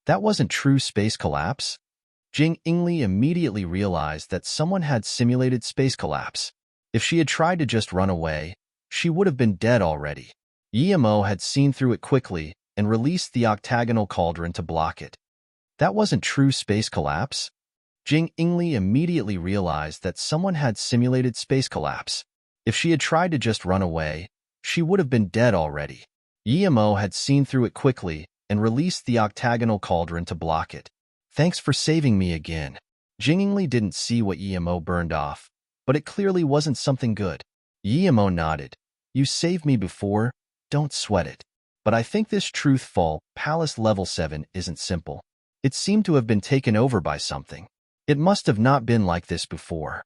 That wasn't true space collapse? Jing Ingli immediately realized that someone had simulated space collapse. If she had tried to just run away, she would have been dead already. Yimo had seen through it quickly and released the octagonal cauldron to block it. That wasn't true space collapse? Jing Ingli immediately realized that someone had simulated space collapse. If she had tried to just run away, she would have been dead already. Yimo had seen through it quickly and released the octagonal cauldron to block it. Thanks for saving me again. Jing Ingli didn't see what Yimo burned off, but it clearly wasn't something good. Yimo nodded. You saved me before, don't sweat it. But I think this Truthful Palace Level 7 isn't simple. It seemed to have been taken over by something. It must have not been like this before.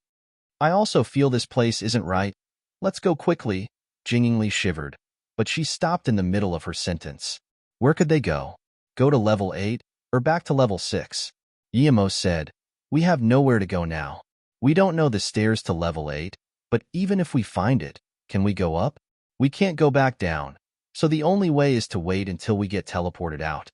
I also feel this place isn't right. Let's go quickly. Jing Ingli shivered, but she stopped in the middle of her sentence. Where could they go? Go to level 8 or back to level 6? Yimo said, we have nowhere to go now. We don't know the stairs to level 8, but even if we find it, can we go up? We can't go back down, so the only way is to wait until we get teleported out.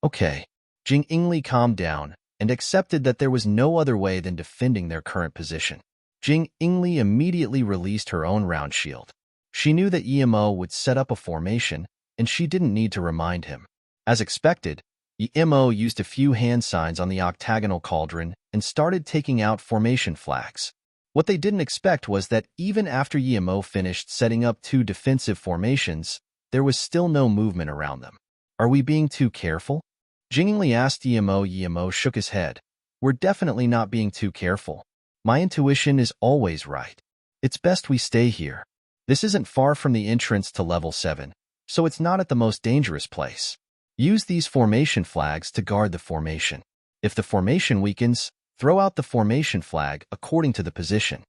Okay. Jing Ingli calmed down and accepted that there was no other way than defending their current position. Jing Ingli immediately released her own round shield. She knew that Yimo would set up a formation, and she didn't need to remind him. As expected, Yimo used a few hand signs on the octagonal cauldron and started taking out formation flags. What they didn't expect was that even after Yimo finished setting up 2 defensive formations, there was still no movement around them. Are we being too careful? Jing Ingli asked Yimo. Yimo shook his head. We're definitely not being too careful. My intuition is always right. It's best we stay here. This isn't far from the entrance to level 7, so it's not at the most dangerous place. Use these formation flags to guard the formation. If the formation weakens, throw out the formation flag according to the position.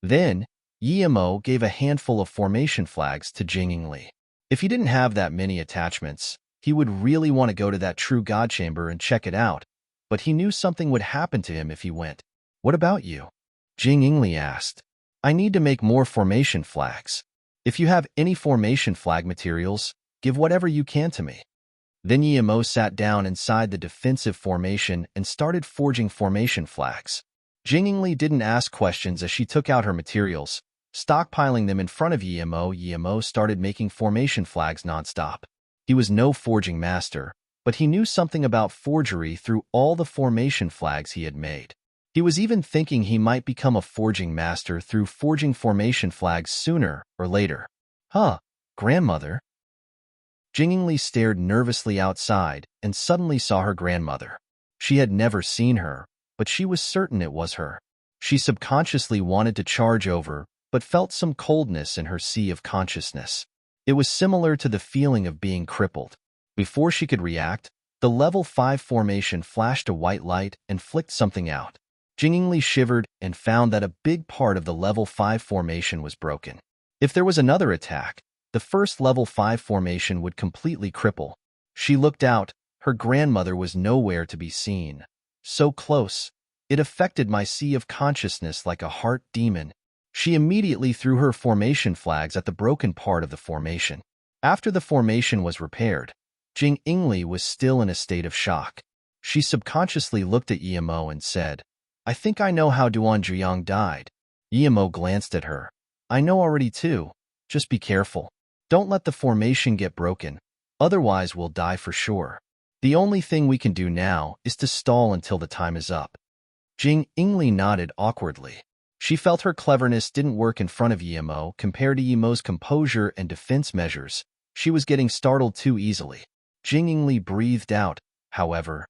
Then, Yimo gave a handful of formation flags to Jing Ingli. If he didn't have that many attachments, he would really want to go to that true god chamber and check it out, but he knew something would happen to him if he went. What about you? Jing Ingli asked. I need to make more formation flags. If you have any formation flag materials, give whatever you can to me. Then Yimo sat down inside the defensive formation and started forging formation flags. Jing Ingli didn't ask questions as she took out her materials, stockpiling them in front of Yimo. Yimo started making formation flags nonstop. He was no forging master, but he knew something about forgery through all the formation flags he had made. He was even thinking he might become a forging master through forging formation flags sooner or later. Huh, grandmother? Jing Ingli stared nervously outside and suddenly saw her grandmother. She had never seen her, but she was certain it was her. She subconsciously wanted to charge over, but felt some coldness in her sea of consciousness. It was similar to the feeling of being crippled. Before she could react, the level 5 formation flashed a white light and flicked something out. Jing Ingli shivered and found that a big part of the level 5 formation was broken. If there was another attack, the first level 5 formation would completely cripple. She looked out. Her grandmother was nowhere to be seen. So close, it affected my sea of consciousness like a heart demon. She immediately threw her formation flags at the broken part of the formation. After the formation was repaired, Jing Ingli was still in a state of shock. She subconsciously looked at Yimo and said, I think I know how Duan Zhiyang died. Yimo glanced at her. I know already too. Just be careful. Don't let the formation get broken, otherwise we'll die for sure. The only thing we can do now is to stall until the time is up. Jing Ingli nodded awkwardly. She felt her cleverness didn't work in front of Yimo compared to Yimo's composure and defense measures. She was getting startled too easily. Jing Ingli breathed out, however,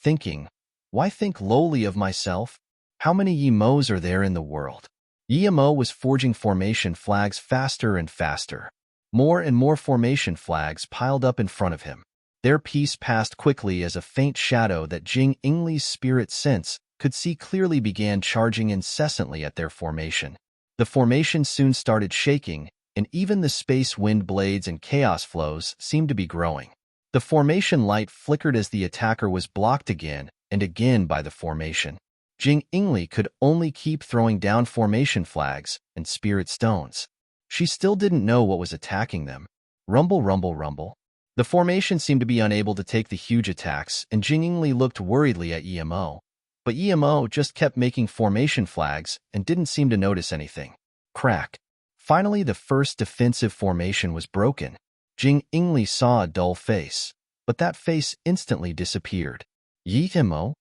thinking, why think lowly of myself? How many Yimos are there in the world? Yimo was forging formation flags faster and faster. More and more formation flags piled up in front of him. Their piece passed quickly as a faint shadow that Jing Ingli's spirit sense could see clearly began charging incessantly at their formation. The formation soon started shaking, and even the space wind blades and chaos flows seemed to be growing. The formation light flickered as the attacker was blocked again and again by the formation. Jing Ingli could only keep throwing down formation flags and spirit stones. She still didn't know what was attacking them. Rumble, rumble, rumble. The formation seemed to be unable to take the huge attacks, and Jingli looked worriedly at Emo. But Emo just kept making formation flags and didn't seem to notice anything. Crack. Finally, the first defensive formation was broken. Jingli saw a dull face, but that face instantly disappeared. Emo?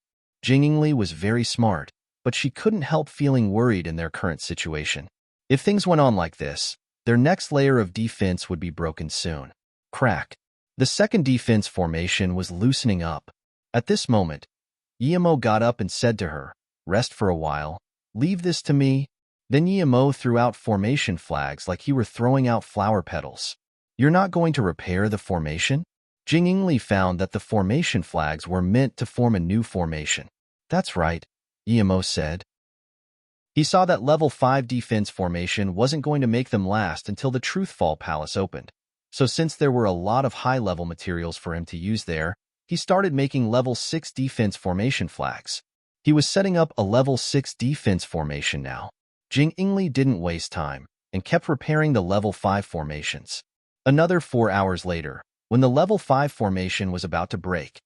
Jingli was very smart, but she couldn't help feeling worried in their current situation. If things went on like this, their next layer of defense would be broken soon. Crack. The second defense formation was loosening up. At this moment, Emo got up and said to her, "Rest for a while. Leave this to me." Then Emo threw out formation flags like he were throwing out flower petals. "You're not going to repair the formation?" Jingli found that the formation flags were meant to form a new formation. "That's right," Emo said. He saw that level 5 defense formation wasn't going to make them last until the Truthfall Palace opened. So since there were a lot of high-level materials for him to use there, he started making level 6 defense formation flags. He was setting up a level 6 defense formation now. Jingli didn't waste time and kept repairing the level 5 formations. Another 4 hours later, when the level 5 formation was about to break,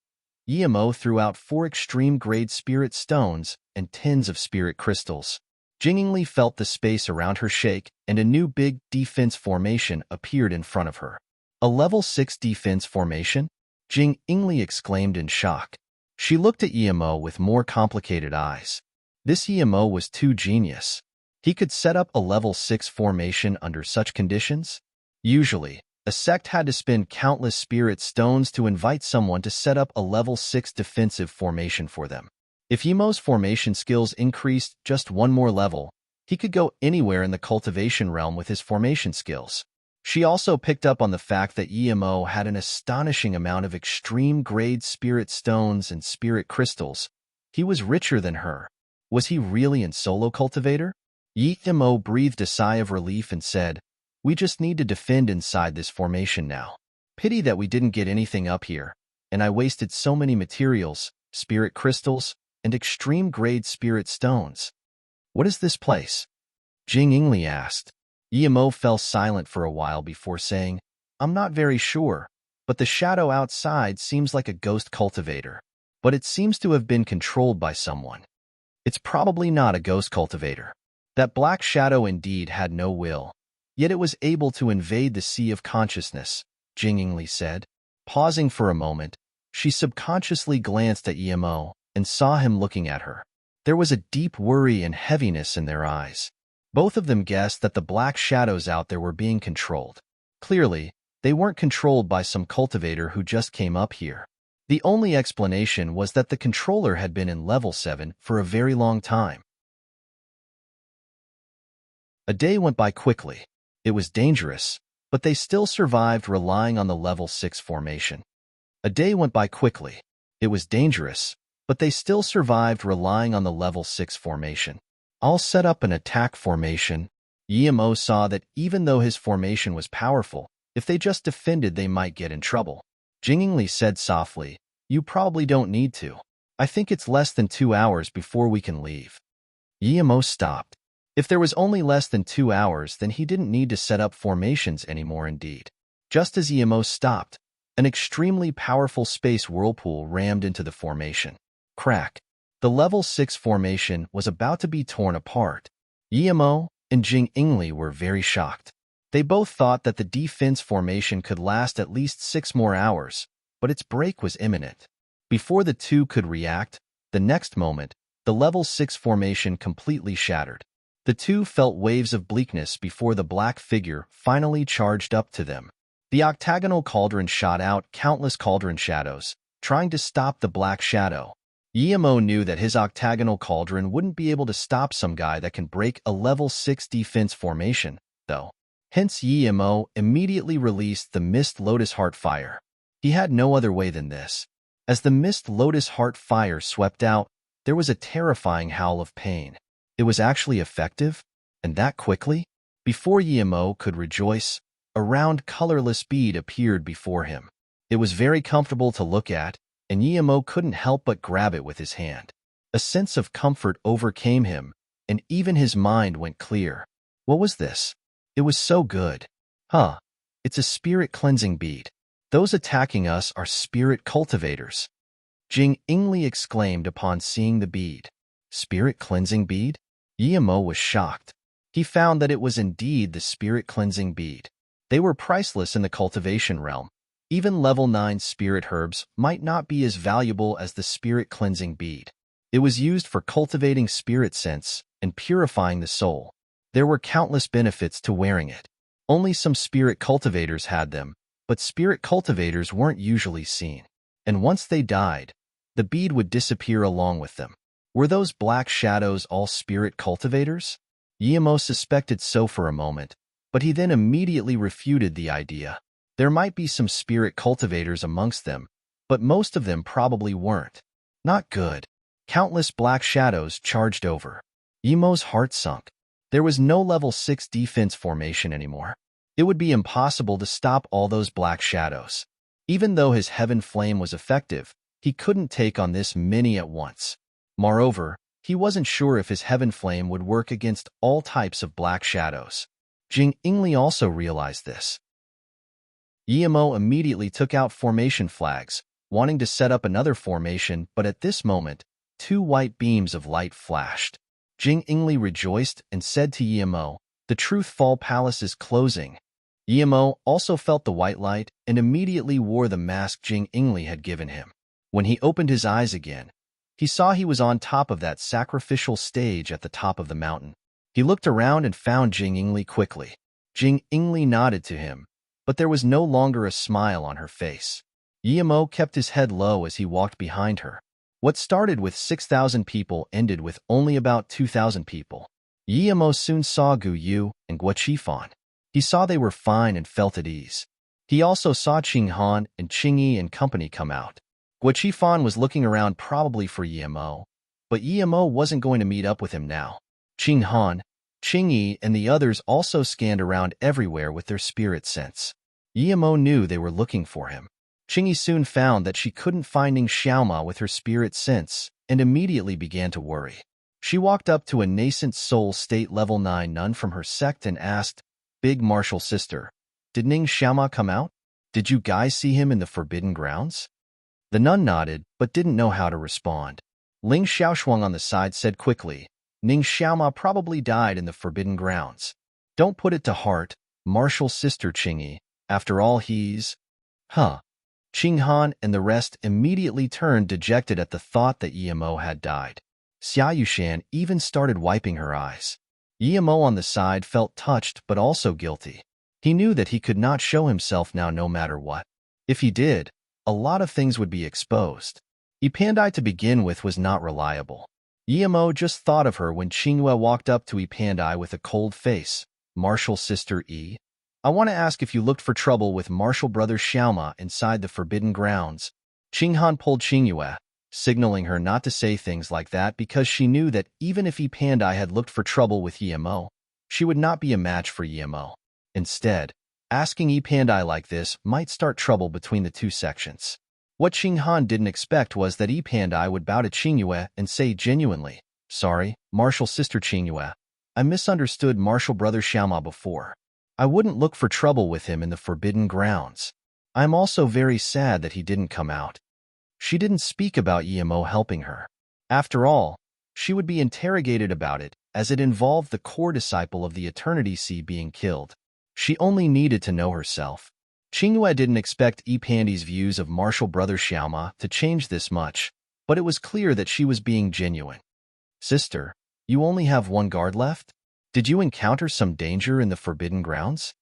Emo threw out 4 extreme-grade spirit stones and tins of spirit crystals. Jingli felt the space around her shake, and a new big defense formation appeared in front of her. A level 6 defense formation? Jingli exclaimed in shock. She looked at Emo with more complicated eyes. This Emo was too genius. He could set up a level 6 formation under such conditions? Usually, a sect had to spend countless spirit stones to invite someone to set up a level 6 defensive formation for them. If Emo's formation skills increased just one more level, he could go anywhere in the cultivation realm with his formation skills. She also picked up on the fact that Emo had an astonishing amount of extreme-grade spirit stones and spirit crystals. He was richer than her. Was he really in solo cultivator? Emo breathed a sigh of relief and said, "We just need to defend inside this formation now. Pity that we didn't get anything up here, and I wasted so many materials, spirit crystals, and extreme-grade spirit stones." "What is this place?" Jingli asked. Emo fell silent for a while before saying, "I'm not very sure, but the shadow outside seems like a ghost cultivator. But it seems to have been controlled by someone. It's probably not a ghost cultivator. That black shadow indeed had no will, yet it was able to invade the sea of consciousness," Jingli said. Pausing for a moment, she subconsciously glanced at Emo and saw him looking at her. There was a deep worry and heaviness in their eyes. Both of them guessed that the black shadows out there were being controlled. Clearly, they weren't controlled by some cultivator who just came up here. The only explanation was that the controller had been in level 7 for a very long time. A day went by quickly. It was dangerous, but they still survived relying on the level 6 formation. A day went by quickly. It was dangerous, but they still survived relying on the level 6 formation. "I'll set up an attack formation." Emo saw that even though his formation was powerful, if they just defended they might get in trouble. Jingli said softly, "You probably don't need to. I think it's less than 2 hours before we can leave." Emo stopped. If there was only less than 2 hours, then he didn't need to set up formations anymore indeed. Just as Emo stopped, an extremely powerful space whirlpool rammed into the formation. Crack. The level 6 formation was about to be torn apart. Emo and Jingli were very shocked. They both thought that the defense formation could last at least 6 more hours, but its break was imminent. Before the two could react, the next moment, the level 6 formation completely shattered. The two felt waves of bleakness before the black figure finally charged up to them. The octagonal cauldron shot out countless cauldron shadows, trying to stop the black shadow. Emo knew that his octagonal cauldron wouldn't be able to stop some guy that can break a level 6 defense formation, though. Hence Emo immediately released the Mist Lotus Heart Fire. He had no other way than this. As the Mist Lotus Heart Fire swept out, there was a terrifying howl of pain. It was actually effective, and that quickly? Before Emo could rejoice, a round colorless bead appeared before him. It was very comfortable to look at, and Emo couldn't help but grab it with his hand. A sense of comfort overcame him, and even his mind went clear. What was this? It was so good. It's a spirit cleansing bead. Those attacking us are spirit cultivators, Jing Ingli exclaimed upon seeing the bead. Spirit cleansing bead? Yimo was shocked. He found that it was indeed the spirit cleansing bead. They were priceless in the cultivation realm. Even level 9 spirit herbs might not be as valuable as the spirit cleansing bead. It was used for cultivating spirit sense and purifying the soul. There were countless benefits to wearing it. Only some spirit cultivators had them, but spirit cultivators weren't usually seen. And once they died, the bead would disappear along with them. Were those black shadows all spirit cultivators? Yimo suspected so for a moment, but he then immediately refuted the idea. There might be some spirit cultivators amongst them, but most of them probably weren't. Not good. Countless black shadows charged over. Yimo's heart sunk. There was no level 6 defense formation anymore. It would be impossible to stop all those black shadows. Even though his heaven flame was effective, he couldn't take on this many at once. Moreover, he wasn't sure if his heaven flame would work against all types of black shadows. Jing Ingli also realized this. Yimo immediately took out formation flags, wanting to set up another formation, but at this moment, 2 white beams of light flashed. Jing Ingli rejoiced and said to Yimo, "The Truthfall Palace is closing." Yimo also felt the white light and immediately wore the mask Jing Ingli had given him. When he opened his eyes again, he saw he was on top of that sacrificial stage at the top of the mountain. He looked around and found Jing Ingli quickly. Jing Ingli nodded to him, but there was no longer a smile on her face. Yimo kept his head low as he walked behind her. What started with 6,000 people ended with only about 2,000 people. Yimo soon saw Gu Yu and Guo Qifan. He saw they were fine and felt at ease. He also saw Qing Han and Qing Yi and company come out. Guo Qifan was looking around probably for Yimo, but Yimo wasn't going to meet up with him now. Qing Han, Qing Yi, and the others also scanned around everywhere with their spirit sense. Yimo knew they were looking for him. Qing Yi soon found that she couldn't find Ning Xiaoma with her spirit sense and immediately began to worry. She walked up to a nascent soul state level 9 nun from her sect and asked, "Big martial sister, did Ning Xiaoma come out? Did you guys see him in the Forbidden Grounds?" The nun nodded, but didn't know how to respond. Ling Xiaoshuang on the side said quickly, "Ning Xiaoma probably died in the Forbidden Grounds. Don't put it to heart, martial sister Qing Yi. After all, he's..." Huh. Qing Han and the rest immediately turned dejected at the thought that Yimo had died. Xia Yushan even started wiping her eyes. Yimo on the side felt touched but also guilty. He knew that he could not show himself now no matter what. If he did, a lot of things would be exposed. Ipandai to begin with was not reliable. Yimo just thought of her when Qingyue walked up to Ipandai with a cold face. "Martial sister E, I want to ask if you looked for trouble with martial brother Xiaoma inside the Forbidden Grounds." Qing Han pulled Qingyue, signaling her not to say things like that because she knew that even if Ipandai had looked for trouble with Yimo, she would not be a match for Yimo. Instead, asking Ipandai like this might start trouble between the two sections. What Qing Han didn't expect was that Ipandai would bow to Qingyue and say genuinely, "Sorry, martial sister Qingyue, I misunderstood martial brother Xiaoma before. I wouldn't look for trouble with him in the Forbidden Grounds. I'm also very sad that he didn't come out." She didn't speak about Yimo helping her. After all, she would be interrogated about it, as it involved the core disciple of the Eternity Sea being killed. She only needed to know herself. Qingyue didn't expect Ipandai's views of martial brother Xiaoma to change this much, but it was clear that she was being genuine. "Sister, you only have one guard left? Did you encounter some danger in the Forbidden Grounds?"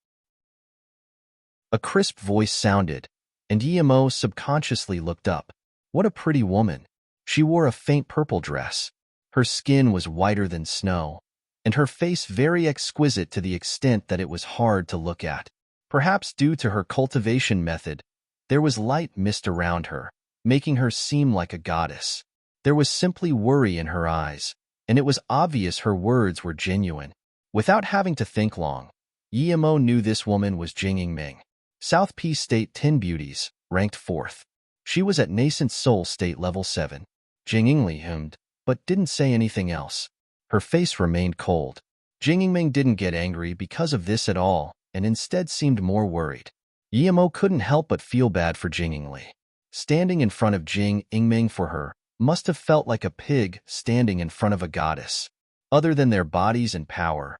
A crisp voice sounded, and Yimo subconsciously looked up. What a pretty woman. She wore a faint purple dress. Her skin was whiter than snow, and her face very exquisite to the extent that it was hard to look at. Perhaps due to her cultivation method, there was light mist around her, making her seem like a goddess. There was simply worry in her eyes, and it was obvious her words were genuine. Without having to think long, Yimo knew this woman was Jing Yingming, South P State 10 Beauties, ranked 4th. She was at Nascent Soul State Level 7. Jing Yingli hummed, but didn't say anything else. Her face remained cold. Jing Yingming didn't get angry because of this at all, and instead seemed more worried. Yimo couldn't help but feel bad for Jing Ingli. Standing in front of Jing Ingming for her must have felt like a pig standing in front of a goddess. Other than their bodies and power,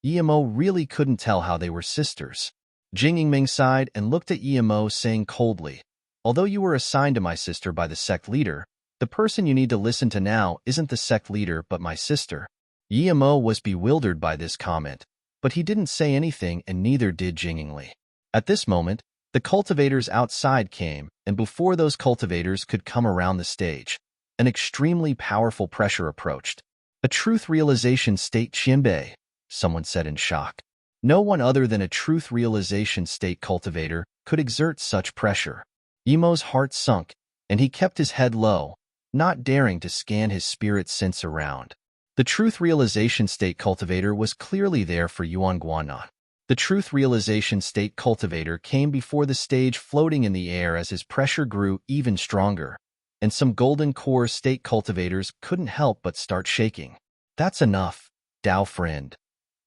Yimo really couldn't tell how they were sisters. Jing Ingming sighed and looked at Yimo, saying coldly, "Although you were assigned to my sister by the sect leader, the person you need to listen to now isn't the sect leader but my sister." Yimo was bewildered by this comment, but he didn't say anything, and neither did Jing Ingli. At this moment, the cultivators outside came, and before those cultivators could come around the stage, an extremely powerful pressure approached. "A truth realization state Qianbei," someone said in shock. No one other than a truth realization state cultivator could exert such pressure. Yimo's heart sunk, and he kept his head low, not daring to scan his spirit sense around. The truth realization state cultivator was clearly there for Yuan Guanan. The truth realization state cultivator came before the stage, floating in the air as his pressure grew even stronger, and some golden core state cultivators couldn't help but start shaking. "That's enough, Dao friend.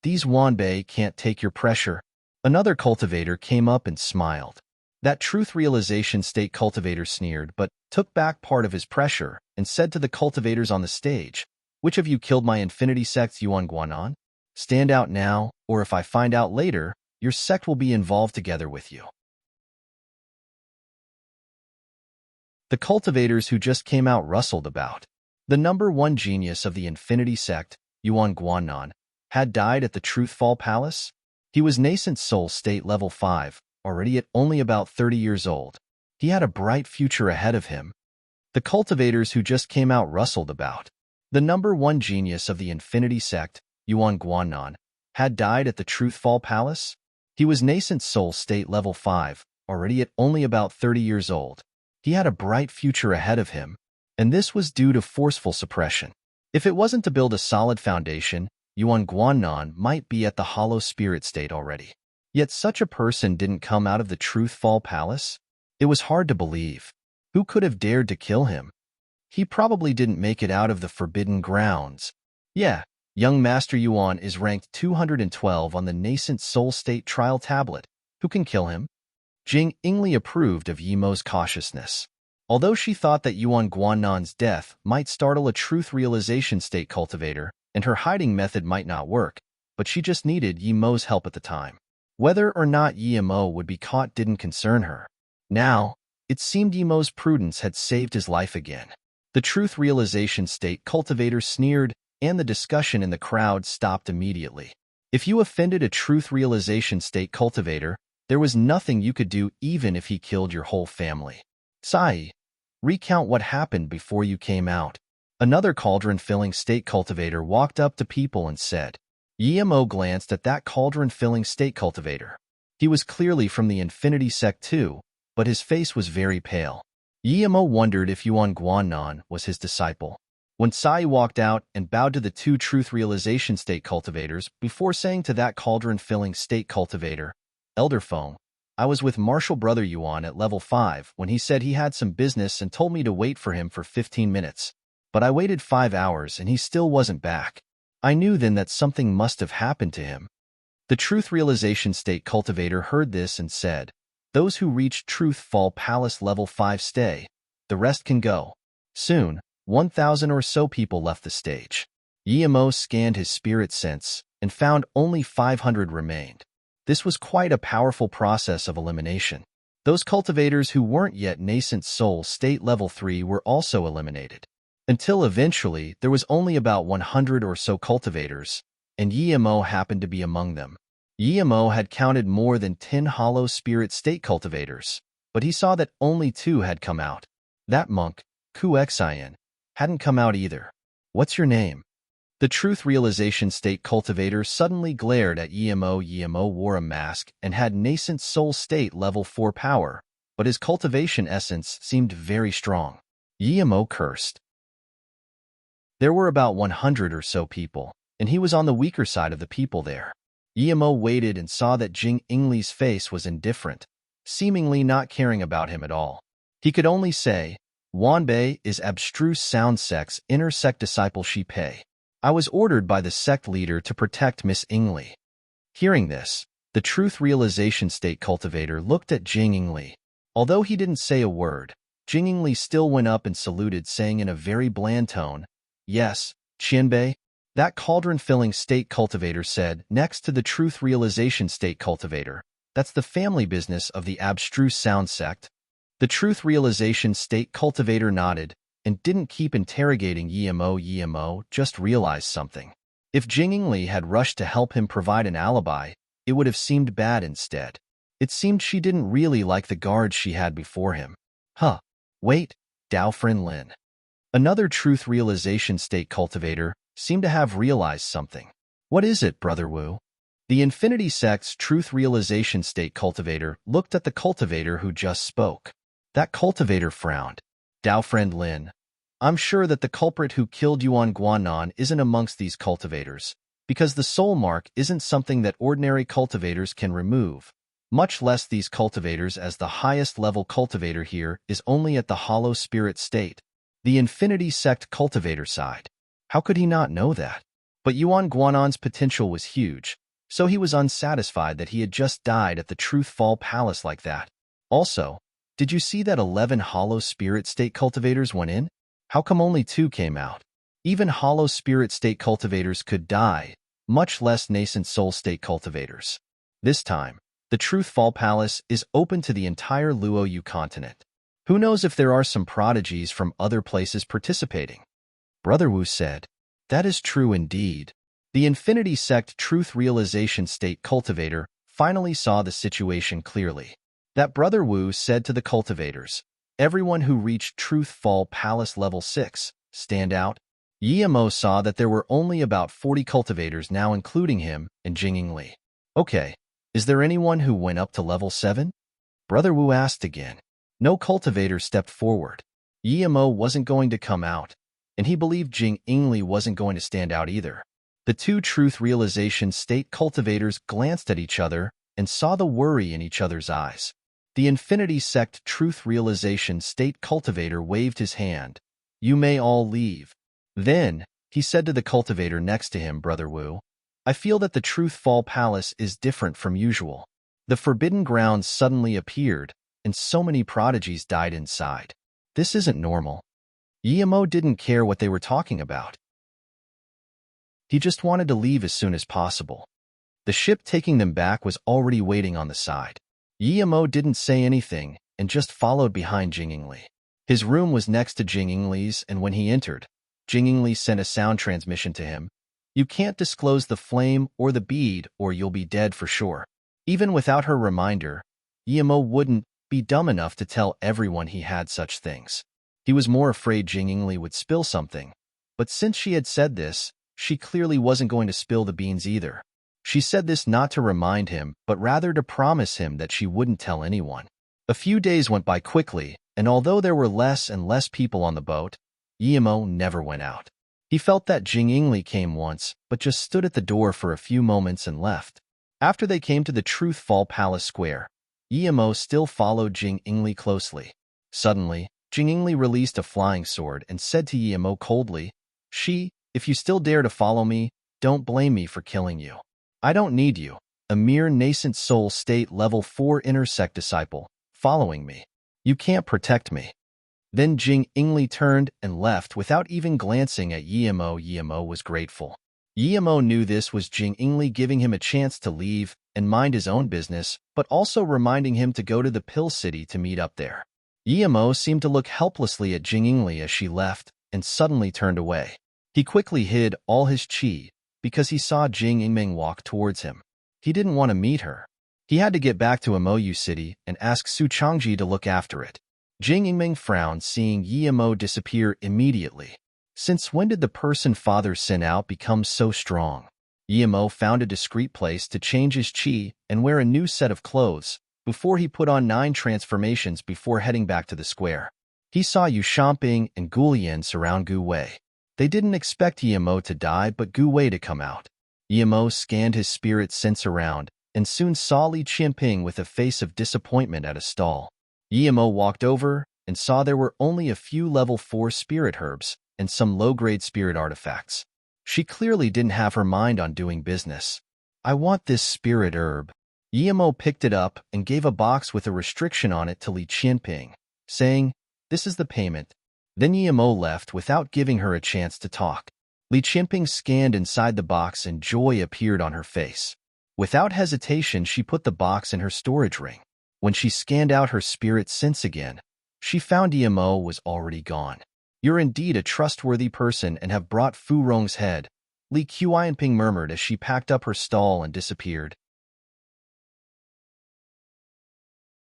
These Wanbei can't take your pressure." Another cultivator came up and smiled. That truth realization state cultivator sneered, but took back part of his pressure and said to the cultivators on the stage, "Which of you killed my infinity sect Yuan Guanan? Stand out now, or if I find out later, your sect will be involved together with you." The cultivators who just came out rustled about. The number one genius of the infinity sect, Yuan Guanan, had died at the Truthfall Palace. He was nascent soul state level 5, already at only about 30 years old. He had a bright future ahead of him. The cultivators who just came out rustled about. The number one genius of the infinity sect, Yuan Guanan, had died at the Truthfall Palace. He was nascent soul state level 5, already at only about 30 years old. He had a bright future ahead of him, and this was due to forceful suppression. If it wasn't to build a solid foundation, Yuan Guanan might be at the hollow spirit state already. Yet such a person didn't come out of the Truthfall Palace. It was hard to believe. Who could have dared to kill him? He probably didn't make it out of the Forbidden Grounds. Yeah, young Master Yuan is ranked 212 on the Nascent Soul State Trial Tablet. Who can kill him? Jing Ingli approved of Yimo's cautiousness. Although she thought that Yuan Guanan's death might startle a truth realization state cultivator, and her hiding method might not work, but she just needed Yimo's help at the time. Whether or not Yimo would be caught didn't concern her. Now, it seemed Yimo's prudence had saved his life again. The truth realization state cultivator sneered, and the discussion in the crowd stopped immediately. If you offended a truth realization state cultivator, there was nothing you could do, even if he killed your whole family. "Sai, recount what happened before you came out." Another cauldron-filling state cultivator walked up to people and said. Yimo glanced at that cauldron-filling state cultivator. He was clearly from the Infinity Sect too, but his face was very pale. Yimo wondered if Yuan Guanan was his disciple. When Sai walked out and bowed to the two truth realization state cultivators before saying to that cauldron-filling state cultivator, "Elder Feng, I was with Martial Brother Yuan at level 5 when he said he had some business and told me to wait for him for 15 minutes. But I waited 5 hours and he still wasn't back. I knew then that something must have happened to him." The truth realization state cultivator heard this and said, "Those who reach Truthfall Palace level 5 stay. The rest can go." Soon, 1,000 or so people left the stage. Yimo scanned his spirit sense and found only 500 remained. This was quite a powerful process of elimination. Those cultivators who weren't yet nascent soul state level 3 were also eliminated. Until eventually there was only about 100 or so cultivators, and Yimo happened to be among them. Yimo had counted more than 10 hollow spirit state cultivators, but he saw that only 2 had come out. That monk, Ku Xian, hadn't come out either. "What's your name?" The truth realization state cultivator suddenly glared at Yimo. Yimo wore a mask and had nascent soul state level 4 power, but his cultivation essence seemed very strong. Yimo cursed. There were about 100 or so people, and he was on the weaker side of the people there. Yimo waited and saw that Jing Ingli's face was indifferent, seemingly not caring about him at all. He could only say, "Wanbei is abstruse sound sect's inner sect disciple Shi Pei. I was ordered by the sect leader to protect Miss Ingli." Hearing this, The truth realization state cultivator looked at Jingli. Although he didn't say a word, Jingli still went up and saluted, saying in a very bland tone, "Yes, Qianbei." That cauldron-filling state cultivator said, next to the truth realization state cultivator, "That's the family business of the abstruse sound sect." The truth realization state cultivator nodded and didn't keep interrogating Yimo. Yimo just realized something. If Jingli had rushed to help him provide an alibi, it would have seemed bad instead. It seemed she didn't really like the guards she had before him. Huh. Wait, Daofrin Lin. Another truth realization state cultivator seemed to have realized something. What is it, Brother Wu? The Infinity Sect's truth realization state cultivator looked at the cultivator who just spoke. That cultivator frowned. Daofrin Lin, I'm sure that the culprit who killed Yuan Guanan isn't amongst these cultivators, because the soul mark isn't something that ordinary cultivators can remove, much less these cultivators, as the highest level cultivator here is only at the hollow spirit state. The Infinity Sect cultivator sighed. How could he not know that? But Yuan Guanan's potential was huge, so he was unsatisfied that he had just died at the Truth Fall Palace like that. Also, did you see that 11 hollow spirit state cultivators went in? How come only 2 came out? Even hollow spirit state cultivators could die, much less nascent soul state cultivators. This time, the Truth Fall Palace is open to the entire Luoyu continent. Who knows if there are some prodigies from other places participating? Brother Wu said, "That is true indeed." The Infinity Sect Truth Realization State cultivator finally saw the situation clearly. That Brother Wu said to the cultivators, "Everyone who reached Truth Fall Palace level 6, stand out." Yimo saw that there were only about 40 cultivators now, including him and Jingli. "Okay, is there anyone who went up to level 7? Brother Wu asked again. No cultivator stepped forward. Yimo wasn't going to come out, and he believed Jingli wasn't going to stand out either. The 2 truth realization state cultivators glanced at each other and saw the worry in each other's eyes. The Infinity Sect Truth Realization State cultivator waved his hand. "You may all leave." Then, he said to the cultivator next to him, Brother Wu, "I feel that the Truth Fall Palace is different from usual. The Forbidden Grounds suddenly appeared, and so many prodigies died inside. This isn't normal." Yimo didn't care what they were talking about. He just wanted to leave as soon as possible. The ship taking them back was already waiting on the side. Yimo didn't say anything and just followed behind Jingli. His room was next to Jingli's, and when he entered, Jingli sent a sound transmission to him. "You can't disclose the flame or the bead or you'll be dead for sure." Even without her reminder, Yimo wouldn't be dumb enough to tell everyone he had such things. He was more afraid Jingli would spill something, but since she had said this, she clearly wasn't going to spill the beans either. She said this not to remind him, but rather to promise him that she wouldn't tell anyone. A few days went by quickly, and although there were less and less people on the boat, Yimo never went out. He felt that Jingli came once, but just stood at the door for a few moments and left. After they came to the Truth Fall Palace Square, Yimo still followed Jingli closely. Suddenly, Jingli released a flying sword and said to Yimo coldly, "If you still dare to follow me, don't blame me for killing you. I don't need you, a mere nascent soul state level 4 intersect disciple, following me. You can't protect me." Then Jingli turned and left without even glancing at Yimo. Yimo was grateful. Yimo knew this was Jingli giving him a chance to leave and mind his own business, but also reminding him to go to the Pill City to meet up there. Yimo seemed to look helplessly at Jingli as she left and suddenly turned away. He quickly hid all his qi because he saw Jingming walk towards him. He didn't want to meet her. He had to get back to Amoyu City and ask Su Changji to look after it. Jingming frowned, seeing Yimo disappear immediately. Since when did the person father sent out become so strong? Yimo found a discreet place to change his qi and wear a new set of clothes before he put on 9 transformations before heading back to the square. He saw Yu Shamping and Gulian surround Gu Wei. They didn't expect Yimo to die but Gu Wei to come out. Yimo scanned his spirit sense around and soon saw Li Qianping with a face of disappointment at a stall. Yimo walked over and saw there were only a few level 4 spirit herbs and some low-grade spirit artifacts. She clearly didn't have her mind on doing business. "I want this spirit herb." Yimo picked it up and gave a box with a restriction on it to Li Qianping, saying, "This is the payment." Then Yimo left without giving her a chance to talk. Li Qianping scanned inside the box and joy appeared on her face. Without hesitation, she put the box in her storage ring. When she scanned out her spirit sense again, she found Yimo was already gone. "You're indeed a trustworthy person and have brought Fu Rong's head," Li Qianping murmured as she packed up her stall and disappeared.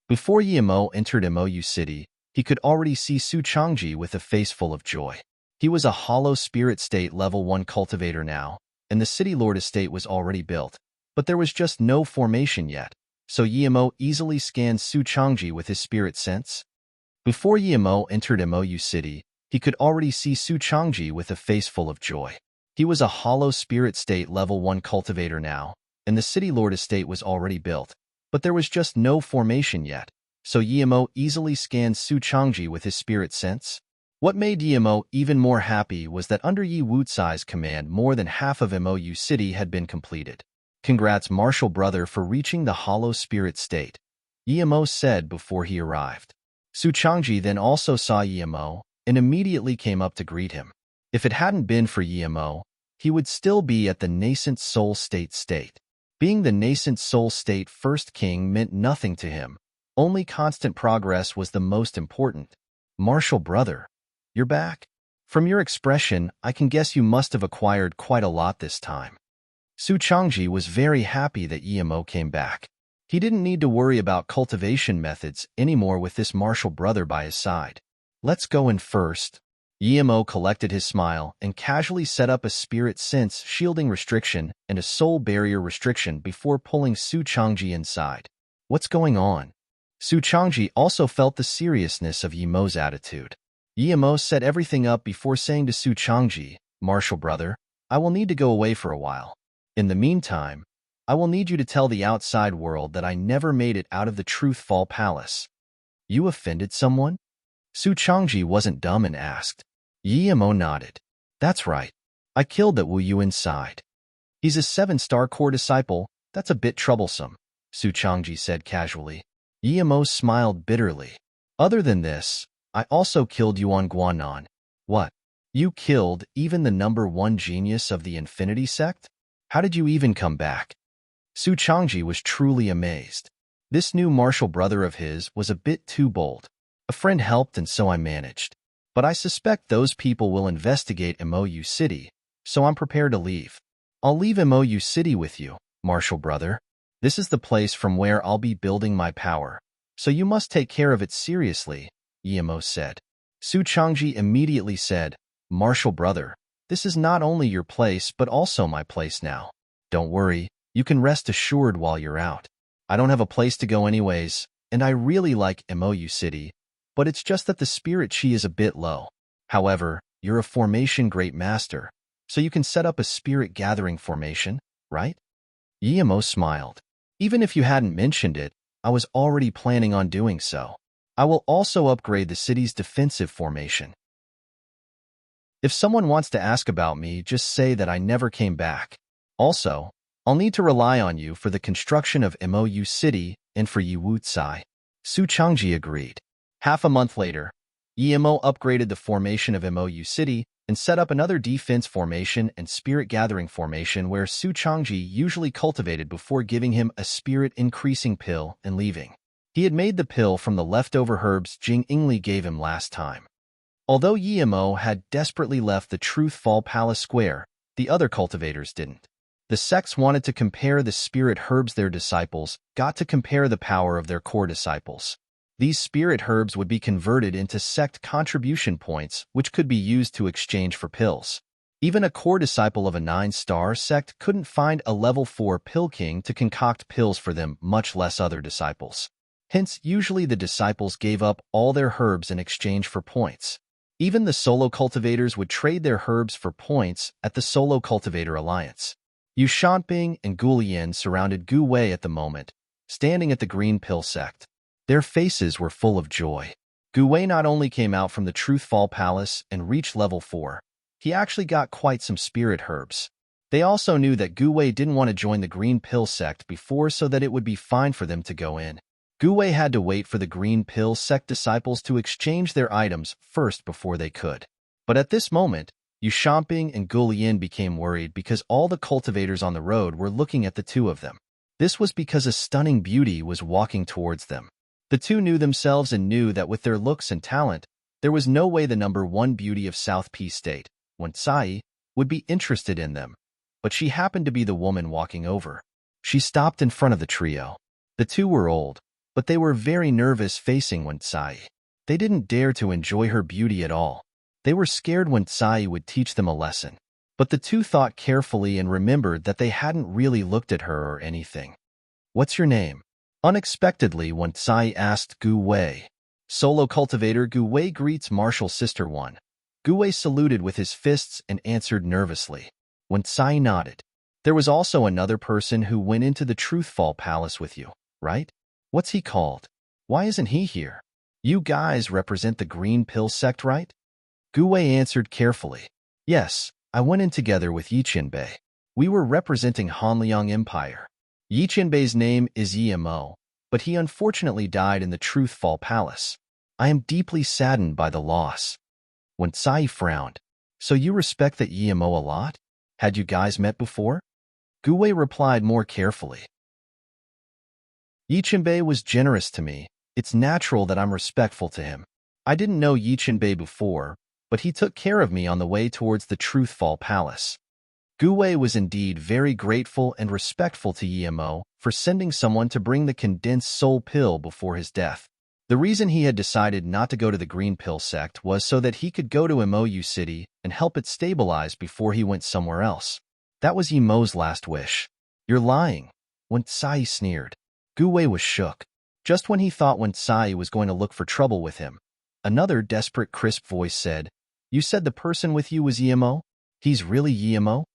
Before Yimo entered Mou City, he could already see Su Changji with a face full of joy. He was a hollow spirit state level 1 cultivator now, and the city lord estate was already built, but there was just no formation yet, so Yimo easily scanned Su Changji with his spirit sense. Before Yimo entered Mou City, he could already see Su Changji with a face full of joy. He was a hollow spirit state level 1 cultivator now, and the city lord estate was already built, but there was just no formation yet, so Yimo easily scanned Su Changji with his spirit sense. What made Yimo even more happy was that under Yi Wucai's command more than half of Mou City had been completed. "Congrats, martial brother, for reaching the hollow spirit state," Yimo said before he arrived. Su Changji then also saw Yimo and immediately came up to greet him. If it hadn't been for Yimo, he would still be at the nascent soul state. Being the nascent soul state first king meant nothing to him. Only constant progress was the most important. "Martial brother, you're back? From your expression, I can guess you must have acquired quite a lot this time." Su Changji was very happy that Yimo came back. He didn't need to worry about cultivation methods anymore with this martial brother by his side. "Let's go in first." Yimo collected his smile and casually set up a spirit sense shielding restriction and a soul barrier restriction before pulling Su Changji inside. "What's going on?" Su Changji also felt the seriousness of Yimo's attitude. Yimo set everything up before saying to Su Changji, "Martial brother, I will need to go away for a while. In the meantime, I will need you to tell the outside world that I never made it out of the Truthful Palace." "You offended someone?" Su Changji wasn't dumb and asked. Yimo nodded. "That's right. I killed that Wu Yu inside. He's a 7-star core disciple. That's a bit troublesome," Su Changji said casually. Yimo smiled bitterly. "Other than this, I also killed Yuan Guanan." "What? You killed even the #1 genius of the Infinity Sect? How did you even come back?" Su Changji was truly amazed. This new martial brother of his was a bit too bold. "A friend helped and so I managed. But I suspect those people will investigate Mou City, so I'm prepared to leave. I'll leave Mou City with you, martial brother. This is the place from where I'll be building my power, so you must take care of it seriously," Yimo said. Su Changji immediately said, "Martial brother, this is not only your place but also my place now. Don't worry, you can rest assured while you're out. I don't have a place to go anyways, and I really like Mou City, but it's just that the spirit chi is a bit low. However, you're a formation great master, so you can set up a spirit gathering formation, right?" Yimo smiled. "Even if you hadn't mentioned it, I was already planning on doing so. I will also upgrade the city's defensive formation. If someone wants to ask about me, just say that I never came back. Also, I'll need to rely on you for the construction of Mou City and for Yi Wucai." Su Changji agreed. Half a month later, Yimo upgraded the formation of Mou City and set up another defense formation and spirit gathering formation where Su Changji usually cultivated before giving him a spirit-increasing pill and leaving. He had made the pill from the leftover herbs Jing Ingli gave him last time. Although Yimo had desperately left the Truthful Palace Square, the other cultivators didn't. The sects wanted to compare the spirit herbs their disciples got to compare the power of their core disciples. These spirit herbs would be converted into sect contribution points, which could be used to exchange for pills. Even a core disciple of a 9-star sect couldn't find a level 4 pill king to concoct pills for them, much less other disciples. Hence, usually the disciples gave up all their herbs in exchange for points. Even the solo cultivators would trade their herbs for points at the Solo Cultivator Alliance. Yu Shanping and Gu Lian surrounded Gu Wei at the moment, standing at the Green Pill sect. Their faces were full of joy. Gu Wei not only came out from the Truthful Palace and reached level 4, he actually got quite some spirit herbs. They also knew that Gu Wei didn't want to join the Green Pill sect before so that it would be fine for them to go in. Gu Wei had to wait for the Green Pill sect disciples to exchange their items first before they could. But at this moment, Yu Xiaoping and Gu Lian became worried because all the cultivators on the road were looking at the two of them. This was because a stunning beauty was walking towards them. The two knew themselves and knew that with their looks and talent, there was no way the #1 beauty of South P State, Wen Cai, would be interested in them. But she happened to be the woman walking over. She stopped in front of the trio. The two were old, but they were very nervous facing Wen Cai. They didn't dare to enjoy her beauty at all. They were scared Wen Cai would teach them a lesson. But the two thought carefully and remembered that they hadn't really looked at her or anything. "What's your name?" Unexpectedly, Wen Cai asked Gu Wei. "Solo cultivator Gu Wei greets martial sister one." Gu Wei saluted with his fists and answered nervously. Wen Cai nodded. "There was also another person who went into the Truthfall Palace with you, right? What's he called? Why isn't he here? You guys represent the Green Pill sect, right?" Gu Wei answered carefully. "Yes, I went in together with Yi Qinbei. We were representing Hanliang Empire. Yi Qinbei's name is Yimo, but he unfortunately died in the Truthfall Palace. I am deeply saddened by the loss." Wen Cai frowned. "So you respect that Yimo a lot? Had you guys met before?" Gu Wei replied more carefully. "Yi Qinbei was generous to me. It's natural that I'm respectful to him. I didn't know Yi Qinbei before, but he took care of me on the way towards the Truthfall Palace." Gu Wei was indeed very grateful and respectful to Yimo for sending someone to bring the condensed soul pill before his death. The reason he had decided not to go to the Green Pill sect was so that he could go to Mou City and help it stabilize before he went somewhere else. That was Yimo's last wish. "You're lying," Wen Cai sneered. Gu Wei was shook. Just when he thought Wen Cai was going to look for trouble with him, another desperate, crisp voice said, "You said the person with you was Yimo? He's really Yimo?"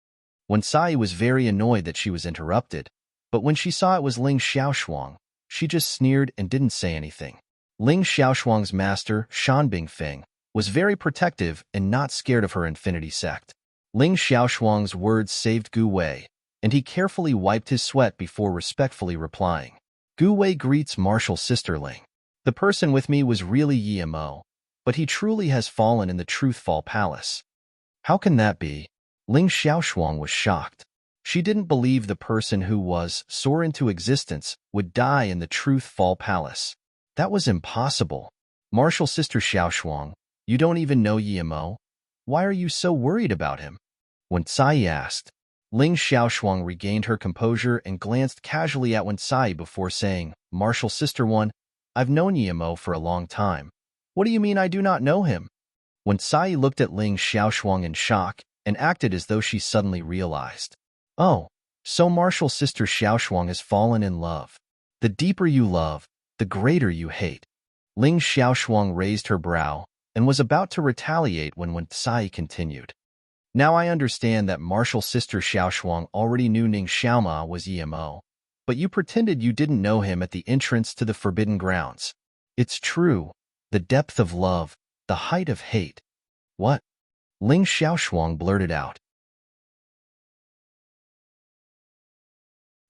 Wen Cai was very annoyed that she was interrupted, but when she saw it was Ling Xiaoshuang, she just sneered and didn't say anything. Ling Xiaoshuang's master, Shan Bingfeng, was very protective and not scared of her infinity sect. Ling Xiaoshuang's words saved Gu Wei, and he carefully wiped his sweat before respectfully replying. "Gu Wei greets martial sister Ling. The person with me was really Yimo, but he truly has fallen in the Truthfall Palace." "How can that be?" Ling Xiaoshuang was shocked. She didn't believe the person who was soar into existence would die in the Truthfall Palace. That was impossible. "Martial sister Xiaoshuang, you don't even know Yimo. Why are you so worried about him?" Wen Cai asked. Ling Xiaoshuang regained her composure and glanced casually at Wen Cai before saying, "Martial sister one, I've known Yimo for a long time. What do you mean I do not know him?" Wen Cai looked at Ling Xiaoshuang in shock and acted as though she suddenly realized. "Oh, so martial sister Xiaoshuang has fallen in love. The deeper you love, the greater you hate." Ling Xiaoshuang raised her brow and was about to retaliate when Wen Cai continued. "Now I understand that martial sister Xiaoshuang already knew Ning Xiaoma was Yimo, but you pretended you didn't know him at the entrance to the Forbidden Grounds. It's true, the depth of love, the height of hate." "What?" Ling Xiaoshuang blurted out.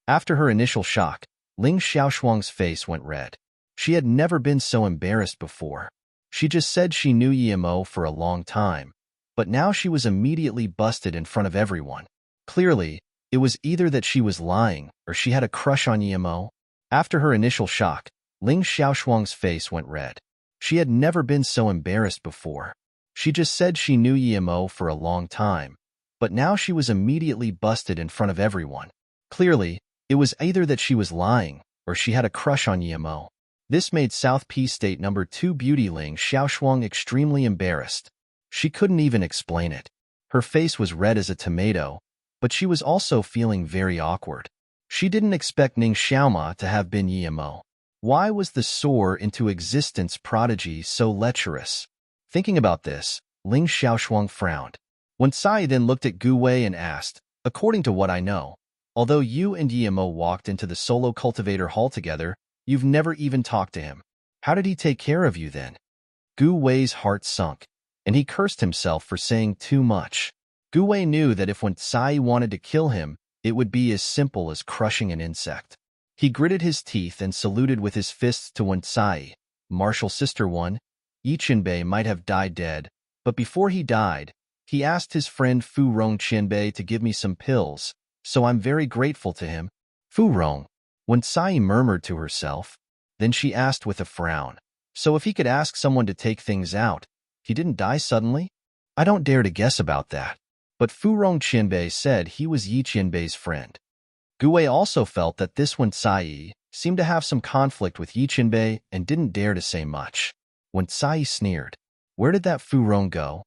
After her initial shock, Ling Xiaoshuang's face went red. She had never been so embarrassed before. She just said she knew Yimo for a long time, but now she was immediately busted in front of everyone. Clearly, it was either that she was lying or she had a crush on Yimo. After her initial shock, Ling Xiaoshuang's face went red. She had never been so embarrassed before. She just said she knew Yimo for a long time, but now she was immediately busted in front of everyone. Clearly, it was either that she was lying or she had a crush on Yimo. This made South P State #2 beauty Ling Xiaoshuang extremely embarrassed. She couldn't even explain it. Her face was red as a tomato, but she was also feeling very awkward. She didn't expect Ning Xiaoma to have been Yimo. Why was the soar into existence prodigy so lecherous? Thinking about this, Ling Xiaoshuang frowned. Wen Cai then looked at Gu Wei and asked, "According to what I know, although you and Yimo walked into the Solo Cultivator Hall together, you've never even talked to him. How did he take care of you then?" Gu Wei's heart sunk, and he cursed himself for saying too much. Gu Wei knew that if Wen Sai wanted to kill him, it would be as simple as crushing an insect. He gritted his teeth and saluted with his fists to Wen Sai. Martial Sister 1, Yi Qinbei might have died dead, but before he died, he asked his friend Fu Rong Qinbei to give me some pills, so I'm very grateful to him. Fu Rong, Wen Sai murmured to herself. Then she asked with a frown, so if he could ask someone to take things out, he didn't die suddenly? I don't dare to guess about that. But Fu Rong Qinbei said he was Yi Qinbei's friend. Gu Wei also felt that this Wen Sai seemed to have some conflict with Yi Qinbei and didn't dare to say much. Wen Sai sneered. Where did that Fu Rong go?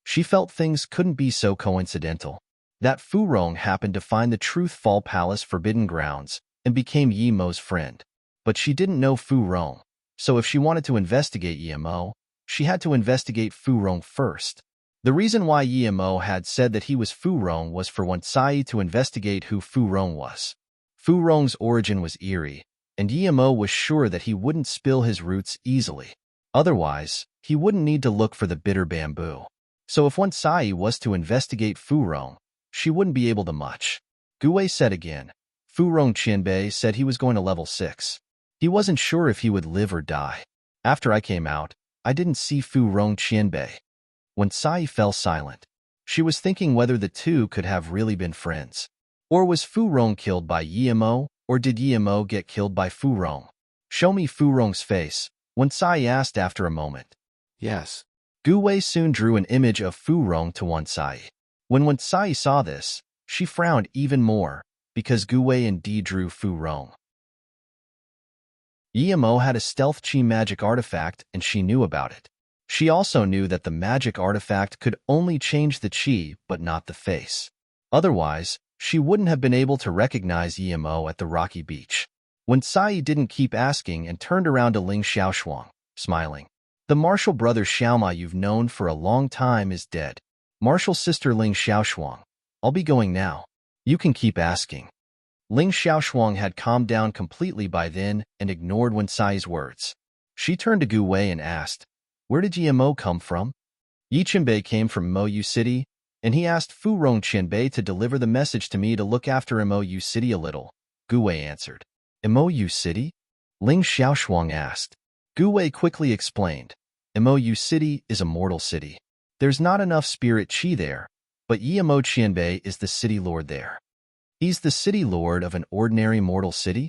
She felt things couldn't be so coincidental. That Fu Rong happened to find the Truth Fall Palace Forbidden Grounds and became Yi Mo's friend. But she didn't know Fu Rong, so if she wanted to investigate Yi Mo, she had to investigate Fu Rong first. The reason why Yi Mo had said that he was Fu Rong was for Wen Sai to investigate who Fu Rong was. Fu Rong's origin was eerie, and Yi Mo was sure that he wouldn't spill his roots easily. Otherwise, he wouldn't need to look for the bitter bamboo. So if Wen Sai was to investigate Fu Rong, she wouldn't be able to much. Gu Wei said again. Fu Rong Qinbei said he was going to level 6. He wasn't sure if he would live or die. After I came out, I didn't see Fu Rong Qinbei. Wen Sai fell silent. She was thinking whether the two could have really been friends. Or was Fu Rong killed by Yi Mo, or did Yi Mo get killed by Fu Rong? Show me Fu Rong's face, Wen Sai asked after a moment. Yes. Gu Wei soon drew an image of Fu Rong to Wen Sai. When Wen Sai saw this, she frowned even more, because Gu Wei indeed drew Fu Rong. Yi Mo had a stealth chi magic artifact, and she knew about it. She also knew that the magic artifact could only change the chi but not the face. Otherwise, she wouldn't have been able to recognize Yi Mo at the rocky beach. Wen Sai didn't keep asking and turned around to Ling Xiaoshuang, smiling. The martial brother Xiaoma you've known for a long time is dead. Martial sister Ling Xiaoshuang, I'll be going now. You can keep asking. Ling Xiaoshuang had calmed down completely by then and ignored Wen Sai's words. She turned to Gu Wei and asked, where did Yi Mo come from? Yi Qinbei came from Moyu City, and he asked Fu Rong Qinbei to deliver the message to me to look after Moyu City a little, Gu Wei answered. Moyu City? Ling Xiaoshuang asked. Gu Wei quickly explained. Moyu City is a mortal city. There's not enough spirit chi there, but Yi Mo Qinbei is the city lord there. He's the city lord of an ordinary mortal city?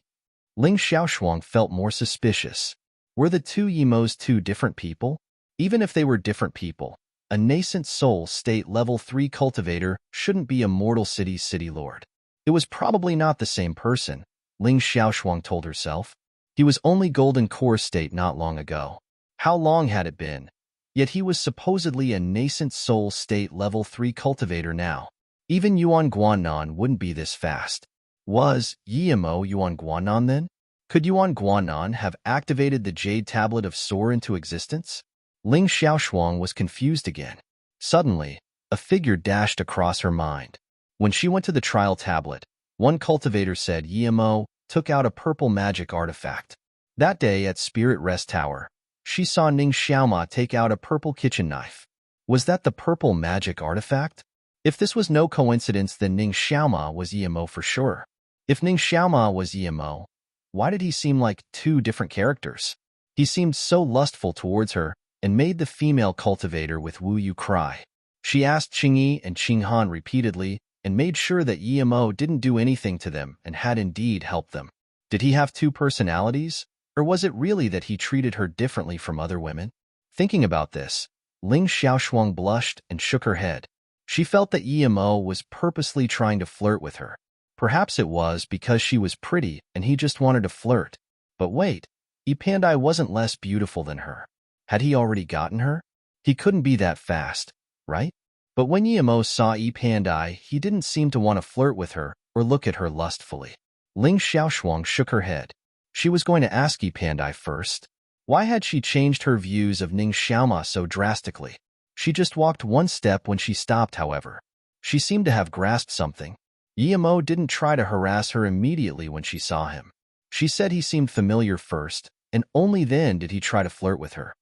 Ling Xiaoshuang felt more suspicious. Were the two Yi Mos two different people? Even if they were different people, a nascent soul state level 3 cultivator shouldn't be a mortal city's city lord. It was probably not the same person, Ling Xiaoshuang told herself. He was only golden core state not long ago. How long had it been? Yet he was supposedly a nascent soul state level 3 cultivator now. Even Yuan Guanan wouldn't be this fast. Was Yi Mo Yuan Guanan then? Could Yuan Guanan have activated the Jade Tablet of Soar into existence? Ling Xiaoshuang was confused again. Suddenly, a figure dashed across her mind. When she went to the trial tablet, one cultivator said Yi Mo took out a purple magic artifact. That day at Spirit Rest Tower, she saw Ning Xiaoma take out a purple kitchen knife. Was that the purple magic artifact? If this was no coincidence, then Ning Xiaoma was Yi Mo for sure. If Ning Xiaoma was Yi Mo, why did he seem like two different characters? He seemed so lustful towards her and made the female cultivator with Wu Yu cry. She asked Qingyi and Qinghan repeatedly and made sure that Yi Mo didn't do anything to them and had indeed helped them. Did he have two personalities? Or was it really that he treated her differently from other women? Thinking about this, Ling Xiaoshuang blushed and shook her head. She felt that Yi Mo was purposely trying to flirt with her. Perhaps it was because she was pretty and he just wanted to flirt. But wait, Yi Pandai wasn't less beautiful than her. Had he already gotten her? He couldn't be that fast, right? But when Yi Mo saw Yi Pandai, he didn't seem to want to flirt with her or look at her lustfully. Ling Xiaoshuang shook her head. She was going to ask Yi Pandai first. Why had she changed her views of Ning Xiaoma so drastically? She just walked one step when she stopped, however. She seemed to have grasped something. Yi Mo didn't try to harass her immediately when she saw him. She said he seemed familiar first, and only then did he try to flirt with her.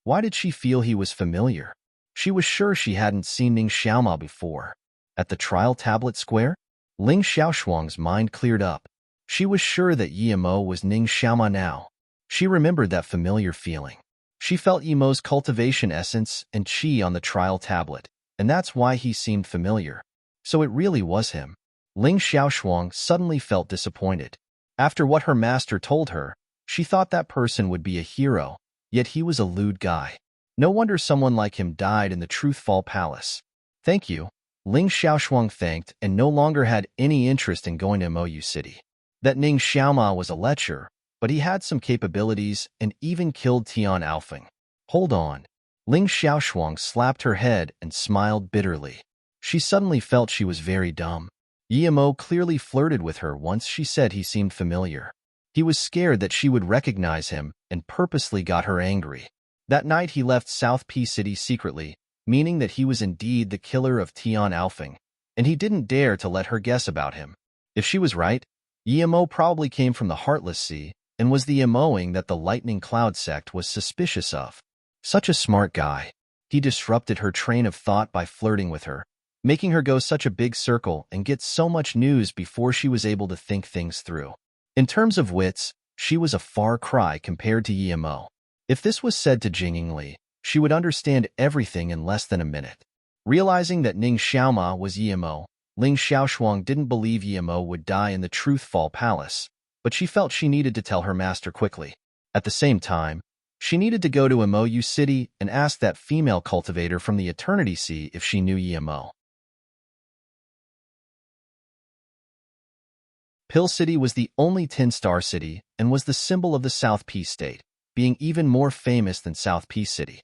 Why did she feel he was familiar? She was sure she hadn't seen Ning Xiaoma before. At the trial tablet square, Ling Xiaoshuang's mind cleared up. She was sure that Yimo was Ning Xiaoma now. She remembered that familiar feeling. She felt Yimo's cultivation essence and qi on the trial tablet, and that's why he seemed familiar. So it really was him. Ling Xiaoshuang suddenly felt disappointed. After what her master told her, she thought that person would be a hero, yet he was a lewd guy. No wonder someone like him died in the Truthfall Palace. Thank you. Ling Xiaoshuang thanked and no longer had any interest in going to Mou City. That Ning Xiaoma was a lecher, but he had some capabilities and even killed Tian Alfeng. Hold on. Ling Xiaoshuang slapped her head and smiled bitterly. She suddenly felt she was very dumb. Yimo clearly flirted with her once she said he seemed familiar. He was scared that she would recognize him and purposely got her angry. That night he left South P City secretly, meaning that he was indeed the killer of Tian Alfeng, and he didn't dare to let her guess about him. If she was right, Yimo probably came from the Heartless Sea and was the Yimoing that the Lightning Cloud sect was suspicious of. Such a smart guy. He disrupted her train of thought by flirting with her, making her go such a big circle and get so much news before she was able to think things through. In terms of wits, she was a far cry compared to Yimo. If this was said to Jing Yingli, she would understand everything in less than a minute. Realizing that Ning Xiaoma was Yimo, Ling Xiaoshuang didn't believe Yimo would die in the Truthfall Palace, but she felt she needed to tell her master quickly. At the same time, she needed to go to Mou City and ask that female cultivator from the Eternity Sea if she knew Yimo. Pill City was the only 10-star city and was the symbol of the South Peace State, being even more famous than South Peace City.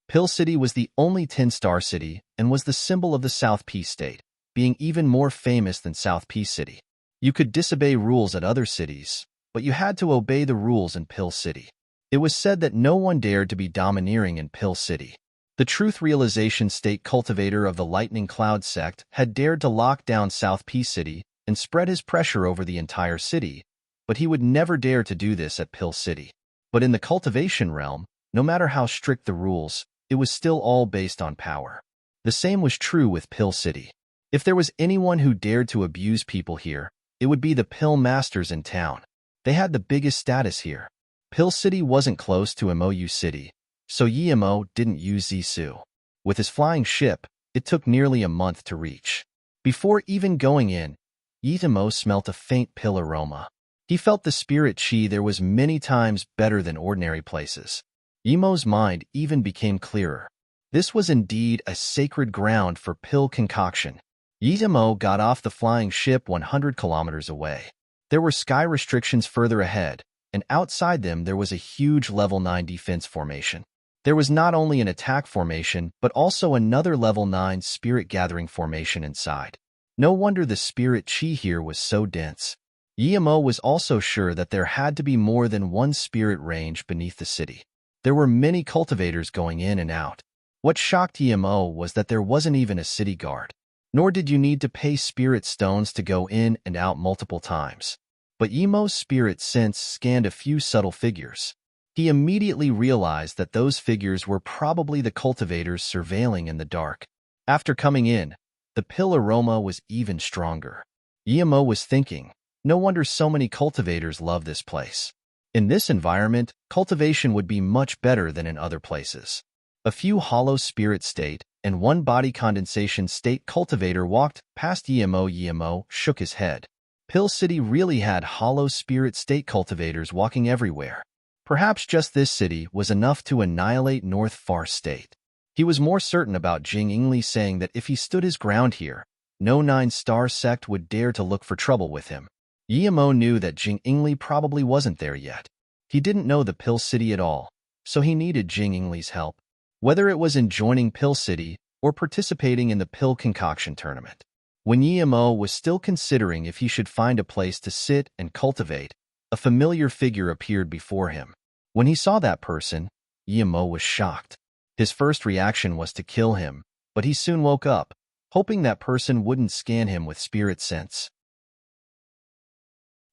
Pill City was the only 10-star city and was the symbol of the South Peace State, being even more famous than South Peace City. You could disobey rules at other cities, but you had to obey the rules in Pill City. It was said that no one dared to be domineering in Pill City. The Truth Realization State cultivator of the Lightning Cloud sect had dared to lock down South Peace City and spread his pressure over the entire city, but he would never dare to do this at Pill City. But in the cultivation realm, no matter how strict the rules, it was still all based on power. The same was true with Pill City. If there was anyone who dared to abuse people here, it would be the pill masters in town. They had the biggest status here. Pill City wasn't close to Mou City, so Yimo didn't use Zisu. With his flying ship, it took nearly a month to reach. Before even going in, Yimo smelt a faint pill aroma. He felt the spirit chi there was many times better than ordinary places. Yimo's mind even became clearer. This was indeed a sacred ground for pill concoction. Yimo got off the flying ship 100 kilometers away. There were sky restrictions further ahead, and outside them there was a huge level 9 defense formation. There was not only an attack formation, but also another level 9 spirit gathering formation inside. No wonder the spirit chi here was so dense. Yimo was also sure that there had to be more than one spirit range beneath the city. There were many cultivators going in and out. What shocked Yimo was that there wasn't even a city guard. Nor did you need to pay spirit stones to go in and out multiple times. But Yimo's spirit sense scanned a few subtle figures. He immediately realized that those figures were probably the cultivators surveilling in the dark. After coming in, the pill aroma was even stronger. Yimo was thinking, no wonder so many cultivators love this place. In this environment, cultivation would be much better than in other places. A few hollow spirit state and one body condensation state cultivator walked past Yimo. Yimo shook his head. Pill City really had hollow spirit state cultivators walking everywhere. Perhaps just this city was enough to annihilate North Far State. He was more certain about Jing Yingli saying that if he stood his ground here, no 9-star sect would dare to look for trouble with him. Yimo knew that Jing Yingli probably wasn't there yet. He didn't know the Pill City at all, so he needed Jing Yingli's help. Whether it was in joining Pill City or participating in the pill concoction tournament. When Yimo was still considering if he should find a place to sit and cultivate, a familiar figure appeared before him. When he saw that person, Yimo was shocked. His first reaction was to kill him, but he soon woke up, hoping that person wouldn't scan him with spirit sense.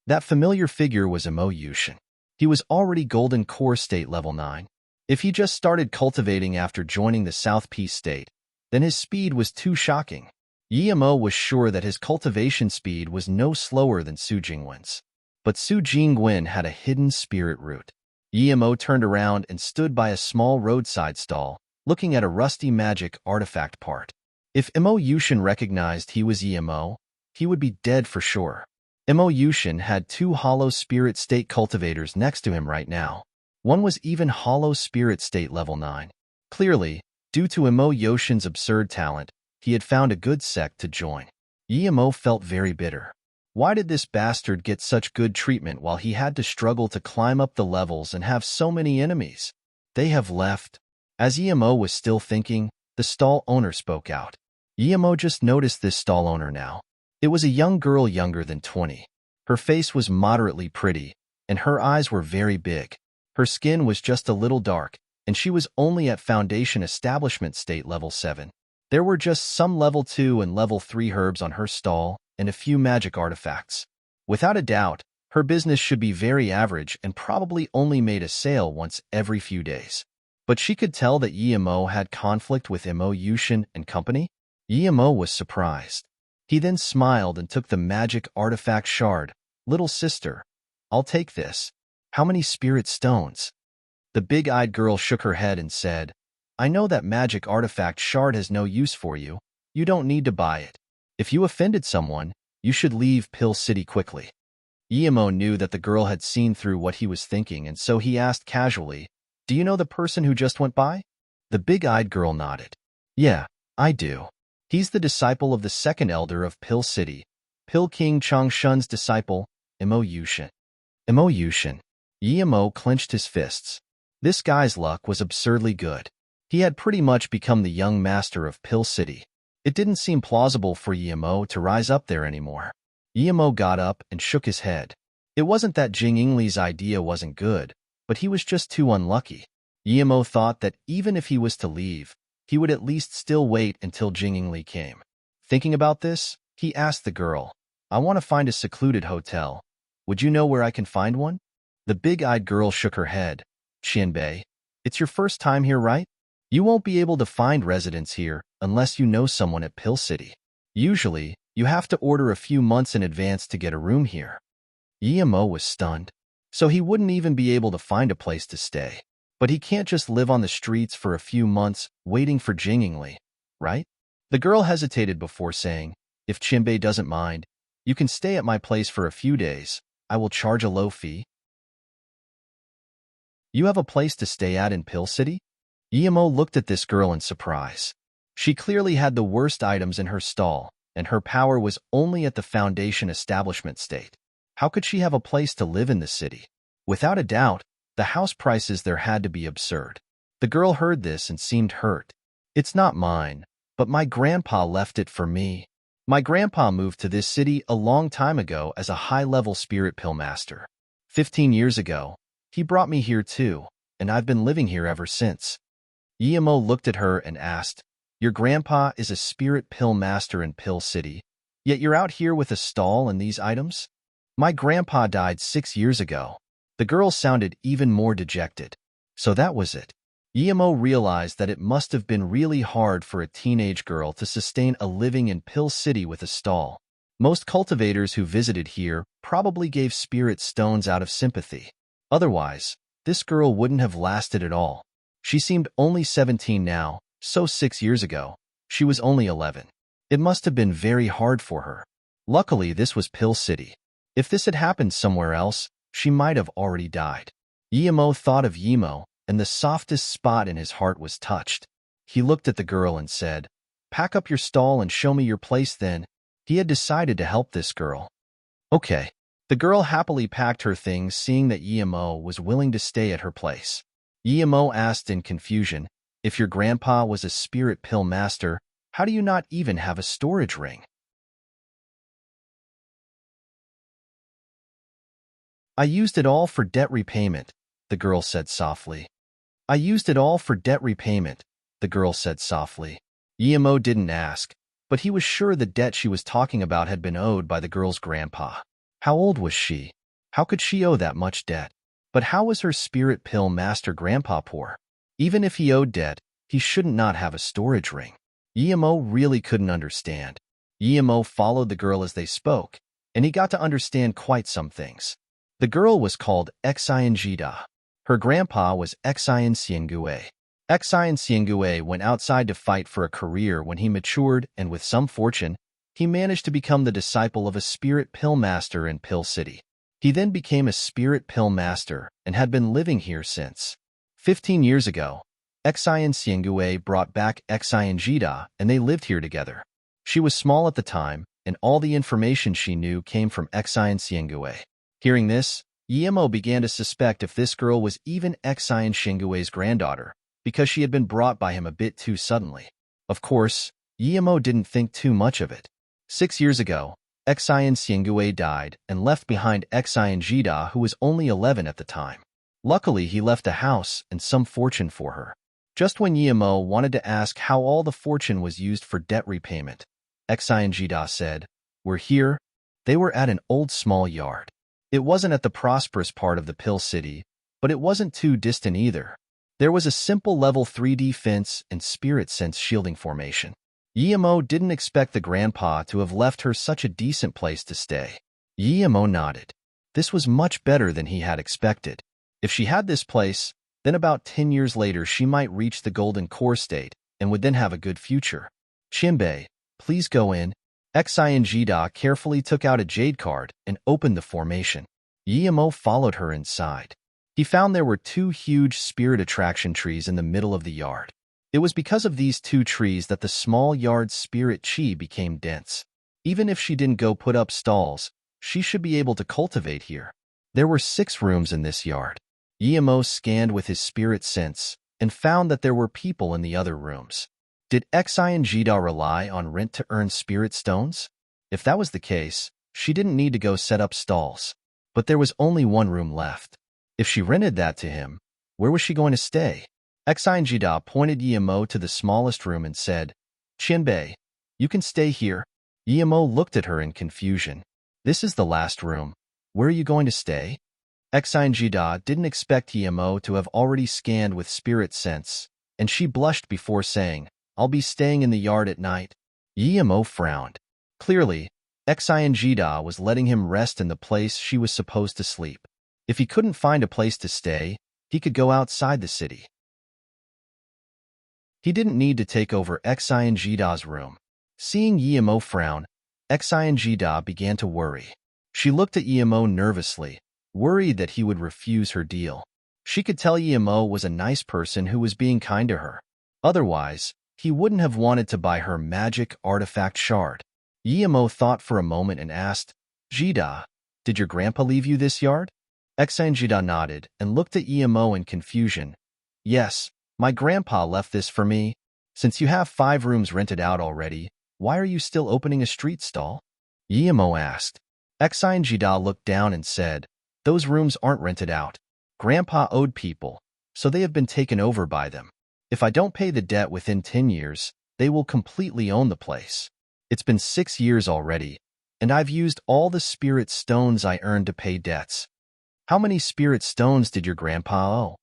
That familiar figure was Imo Yushin. He was already Golden Core State Level 9. If he just started cultivating after joining the South Peace State, then his speed was too shocking. Yimo was sure that his cultivation speed was no slower than Su Jingwen's. But Su Jingwen had a hidden spirit root. Yimo turned around and stood by a small roadside stall, looking at a rusty magic artifact part. If Imo Yushin recognized he was Yimo, he would be dead for sure. Imo Yushin had 2 hollow spirit state cultivators next to him right now. One was even hollow spirit state level 9. Clearly, due to Imo Yoshin's absurd talent, he had found a good sect to join. Yimo felt very bitter. Why did this bastard get such good treatment while he had to struggle to climb up the levels and have so many enemies? They have left. As Yimo was still thinking, the stall owner spoke out. Yimo just noticed this stall owner now. It was a young girl younger than 20. Her face was moderately pretty, and her eyes were very big. Her skin was just a little dark, and she was only at Foundation Establishment State Level 7. There were just some Level 2 and Level 3 herbs on her stall, and a few magic artifacts. Without a doubt, her business should be very average and probably only made a sale once every few days. But she could tell that Yimo had conflict with Imo Yushin and company. Yimo was surprised. He then smiled and took the magic artifact shard. Little sister, I'll take this. How many spirit stones? The big-eyed girl shook her head and said, I know that magic artifact shard has no use for you. You don't need to buy it. If you offended someone, you should leave Pill City quickly. Yimo knew that the girl had seen through what he was thinking, and so he asked casually, Do you know the person who just went by? The big-eyed girl nodded. Yeah, I do. He's the disciple of the second elder of Pill City, Pill King Changshun's disciple, Imo Yushin. Imo Yushin. Yimo clenched his fists. This guy's luck was absurdly good. He had pretty much become the young master of Pill City. It didn't seem plausible for Yimo to rise up there anymore. Yimo got up and shook his head. It wasn't that Jing Yingli's idea wasn't good, but he was just too unlucky. Yimo thought that even if he was to leave, he would at least still wait until Jing Yingli came. Thinking about this, he asked the girl, I want to find a secluded hotel. Would you know where I can find one? The big-eyed girl shook her head. Qianbei, it's your first time here, right? You won't be able to find residence here unless you know someone at Pill City. Usually, you have to order a few months in advance to get a room here. Yimo was stunned. So he wouldn't even be able to find a place to stay. But he can't just live on the streets for a few months waiting for Jing Yingli, right? The girl hesitated before saying, If Qianbei doesn't mind, you can stay at my place for a few days. I will charge a low fee. You have a place to stay at in Pill City? Yimo looked at this girl in surprise. She clearly had the worst items in her stall, and her power was only at the Foundation Establishment State. How could she have a place to live in the city? Without a doubt, the house prices there had to be absurd. The girl heard this and seemed hurt. It's not mine, but my grandpa left it for me. My grandpa moved to this city a long time ago as a high-level spirit pill master. 15 years ago, he brought me here too, and I've been living here ever since. Yimo looked at her and asked, Your grandpa is a spirit pill master in Pill City, yet you're out here with a stall and these items? My grandpa died 6 years ago. The girl sounded even more dejected. So that was it. Yimo realized that it must have been really hard for a teenage girl to sustain a living in Pill City with a stall. Most cultivators who visited here probably gave spirit stones out of sympathy. Otherwise, this girl wouldn't have lasted at all. She seemed only 17 now, so 6 years ago, she was only 11. It must have been very hard for her. Luckily, this was Pill City. If this had happened somewhere else, she might have already died. Yimo thought of Yimo, and the softest spot in his heart was touched. He looked at the girl and said, Pack up your stall and show me your place then. He had decided to help this girl. Okay. The girl happily packed her things, seeing that Yimo was willing to stay at her place. Yimo asked in confusion, If your grandpa was a spirit pill master, how do you not even have a storage ring? I used it all for debt repayment, the girl said softly. I used it all for debt repayment, the girl said softly. Yimo didn't ask, but he was sure the debt she was talking about had been owed by the girl's grandpa. How old was she? How could she owe that much debt? But how was her spirit pill master grandpa poor? Even if he owed debt, he shouldn't not have a storage ring. Yemo really couldn't understand. Yemo followed the girl as they spoke, and he got to understand quite some things. The girl was called Xian Jida. Her grandpa was Xian Xiangue. Xian Xiangue went outside to fight for a career when he matured, and with some fortune, he managed to become the disciple of a spirit pill master in Pill City. He then became a spirit pill master and had been living here since. 15 years ago, Xian Xiangue brought back Xian Jida and they lived here together. She was small at the time, and all the information she knew came from Xian Xiangue. Hearing this, Yemo began to suspect if this girl was even Xian Xiangue's granddaughter, because she had been brought by him a bit too suddenly. Of course, Yemo didn't think too much of it. 6 years ago, Xian Xiangue died and left behind Xian Jida, who was only 11 at the time. Luckily, he left a house and some fortune for her. Just when Yemo wanted to ask how all the fortune was used for debt repayment, Xian Jida said, "We're here." They were at an old small yard. It wasn't at the prosperous part of the Pill City, but it wasn't too distant either. There was a simple level 3D fence and spirit sense shielding formation. Yemo didn't expect the grandpa to have left her such a decent place to stay. Yemo nodded. This was much better than he had expected. If she had this place, then about 10 years later she might reach the golden core state and would then have a good future. "Chinbei, please go in." Xian Jida carefully took out a jade card and opened the formation. Yemo followed her inside. He found there were 2 huge spirit attraction trees in the middle of the yard. It was because of these 2 trees that the small yard's spirit chi became dense. Even if she didn't go put up stalls, she should be able to cultivate here. There were 6 rooms in this yard. Yemo scanned with his spirit sense and found that there were people in the other rooms. Did Xian Jida rely on rent to earn spirit stones? If that was the case, she didn't need to go set up stalls. But there was only 1 room left. If she rented that to him, where was she going to stay? Xian Jida pointed Yemo to the smallest room and said, "Chinbei, you can stay here." Yemo looked at her in confusion. "This is the last room. Where are you going to stay?" Xian Jida didn't expect Yemo to have already scanned with spirit sense, and she blushed before saying, "I'll be staying in the yard at night." Yemo frowned. Clearly, Xian Jida was letting him rest in the place she was supposed to sleep. If he couldn't find a place to stay, he could go outside the city. He didn't need to take over Xian Jida's room. Seeing Yemo frown, Xian Jida began to worry. She looked at Yemo nervously, worried that he would refuse her deal. She could tell Yemo was a nice person who was being kind to her. Otherwise, he wouldn't have wanted to buy her magic artifact shard. Yemo thought for a moment and asked, "Jida, did your grandpa leave you this yard?" Xian Jida nodded and looked at Yemo in confusion. "Yes, my grandpa left this for me. Since you have 5 rooms rented out already, why are you still opening a street stall?" Yemo asked. Xian Jida looked down and said, "Those rooms aren't rented out. Grandpa owed people, so they have been taken over by them. If I don't pay the debt within 10 years, they will completely own the place. It's been 6 years already, and I've used all the spirit stones I earned to pay debts." "How many spirit stones did your grandpa owe?"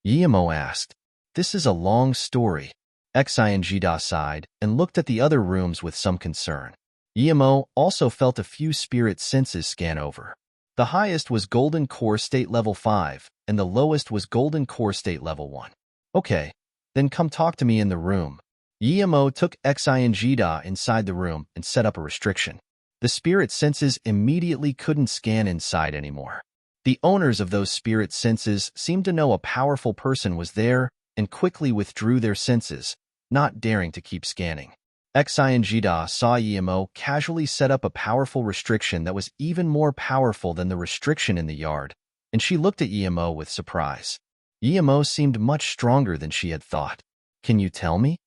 Yemo asked. "This is a long story." Xian Jida sighed and looked at the other rooms with some concern. Yemo also felt a few spirit senses scan over. The highest was Golden Core State Level 5, and the lowest was Golden Core State Level 1. "Okay, then come talk to me in the room." Yemo took Xian Jida inside the room and set up a restriction. The spirit senses immediately couldn't scan inside anymore. The owners of those spirit senses seemed to know a powerful person was there and quickly withdrew their senses, not daring to keep scanning. Xian Jida saw Yemo casually set up a powerful restriction that was even more powerful than the restriction in the yard, and she looked at Yemo with surprise. Yemo seemed much stronger than she had thought. "Can you tell me?"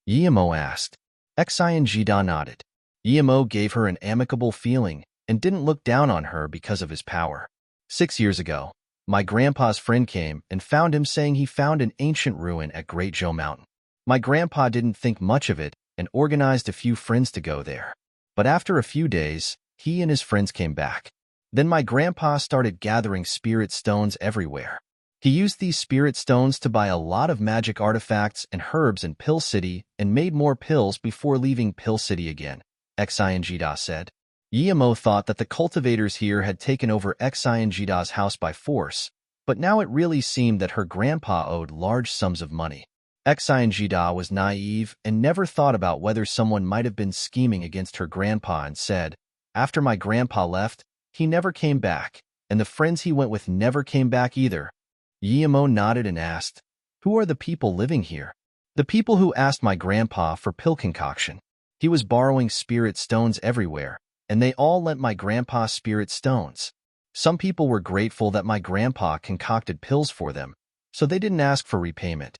Yemo asked. Xian Jida nodded. Yemo gave her an amicable feeling and didn't look down on her because of his power. 6 years ago, my grandpa's friend came and found him saying he found an ancient ruin at Great Zhou Mountain. My grandpa didn't think much of it and organized a few friends to go there. But after a few days, he and his friends came back. Then my grandpa started gathering spirit stones everywhere. He used these spirit stones to buy a lot of magic artifacts and herbs in Pill City and made more pills before leaving Pill City again, Xingda said. Yemo thought that the cultivators here had taken over Xingda's house by force, but now it really seemed that her grandpa owed large sums of money. Xingda was naive and never thought about whether someone might have been scheming against her grandpa and said, "After my grandpa left, he never came back, and the friends he went with never came back either." Yemo nodded and asked, "Who are the people living here?" "The people who asked my grandpa for pill concoction. He was borrowing spirit stones everywhere, and they all lent my grandpa spirit stones. Some people were grateful that my grandpa concocted pills for them, so they didn't ask for repayment.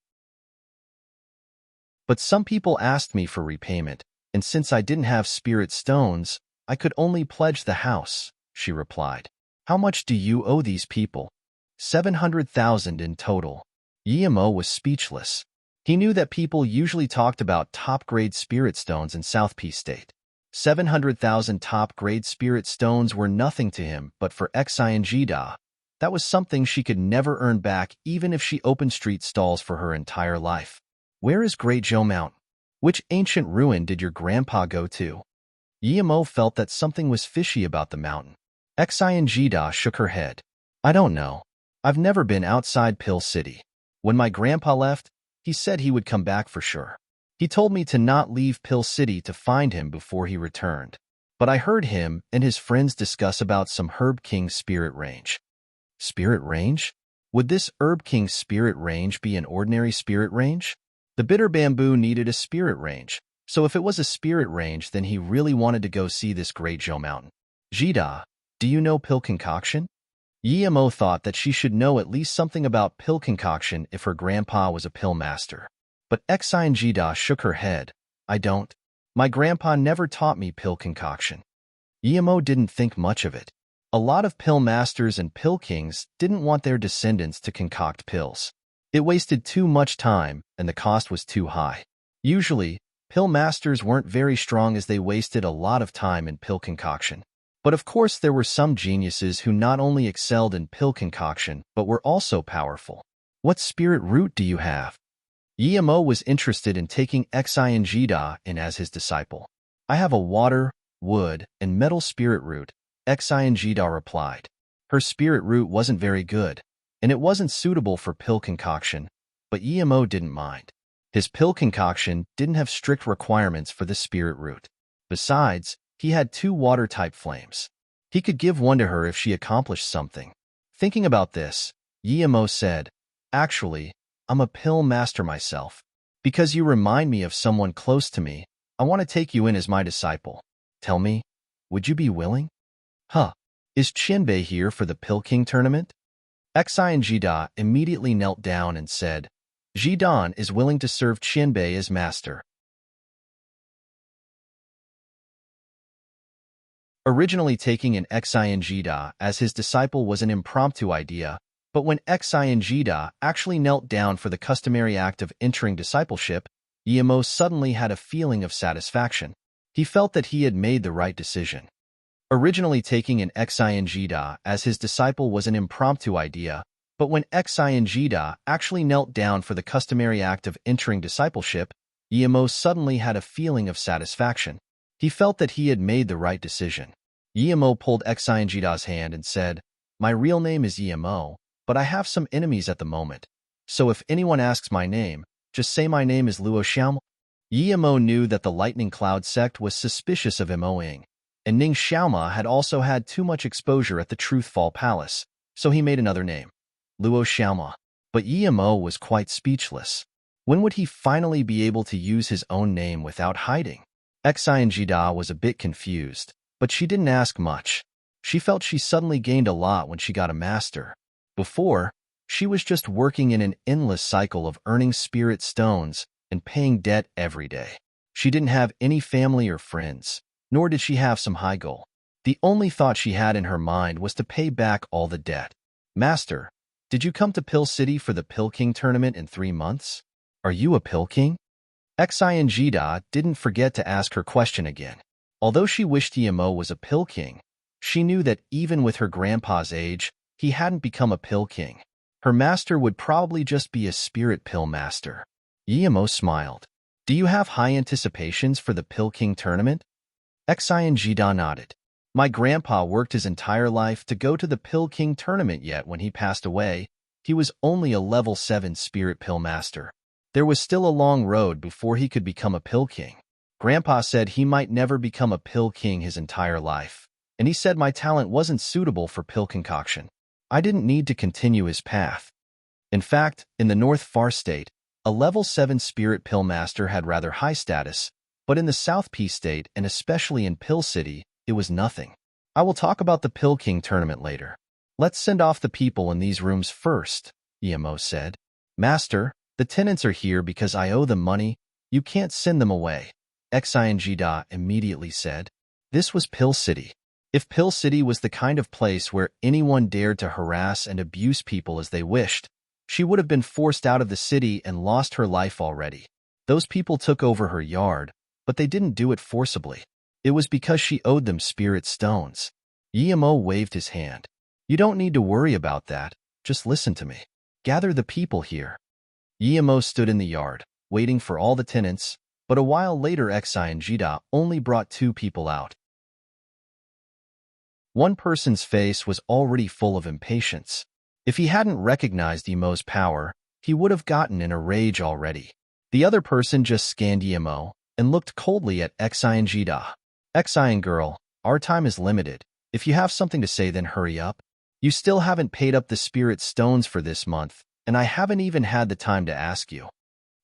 But some people asked me for repayment, and since I didn't have spirit stones, I could only pledge the house," she replied. "How much do you owe these people?" 700,000 in total. Yemo was speechless. He knew that people usually talked about top-grade spirit stones in South Peace State. 700,000 top-grade spirit stones were nothing to him, but for Xingda, that was something she could never earn back even if she opened street stalls for her entire life. "Where is Great Joe Mountain? Which ancient ruin did your grandpa go to?" Yemo felt that something was fishy about the mountain. Xingda shook her head. "I don't know. I've never been outside Pill City. When my grandpa left, he said he would come back for sure. He told me to not leave Pill City to find him before he returned. But I heard him and his friends discuss about some Herb King spirit range." Spirit range? Would this Herb King spirit range be an ordinary spirit range? The bitter bamboo needed a spirit range, so if it was a spirit range, then he really wanted to go see this Great Joe Mountain. "Jida, do you know pill concoction?" Yemo thought that she should know at least something about pill concoction if her grandpa was a pill master. But Xingda shook her head. "I don't. My grandpa never taught me pill concoction." Yemo didn't think much of it. A lot of pill masters and pill kings didn't want their descendants to concoct pills. It wasted too much time, and the cost was too high. Usually, pill masters weren't very strong as they wasted a lot of time in pill concoction. But of course there were some geniuses who not only excelled in pill concoction, but were also powerful. "What spirit root do you have?" Yemo was interested in taking Xingda in as his disciple. "I have a water, wood, and metal spirit root," Xingda replied. Her spirit root wasn't very good, and it wasn't suitable for pill concoction, but Yemo didn't mind. His pill concoction didn't have strict requirements for the spirit root. Besides, he had 2 water-type flames. He could give one to her if she accomplished something. Thinking about this, Yemo said, "Actually, I'm a pill master myself. Because you remind me of someone close to me, I want to take you in as my disciple. Tell me, would you be willing?" "Huh. Is Chinbei here for the Pill King tournament?" Xingda immediately knelt down and said, "Jidan is willing to serve Chinbei as master." Originally taking an Xingda as his disciple was an impromptu idea, but when Xingda actually knelt down for the customary act of entering discipleship, Yemo suddenly had a feeling of satisfaction. He felt that he had made the right decision. Originally taking an Xingda as his disciple was an impromptu idea, but when Xingda actually knelt down for the customary act of entering discipleship, Yemo suddenly had a feeling of satisfaction. He felt that he had made the right decision. Yemo pulled Xingda's hand and said, "My real name is Yemo, but I have some enemies at the moment. So if anyone asks my name, just say my name is Luo Xiaoma." Yemo knew that the Lightning Cloud sect was suspicious of Moing, and Ning Xiaoma had also had too much exposure at the Truthfall Palace, so he made another name, Luo Xiaoma. But Yemo was quite speechless. When would he finally be able to use his own name without hiding? Xingda was a bit confused, but she didn't ask much. She felt she suddenly gained a lot when she got a master. Before, she was just working in an endless cycle of earning spirit stones and paying debt every day. She didn't have any family or friends, nor did she have some high goal. The only thought she had in her mind was to pay back all the debt. "Master, did you come to Pill City for the Pill King tournament in 3 months? Are you a Pill King?" Xingda didn't forget to ask her question again. Although she wished Yemo was a Pill King, she knew that even with her grandpa's age, he hadn't become a Pill King. Her master would probably just be a spirit pill master. Yemo smiled. Do you have high anticipations for the Pill King tournament? Xinjida nodded. My grandpa worked his entire life to go to the Pill King tournament, yet when he passed away, he was only a level 7 spirit pill master. There was still a long road before he could become a Pill King. Grandpa said he might never become a Pill King his entire life, and he said my talent wasn't suitable for pill concoction. I didn't need to continue his path. In fact, in the North Far State, a level 7 spirit pill master had rather high status, but in the South P State and especially in Pill City, it was nothing. I will talk about the Pill King tournament later. Let's send off the people in these rooms first, Emo said. Master, the tenants are here because I owe them money. You can't send them away, Xinjida immediately said. This was Pill City. If Pill City was the kind of place where anyone dared to harass and abuse people as they wished, she would have been forced out of the city and lost her life already. Those people took over her yard, but they didn't do it forcibly. It was because she owed them spirit stones. Emo waved his hand. You don't need to worry about that. Just listen to me. Gather the people here. Emo stood in the yard, waiting for all the tenants, but a while later Xinjida only brought 2 people out. One person's face was already full of impatience. If he hadn't recognized Emo's power, he would have gotten in a rage already. The other person just scanned Emo and looked coldly at Xinjida. Xin girl, our time is limited. If you have something to say, then hurry up. You still haven't paid up the spirit stones for this month, and I haven't even had the time to ask you.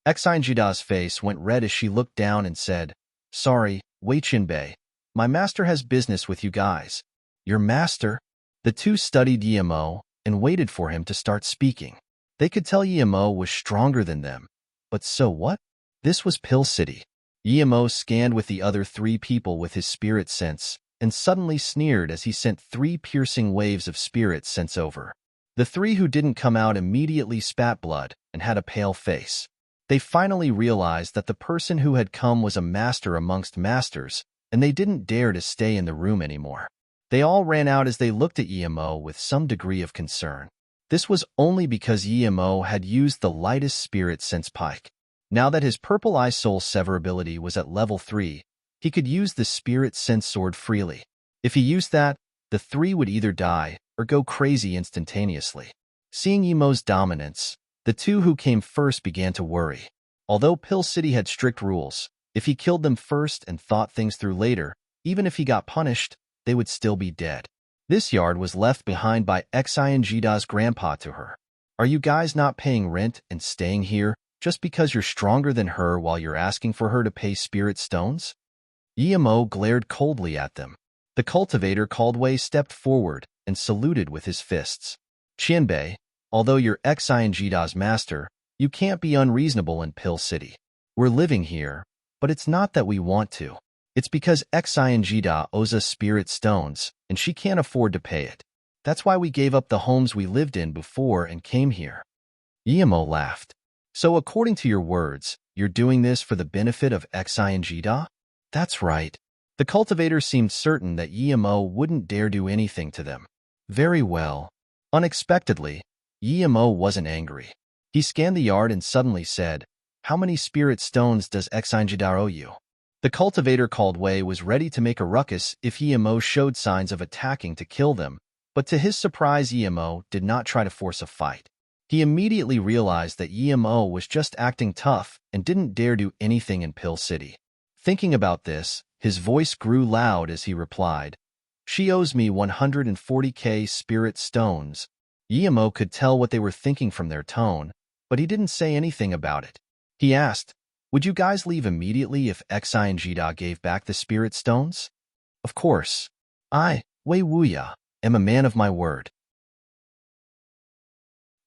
Xinjida's face went red as she looked down and said, Sorry, Wei Chinbei. My master has business with you guys. Your master? The 2 studied Emo and waited for him to start speaking. They could tell Emo was stronger than them. But so what? This was Pill City. Emo scanned with the other 3 people with his spirit sense and suddenly sneered as he sent 3 piercing waves of spirit sense over. The 3 who didn't come out immediately spat blood and had a pale face. They finally realized that the person who had come was a master amongst masters, and they didn't dare to stay in the room anymore. They all ran out as they looked at Emo with some degree of concern. This was only because Emo had used the lightest spirit sense pike. Now that his Purple Eye Soul Sever ability was at level 3, he could use the spirit sense sword freely. If he used that, the 3 would either die or go crazy instantaneously. Seeing Emo's dominance, the 2 who came first began to worry. Although Pill City had strict rules, if he killed them first and thought things through later, even if he got punished, they would still be dead. This yard was left behind by Xinjida's grandpa to her. Are you guys not paying rent and staying here just because you're stronger than her while you're asking for her to pay spirit stones? Emo glared coldly at them. The cultivator called Wei stepped forward and saluted with his fists. Chinbei, although you're Xinjida's master, you can't be unreasonable in Pill City. We're living here, but it's not that we want to. It's because Xinjida owes us spirit stones, and she can't afford to pay it. That's why we gave up the homes we lived in before and came here. Emo laughed. So according to your words, you're doing this for the benefit of Xinjida? That's right. The cultivator seemed certain that Emo wouldn't dare do anything to them. Very well. Unexpectedly, Emo wasn't angry. He scanned the yard and suddenly said, How many spirit stones does Xinjida owe you? The cultivator called Wei was ready to make a ruckus if Emo showed signs of attacking to kill them, but to his surprise Emo did not try to force a fight. He immediately realized that Emo was just acting tough and didn't dare do anything in Pill City. Thinking about this, his voice grew loud as he replied, She owes me 140k spirit stones. Emo could tell what they were thinking from their tone, but he didn't say anything about it. He asked, Would you guys leave immediately if Xinjida gave back the spirit stones? Of course. I, Wei Wuya, am a man of my word.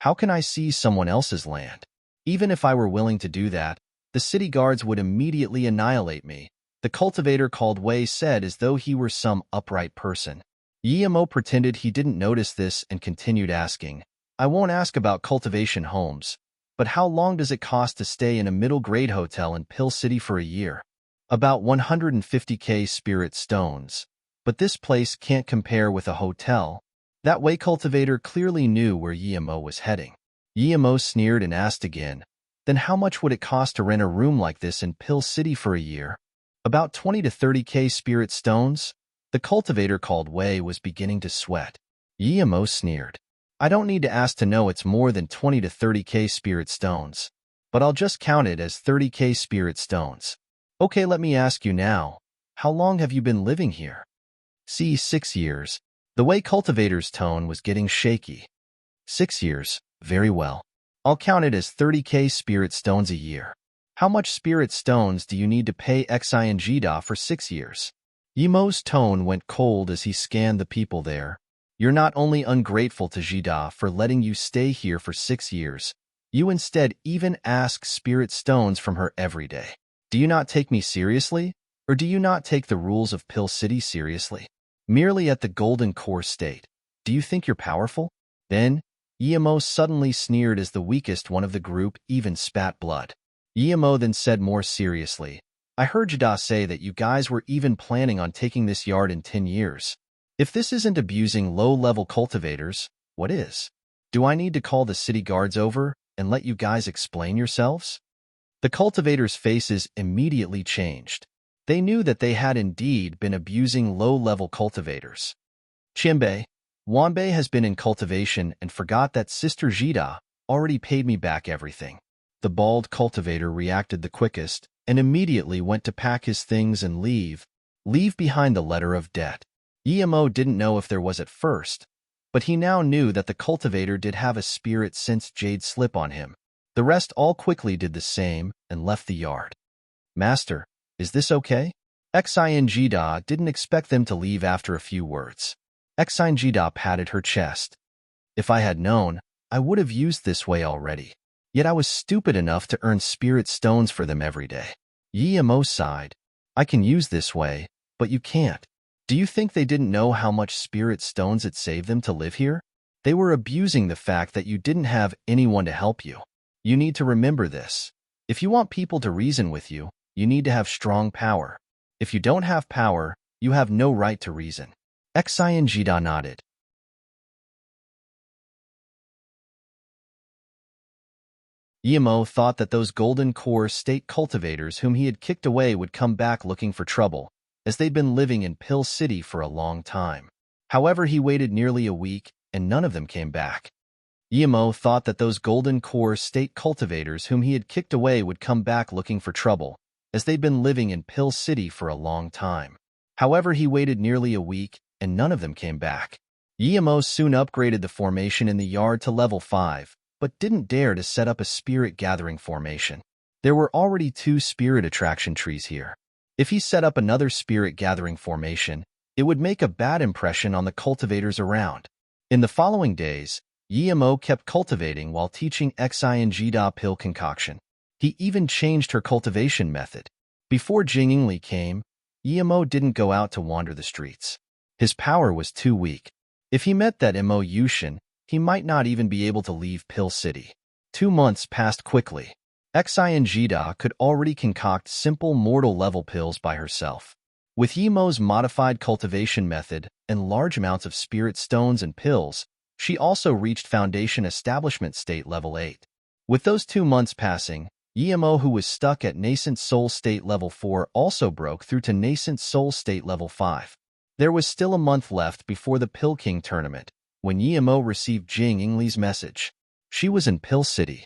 How can I seize someone else's land? Even if I were willing to do that, the city guards would immediately annihilate me, the cultivator called Wei said as though he were some upright person. Emo pretended he didn't notice this and continued asking, I won't ask about cultivation homes, but how long does it cost to stay in a middle-grade hotel in Pill City for a year? About 150k spirit stones. But this place can't compare with a hotel. That Wei cultivator clearly knew where Yimo was heading. Yimo sneered and asked again, "Then how much would it cost to rent a room like this in Pill City for a year?" "About 20 to 30K spirit stones?" The cultivator called Wei was beginning to sweat. Yimo sneered. "I don't need to ask to know it's more than 20 to 30K spirit stones, but I'll just count it as 30K spirit stones. Okay, let me ask you now, how long have you been living here?" "See, 6 years. The Wei cultivator's tone was getting shaky. "6 years, very well. I'll count it as 30K spirit stones a year. How much spirit stones do you need to pay Xi and Jida for 6 years? Yimo's tone went cold as he scanned the people there. "You're not only ungrateful to Jida for letting you stay here for 6 years, you instead even ask spirit stones from her every day. Do you not take me seriously? Or do you not take the rules of Pill City seriously? Merely at the Golden Core State, do you think you're powerful?" Then, Yimo suddenly sneered as the weakest one of the group even spat blood. Yimo then said more seriously, "I heard Jida say that you guys were even planning on taking this yard in 10 years. If this isn't abusing low-level cultivators, what is? Do I need to call the city guards over and let you guys explain yourselves?" The cultivators' faces immediately changed. They knew that they had indeed been abusing low-level cultivators. "Chimbe, Wanbei has been in cultivation and forgot that Sister Jida already paid me back everything." The bald cultivator reacted the quickest and immediately went to pack his things and leave behind the letter of debt. Yimo didn't know if there was at first, but he now knew that the cultivator did have a spirit sense jade slip on him. The rest all quickly did the same and left the yard. "Master, is this okay?" Xin Jida didn't expect them to leave after a few words. Xin Jida patted her chest. "If I had known, I would have used this way already. Yet I was stupid enough to earn spirit stones for them every day." Yimo sighed. "I can use this way, but you can't. Do you think they didn't know how much spirit stones it saved them to live here? They were abusing the fact that you didn't have anyone to help you. You need to remember this. If you want people to reason with you, you need to have strong power. If you don't have power, you have no right to reason." Xin Jida nodded. Yimo thought that those Golden Core State cultivators whom he had kicked away would come back looking for trouble, as they'd been living in Pill City for a long time. However, he waited nearly a week, and none of them came back. Yimo thought that those Golden Core State cultivators whom he had kicked away would come back looking for trouble, as they'd been living in Pill City for a long time. However, he waited nearly a week, and none of them came back. Yimo soon upgraded the formation in the yard to level 5, but didn't dare to set up a spirit gathering formation. There were already 2 spirit attraction trees here. If he set up another spirit gathering formation, it would make a bad impression on the cultivators around. In the following days, Yimo kept cultivating while teaching Xi and Jida pill concoction. He even changed her cultivation method. Before Jingli came, Yimo didn't go out to wander the streets. His power was too weak. If he met that Mo Yushin, he might not even be able to leave Pill City. 2 months passed quickly. Xi and Jida could already concoct simple mortal-level pills by herself. With Yimo's modified cultivation method and large amounts of spirit stones and pills, she also reached Foundation Establishment State Level 8. With those 2 months passing, Yimo, who was stuck at Nascent Soul State Level 4, also broke through to Nascent Soul State Level 5. There was still a month left before the Pill King tournament, when Yimo received Jing Ingli's message. She was in Pill City.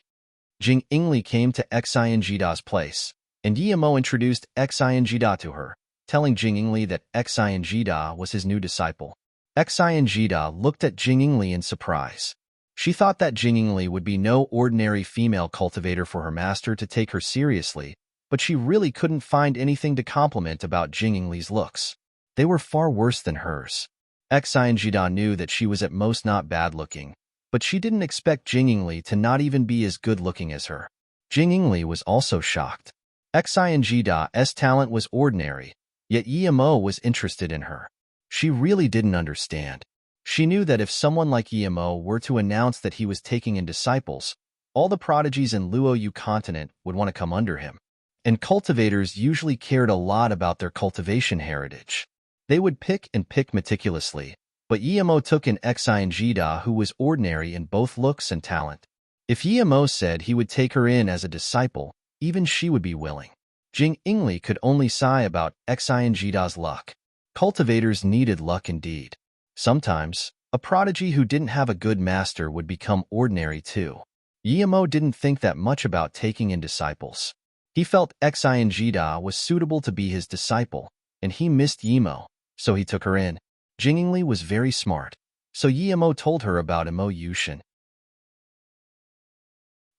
Jing Ingli came to Xi and Jida's place, and Yimo introduced Xi and Jida to her, telling Jing Ingli that Xi and Jida was his new disciple. Xi and Jida looked at Jing Ingli in surprise. She thought that Jing Ingli would be no ordinary female cultivator for her master to take her seriously, but she really couldn't find anything to compliment about Jing Ingli's looks. They were far worse than hers. Xi and Jida knew that she was at most not bad-looking, but she didn't expect Jing Ingli to not even be as good-looking as her. Jing Ingli was also shocked. Xi and Jida's talent was ordinary, yet Yimo was interested in her. She really didn't understand. She knew that if someone like Yimo were to announce that he was taking in disciples, all the prodigies in Luoyu continent would want to come under him. And cultivators usually cared a lot about their cultivation heritage. They would pick and pick meticulously, But Yimo took an Xinjida who was ordinary in both looks and talent. If Yimo said he would take her in as a disciple, even she would be willing. Jing Ingli could only sigh about Xinjida's luck. Cultivators needed luck indeed. Sometimes, a prodigy who didn't have a good master would become ordinary too. Yimo didn't think that much about taking in disciples. He felt Xinjida was suitable to be his disciple, and he missed Yimo, so he took her in. Jingingli was very smart, so Yimo told her about Imo Yushin.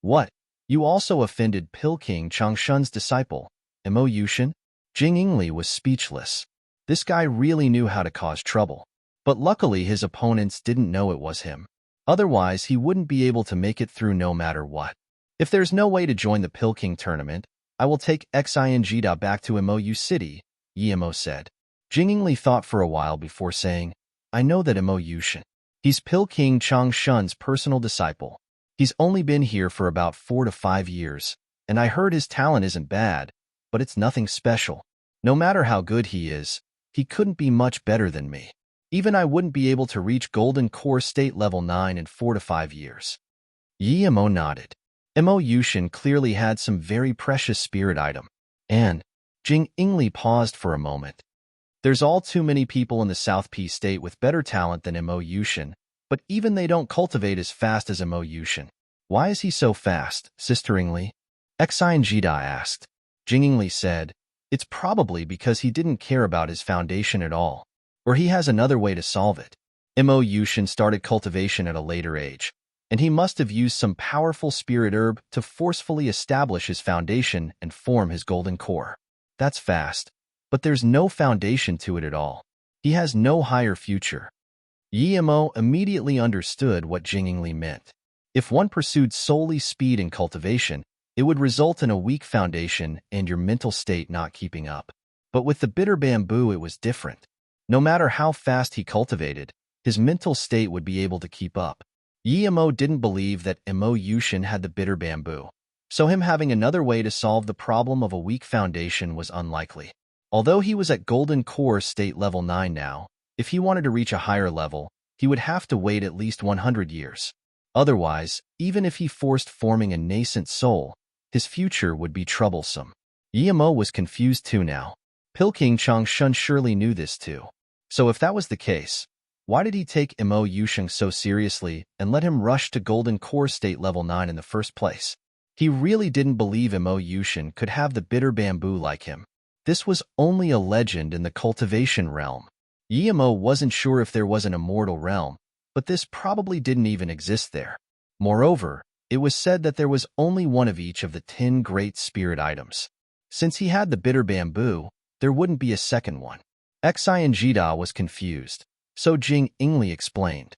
What? You also offended Pil King Changshun's disciple, Imo Yushin? Jingingli was speechless. This guy really knew how to cause trouble. But luckily his opponents didn't know it was him. Otherwise, he wouldn't be able to make it through no matter what. If there's no way to join the Pil King tournament, I will take Xinjida back to Imo City, Yimo said. Jingingli thought for a while before saying, I know that Imo Yushin. He's Pil King Changshun's personal disciple. He's only been here for about 4 to 5 years, and I heard his talent isn't bad, but it's nothing special. No matter how good he is, he couldn't be much better than me. Even I wouldn't be able to reach Golden Core State Level 9 in 4 to 5 years. Yimo nodded. Imo Yushin clearly had some very precious spirit item. And Jing Ingli paused for a moment. There's all too many people in the South P State with better talent than Imo Yushin, but even they don't cultivate as fast as Imo Yushin. Why is he so fast, Sister Ingli? Xinjida asked. Jing Ingli said, it's probably because he didn't care about his foundation at all. Or he has another way to solve it. Imo Yushin started cultivation at a later age, and he must have used some powerful spirit herb to forcefully establish his foundation and form his golden core. That's fast, but there's no foundation to it at all. He has no higher future. Yimo immediately understood what Jingingli meant. If one pursued solely speed and cultivation, it would result in a weak foundation and your mental state not keeping up. But with the bitter bamboo it was different. No matter how fast he cultivated, his mental state would be able to keep up. Yimo didn't believe that Imo Yushin had the bitter bamboo, so him having another way to solve the problem of a weak foundation was unlikely. Although he was at Golden Core State Level 9 now, if he wanted to reach a higher level, he would have to wait at least 100 years. Otherwise, even if he forced forming a nascent soul, his future would be troublesome. Yimo was confused too now. Pil King Changshun surely knew this too. So if that was the case, why did he take Imo Yushin so seriously and let him rush to Golden Core State Level 9 in the first place? He really didn't believe Imo Yushin could have the bitter bamboo like him. This was only a legend in the cultivation realm. Yimo wasn't sure if there was an immortal realm, but this probably didn't even exist there. Moreover, it was said that there was only one of each of the 10 great spirit items. Since he had the bitter bamboo, there wouldn't be a second one. Xinjida was confused, so Jing Ingli explained.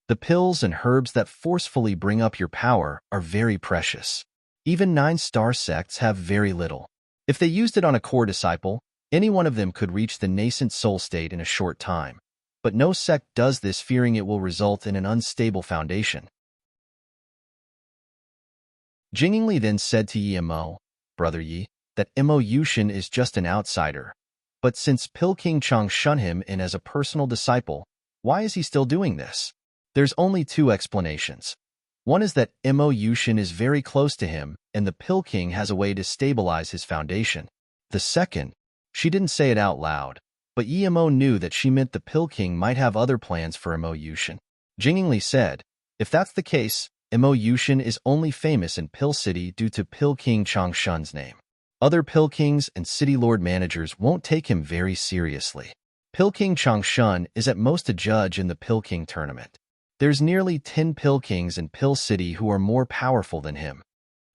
The pills and herbs that forcefully bring up your power are very precious. Even 9-star sects have very little. If they used it on a core disciple, any one of them could reach the nascent soul state in a short time. But no sect does this, fearing it will result in an unstable foundation. Jing Ingli then said to Yimo, Brother Yi, that Imo Yushin is just an outsider. But since Pil King Changshun him in as a personal disciple, why is he still doing this? There's only 2 explanations. One is that Imo Yushin is very close to him, and the Pil King has a way to stabilize his foundation. The second, she didn't say it out loud, but Yimo knew that she meant the Pil King might have other plans for Imo Yushin. Jing Ingli said, if that's the case, Imo Yushin is only famous in Pil City due to Pil King Changshun's name. Other Pil Kings and City Lord managers won't take him very seriously. Pil King Changshun is at most a judge in the Pil King tournament. There's nearly 10 Pil Kings in Pil City who are more powerful than him.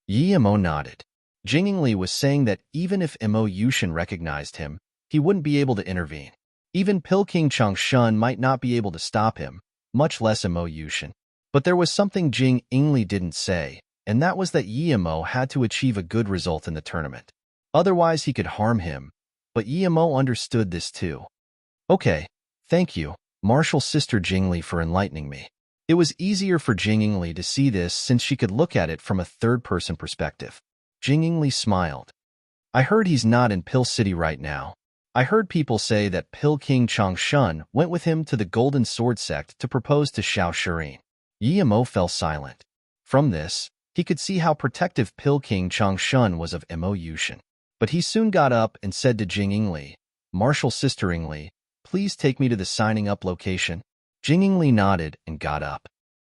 Yimo nodded. Jing Ingli was saying that even if Imo Yushin recognized him, he wouldn't be able to intervene. Even Pil King Changshun might not be able to stop him, much less Imo Yushin. But there was something Jing Ingli didn't say, and that was that Yimo had to achieve a good result in the tournament. Otherwise, he could harm him, but Yimo understood this too. Okay, thank you, Martial Sister Jingli, for enlightening me. It was easier for Jing Ingli to see this since she could look at it from a third-person perspective. Jing Ingli smiled. I heard he's not in Pil City right now. I heard people say that Pill King Changshun went with him to the Golden Sword sect to propose to Xiao Serene. Yimo fell silent. From this, he could see how protective Pill King Changshun was of Mo Yushin. But he soon got up and said to Jing Yingli, "Martial Sister Yingli, please take me to the signing up location." Jing Yingli nodded and got up.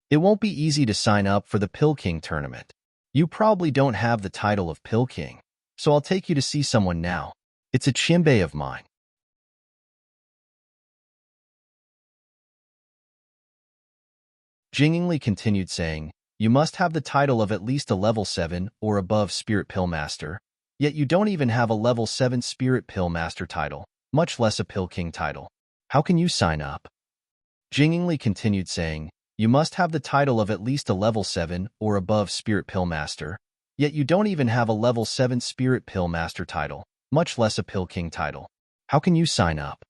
"It won't be easy to sign up for the Pill King tournament. You probably don't have the title of Pill King, so I'll take you to see someone now. It's a Qianbei of mine." Jing Yingli continued saying, "You must have the title of at least a level 7 or above Spirit Pill Master, yet you don't even have a level 7 Spirit Pill Master title, much less a Pill King title. How can you sign up?" Jing Yingli continued saying, "You must have the title of at least a level 7 or above Spirit Pill Master, yet you don't even have a level 7 Spirit Pill Master title, much less a Pill King title. How can you sign up?"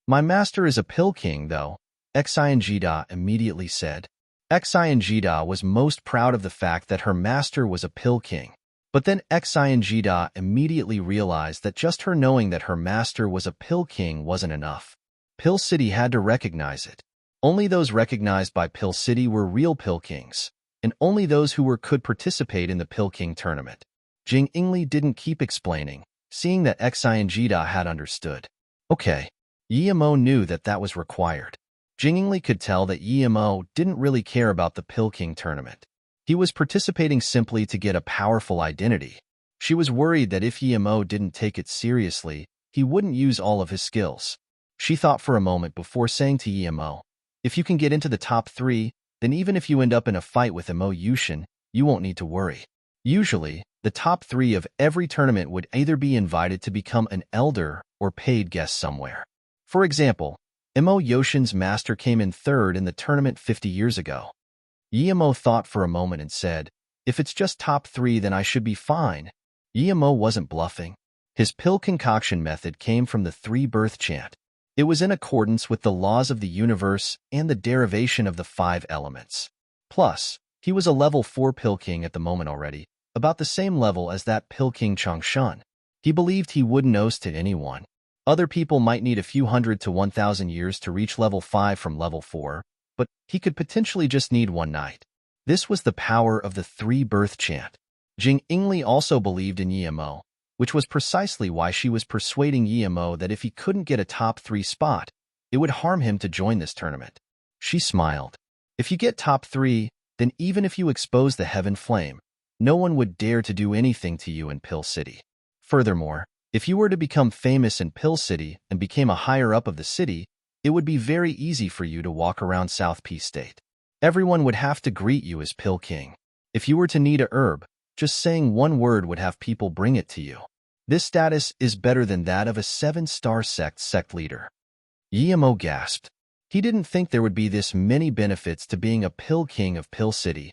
"My master is a Pill King, though," Xianjida immediately said. Xianjida was most proud of the fact that her master was a Pill King. But then Xianjida immediately realized that just her knowing that her master was a Pill King wasn't enough. Pill City had to recognize it. Only those recognized by Pill City were real Pill Kings, and only those who could participate in the Pill King tournament. Jing Yingli didn't keep explaining, seeing that Xianjida had understood. Okay. Yimo knew that that was required. Jing Yingli could tell that Yimo didn't really care about the Pill King tournament. He was participating simply to get a powerful identity. She was worried that if Yimo didn't take it seriously, he wouldn't use all of his skills. She thought for a moment before saying to Yimo, "If you can get into the top 3, then even if you end up in a fight with Mo Yushin, you won't need to worry." Usually, the top 3 of every tournament would either be invited to become an elder or paid guest somewhere. For example, Mo Yoshin's master came in 3rd in the tournament 50 years ago. Yimo thought for a moment and said, "If it's just top 3, then I should be fine." Yimo wasn't bluffing. His pill concoction method came from the 3-birth chant. It was in accordance with the laws of the universe and the derivation of the 5 elements. Plus, he was a level 4 Pill King at the moment already, about the same level as that Pill King Changshun. He believed he wouldn't owe to anyone. Other people might need a few hundred to 1,000 years to reach level 5 from level 4, but he could potentially just need one night. This was the power of the 3-birth chant. Jing Yingli also believed in Yimo, which was precisely why she was persuading Yimo that if he couldn't get a top 3 spot, it would harm him to join this tournament. She smiled. "If you get top 3, then even if you expose the heaven flame, no one would dare to do anything to you in Pill City. Furthermore, if you were to become famous in Pill City and became a higher-up of the city, it would be very easy for you to walk around South Peace State. Everyone would have to greet you as Pill King. If you were to need a herb, just saying one word would have people bring it to you. This status is better than that of a 7-star sect leader." Yimo gasped. He didn't think there would be this many benefits to being a Pill King of Pill City.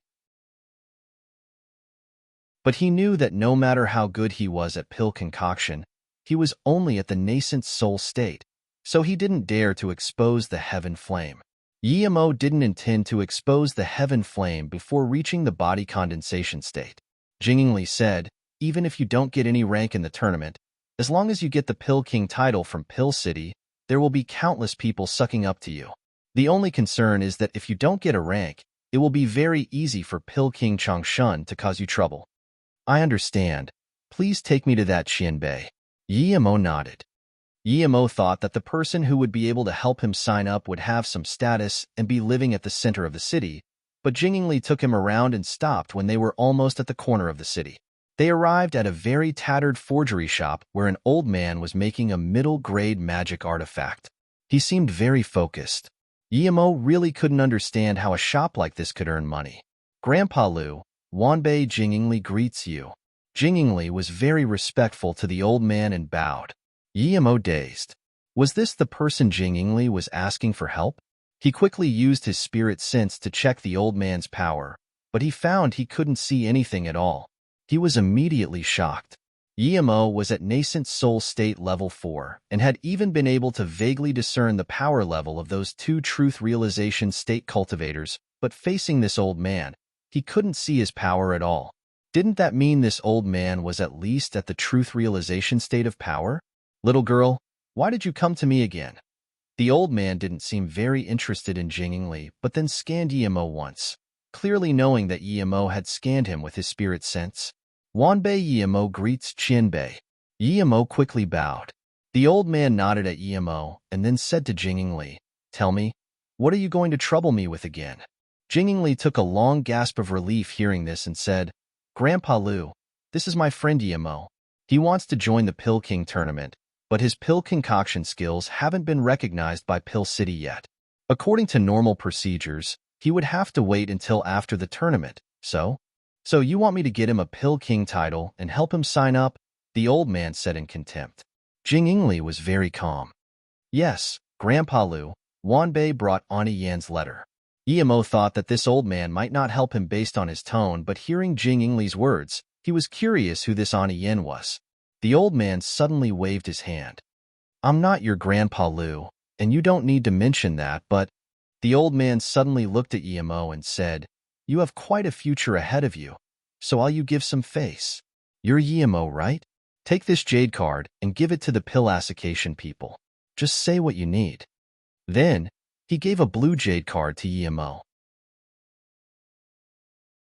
But he knew that no matter how good he was at pill concoction, he was only at the nascent soul state, so he didn't dare to expose the heaven flame. Yimo didn't intend to expose the heaven flame before reaching the body condensation state. Jing Yingli said, "Even if you don't get any rank in the tournament, as long as you get the Pill King title from Pill City, there will be countless people sucking up to you. The only concern is that if you don't get a rank, it will be very easy for Pill King Changshun to cause you trouble." "I understand. Please take me to that Qianbei." Yimo nodded. Yimo thought that the person who would be able to help him sign up would have some status and be living at the center of the city, but Jing Yingli took him around and stopped when they were almost at the corner of the city. They arrived at a very tattered forgery shop where an old man was making a middle-grade magic artifact. He seemed very focused. Yimo really couldn't understand how a shop like this could earn money. "Grandpa Lu, Wanbei Jing Yingli greets you." Jing Yingli was very respectful to the old man and bowed. Yimo dazed. Was this the person Jing Yingli was asking for help? He quickly used his spirit sense to check the old man's power, but he found he couldn't see anything at all. He was immediately shocked. Yimo was at nascent soul state level 4 and had even been able to vaguely discern the power level of those 2 truth realization state cultivators, but facing this old man, he couldn't see his power at all. Didn't that mean this old man was at least at the truth realization state of power? "Little girl, Why did you come to me again? The old man didn't seem very interested in Jingli, but then scanned Emo once, clearly knowing that Emo had scanned him with his spirit sense. Wanbei Emo greets Qianbei. Emo quickly bowed. The old man nodded at Emo and then said to Jingli, "Tell me, what are you going to trouble me with again?" Jingli took a long gasp of relief hearing this and said, "Grandpa Lu, this is my friend Emo. He wants to join the Pill King tournament, but his pill concoction skills haven't been recognized by Pill City yet. According to normal procedures, he would have to wait until after the tournament. So you want me to get him a Pill King title and help him sign up?" The old man said in contempt. Jingli was very calm. "Yes, Grandpa Lu." Wanbei brought Ani Yan's letter. Emo thought that this old man might not help him based on his tone, but hearing Jingli's words, he was curious who this Ani Yan was. The old man suddenly waved his hand. "I'm not your Grandpa Lu, and you don't need to mention that, but—" The old man suddenly looked at Emo and said, "You have quite a future ahead of you, so will you give some face? You're Emo, right? Take this jade card and give it to the pill association people. Just say what you need." Then, he gave a blue jade card to Emo.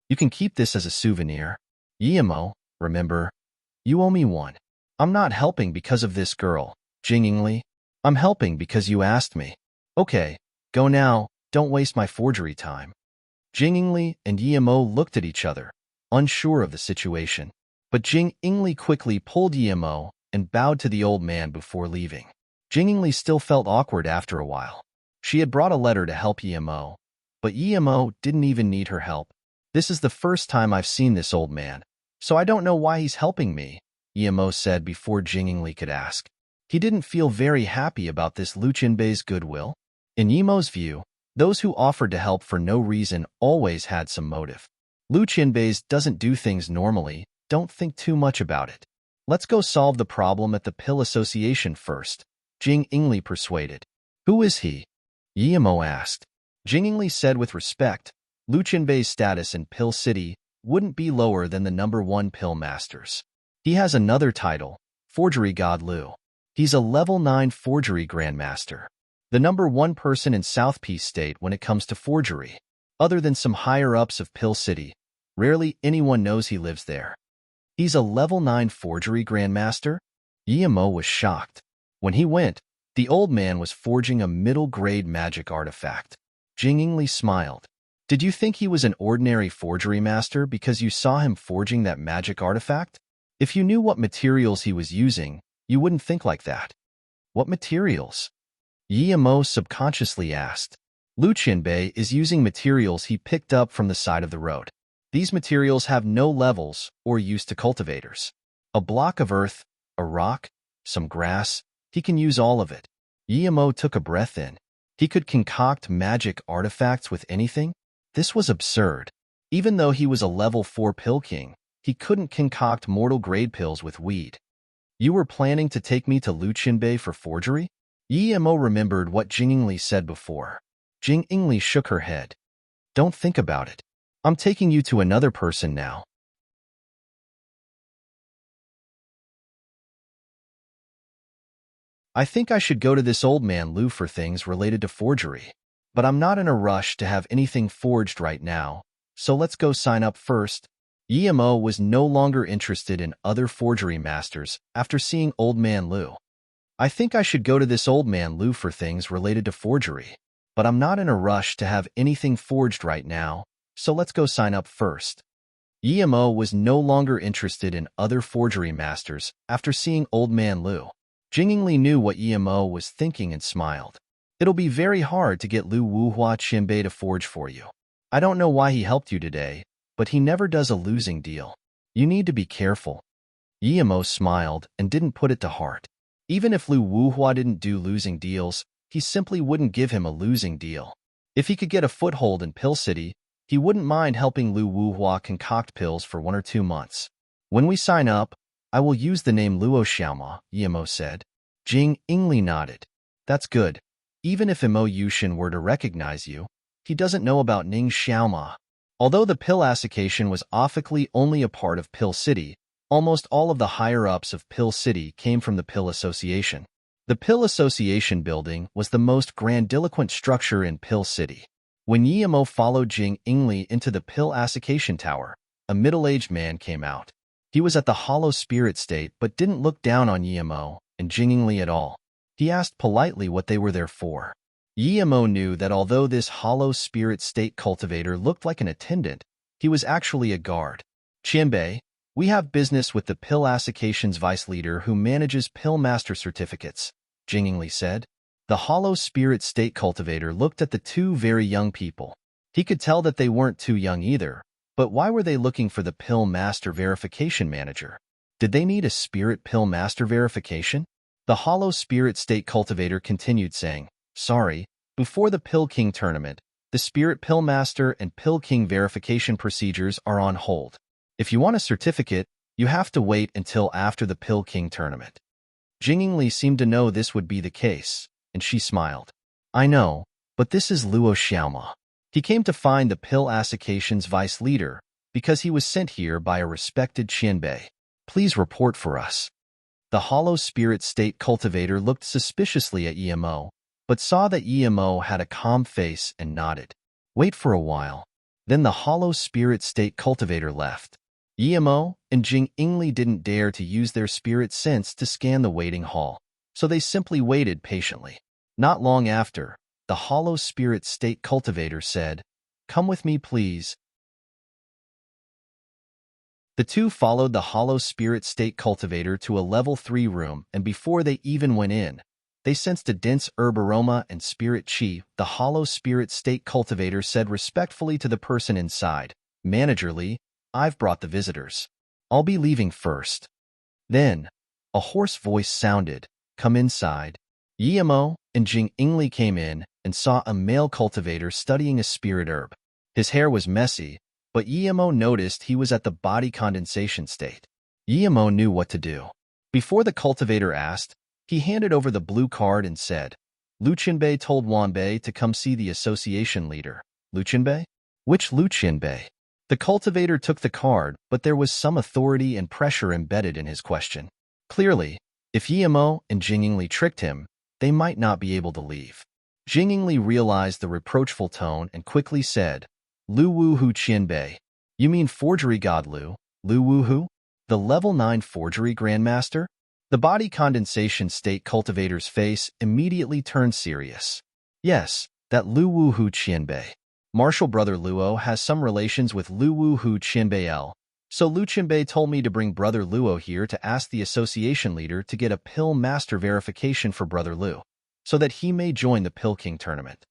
"You can keep this as a souvenir. Emo, remember, you owe me one. I'm not helping because of this girl, Jingli. I'm helping because you asked me. Okay, go now, don't waste my forgery time." Jingli and Emo looked at each other, unsure of the situation. But Jingli quickly pulled Emo and bowed to the old man before leaving. Jingli still felt awkward after a while. She had brought a letter to help Emo, but Emo didn't even need her help. "This is the first time I've seen this old man, so I don't know why he's helping me," Emo said before Jingli could ask. He didn't feel very happy about this Lu Qianbei's goodwill. In Emo's view, those who offered to help for no reason always had some motive. Lu Qianbei's doesn't do things normally. Don't think too much about it. Let's go solve the problem at the Pill Association first, Jingli persuaded. "Who is he?" Emo asked. Jingli said with respect, Lu Qianbei's status in Pill City wouldn't be lower than the #1 pill masters. He has another title, Forgery God Lu. He's a level 9 forgery grandmaster, the #1 person in South Peace State when it comes to forgery. Other than some higher-ups of Pill City, rarely anyone knows he lives there. He's a level 9 forgery grandmaster? Emo was shocked. When he went, the old man was forging a middle-grade magic artifact. Jingli smiled. "Did you think he was an ordinary forgery master because you saw him forging that magic artifact? If you knew what materials he was using, you wouldn't think like that." "What materials?" Emo subconsciously asked. Lu Qianbei is using materials he picked up from the side of the road. These materials have no levels or use to cultivators. A block of earth, a rock, some grass, he can use all of it. Emo took a breath in. He could concoct magic artifacts with anything? This was absurd. Even though he was a level 4 pill king, he couldn't concoct mortal-grade pills with weed. "You were planning to take me to Lu Qianbei for forgery?" Emo remembered what Jingli said before. Jingli shook her head. "Don't think about it. I'm taking you to another person now." "I think I should go to this old man Lu for things related to forgery. But I'm not in a rush to have anything forged right now, so let's go sign up first." Emo was no longer interested in other forgery masters after seeing Old Man Lu. "I think I should go to this old man Lu for things related to forgery. But I'm not in a rush to have anything forged right now, so let's go sign up first." Emo was no longer interested in other forgery masters after seeing Old Man Lu. Jingli knew what Emo was thinking and smiled. "It'll be very hard to get Lu Wuhua Qianbei to forge for you. I don't know why he helped you today, but he never does a losing deal. You need to be careful." Emo smiled and didn't put it to heart. Even if Lu Wuhua didn't do losing deals, he simply wouldn't give him a losing deal. If he could get a foothold in Pill City, he wouldn't mind helping Lu Wuhua concoct pills for 1 or 2 months. "When we sign up, I will use the name Luo Xiaoma," Emo said. Jingli nodded. "That's good. Even if Emo Yushin were to recognize you, he doesn't know about Ning Xiaoma." Although the Pill Association was officially only a part of Pill City, almost all of the higher-ups of Pill City came from the Pill Association. The Pill Association building was the most grandiloquent structure in Pill City. When Yimo followed Jing Ingli into the Pill Association Tower, a middle-aged man came out. He was at the hollow spirit state but didn't look down on Yimo and Jing Ingli at all. He asked politely what they were there for. Yimo knew that although this hollow spirit state cultivator looked like an attendant, he was actually a guard. Qianbei, we have business with the Pill Association's vice leader who manages Pill Master certificates, Jing Ingli said. The hollow spirit state cultivator looked at the two very young people. He could tell that they weren't too young either, but why were they looking for the Pill Master verification manager? Did they need a spirit Pill Master verification? The hollow spirit state cultivator continued saying, sorry, before the Pill King tournament, the Spirit Pill Master and Pill King verification procedures are on hold. If you want a certificate, you have to wait until after the Pill King tournament. Jing Ingli seemed to know this would be the case, and she smiled. I know, but this is Luo Xiaoma. He came to find the Pill Association's vice leader because he was sent here by a respected Qianbei. Please report for us. The hollow spirit state cultivator looked suspiciously at Yimo, but saw that Yimo had a calm face and nodded. Wait for a while. Then the hollow spirit state cultivator left. Yimo and Jing Ingli didn't dare to use their spirit sense to scan the waiting hall, so they simply waited patiently. Not long after, the hollow spirit state cultivator said, "Come with me, please." The two followed the hollow spirit state cultivator to a level 3 room, and before they even went in, they sensed a dense herb aroma and spirit chi. The hollow spirit state cultivator said respectfully to the person inside, "Manager, I've brought the visitors. I'll be leaving first." Then, a hoarse voice sounded, "Come inside." Yimo and Jing Ingli came in and saw a male cultivator studying a spirit herb. His hair was messy, but Yimo noticed he was at the body condensation state. Yimo knew what to do. Before the cultivator asked, he handed over the blue card and said, "Lu Qianbei told Wanbei to come see the association leader." Lu Qianbei? Which Lu Qianbei? The cultivator took the card, but there was some authority and pressure embedded in his question. Clearly, if Yimo and Jing Ingli tricked him, they might not be able to leave. Jing Ingli realized the reproachful tone and quickly said, "Lu Wuhu Qianbei. You mean forgery god Lu Wuhu? The level 9 forgery grandmaster?" The body condensation state cultivator's face immediately turned serious. "Yes, that Lu Wuhu Qianbei. Martial brother Luo has some relations with Lu Wuhu Qianbei L. So Lu Qianbei told me to bring brother Luo here to ask the association leader to get a Pill Master verification for brother Lu, so that he may join the Pill King tournament."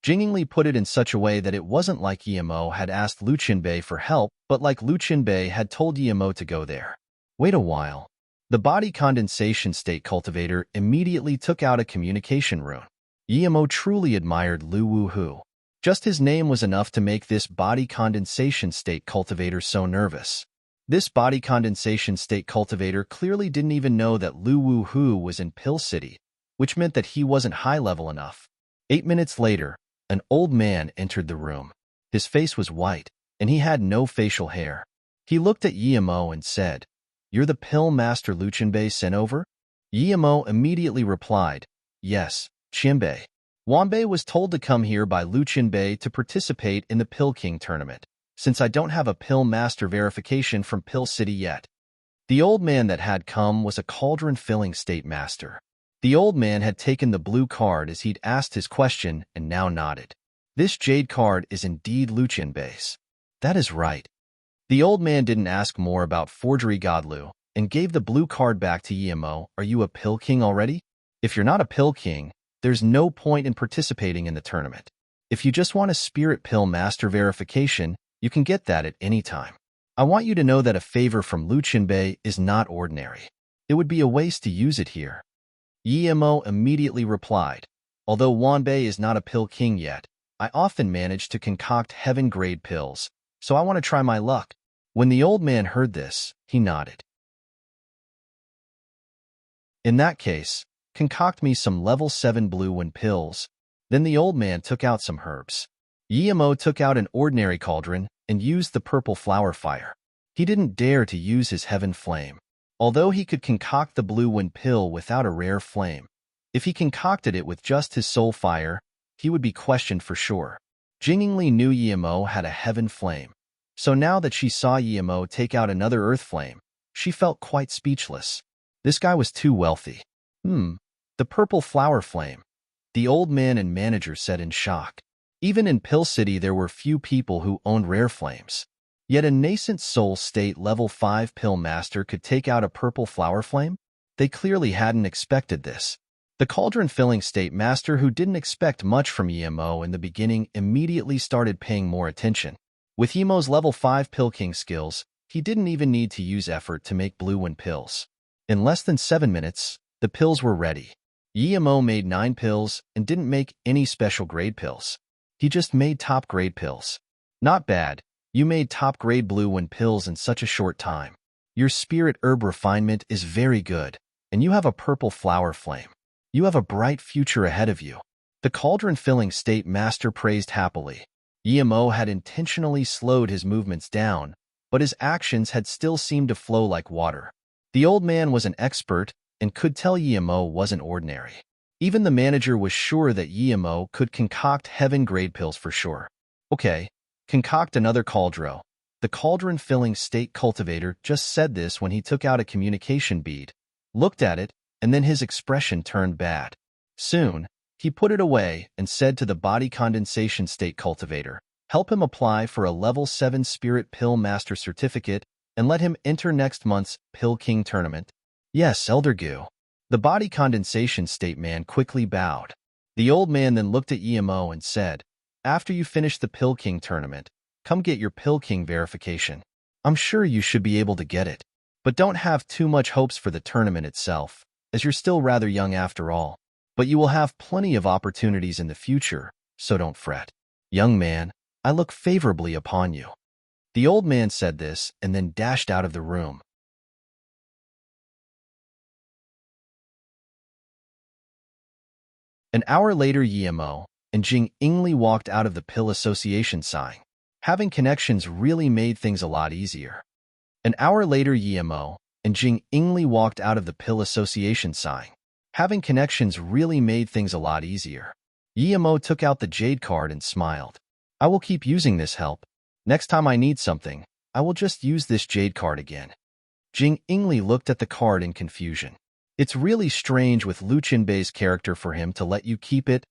Jing Ingli put it in such a way that it wasn't like Yimo had asked Lu Qianbei for help, but like Lu Qianbei had told Yimo to go there. Wait a while. The body condensation state cultivator immediately took out a communication rune. Yimo truly admired Lu Wuhu. Just his name was enough to make this body condensation state cultivator so nervous. This body condensation state cultivator clearly didn't even know that Lu Wuhu was in Pill City, which meant that he wasn't high level enough. 8 minutes later, an old man entered the room. His face was white, and he had no facial hair. He looked at Yimo and said, "You're the Pill Master Lu Qianbei sent over?" Yimo immediately replied, "Yes, Qianbei. Wanbei was told to come here by Lu Qianbei to participate in the Pill King tournament, since I don't have a Pill Master verification from Pill City yet." The old man that had come was a cauldron-filling state master. The old man had taken the blue card as he'd asked his question and now nodded. "This jade card is indeed Lu Qianbei's." "That is right." The old man didn't ask more about forgery god Lu and gave the blue card back to Yimo. "Are you a Pill King already? If you're not a Pill King, there's no point in participating in the tournament. If you just want a Spirit Pill Master verification, you can get that at any time. I want you to know that a favor from Lu Qianbei is not ordinary. It would be a waste to use it here." Yimo immediately replied, "Although Wanbei is not a Pill King yet, I often manage to concoct heaven-grade pills, so I want to try my luck." When the old man heard this, he nodded. "In that case, concoct me some level 7 blue wind pills." Then the old man took out some herbs. Yimo took out an ordinary cauldron and used the purple flower fire. He didn't dare to use his heaven flame. Although he could concoct the blue wind pill without a rare flame, If he concocted it with just his soul fire, he would be questioned for sure. Jingingli knew Yimo had a heaven flame. So now that she saw Yimo take out another earth flame, she felt quite speechless. This guy was too wealthy. The purple flower flame, the old man and manager said in shock. Even in Pill City there were few people who owned rare flames. Yet a nascent soul state level 5 pill master could take out a purple flower flame? They clearly hadn't expected this. The cauldron-filling state master, who didn't expect much from Yimo in the beginning, immediately started paying more attention. With Yimo's level 5 pill king skills, he didn't even need to use effort to make blue one pills. In less than 7 minutes, the pills were ready. Yimo made 9 pills and didn't make any special grade pills. He just made top grade pills. Not bad. You made top grade blue one pills in such a short time. Your spirit herb refinement is very good, and you have a purple flower flame. You have a bright future ahead of you. The cauldron-filling state master praised happily. Yimo had intentionally slowed his movements down, but his actions had still seemed to flow like water. The old man was an expert and could tell Yimo wasn't ordinary. Even the manager was sure that Yimo could concoct heaven-grade pills for sure. Okay, concoct another cauldron. The cauldron-filling state cultivator just said this when he took out a communication bead, looked at it, and then his expression turned bad. Soon, he put it away and said to the body condensation state cultivator, help him apply for a level 7 spirit pill master certificate and let him enter next month's Pill King tournament. Yes, Elder Gu. The body condensation state man quickly bowed. The old man then looked at Yimo and said, after you finish the Pill King tournament, come get your Pill King verification. I'm sure you should be able to get it. But don't have too much hopes for the tournament itself, as you're still rather young after all. But you will have plenty of opportunities in the future, so don't fret. Young man, I look favorably upon you. The old man said this and then dashed out of the room. An hour later, Yimo and Jing Ingli walked out of the Pill Association, sighing. Having connections really made things a lot easier. An hour later, Yimo and Jing Ingli walked out of the Pill Association, sighing. Having connections really made things a lot easier. Yimo took out the jade card and smiled. I will keep using this help. Next time I need something, I will just use this jade card again. Jing Ingli looked at the card in confusion. It's really strange with Lu Qinbei's character for him to let you keep it.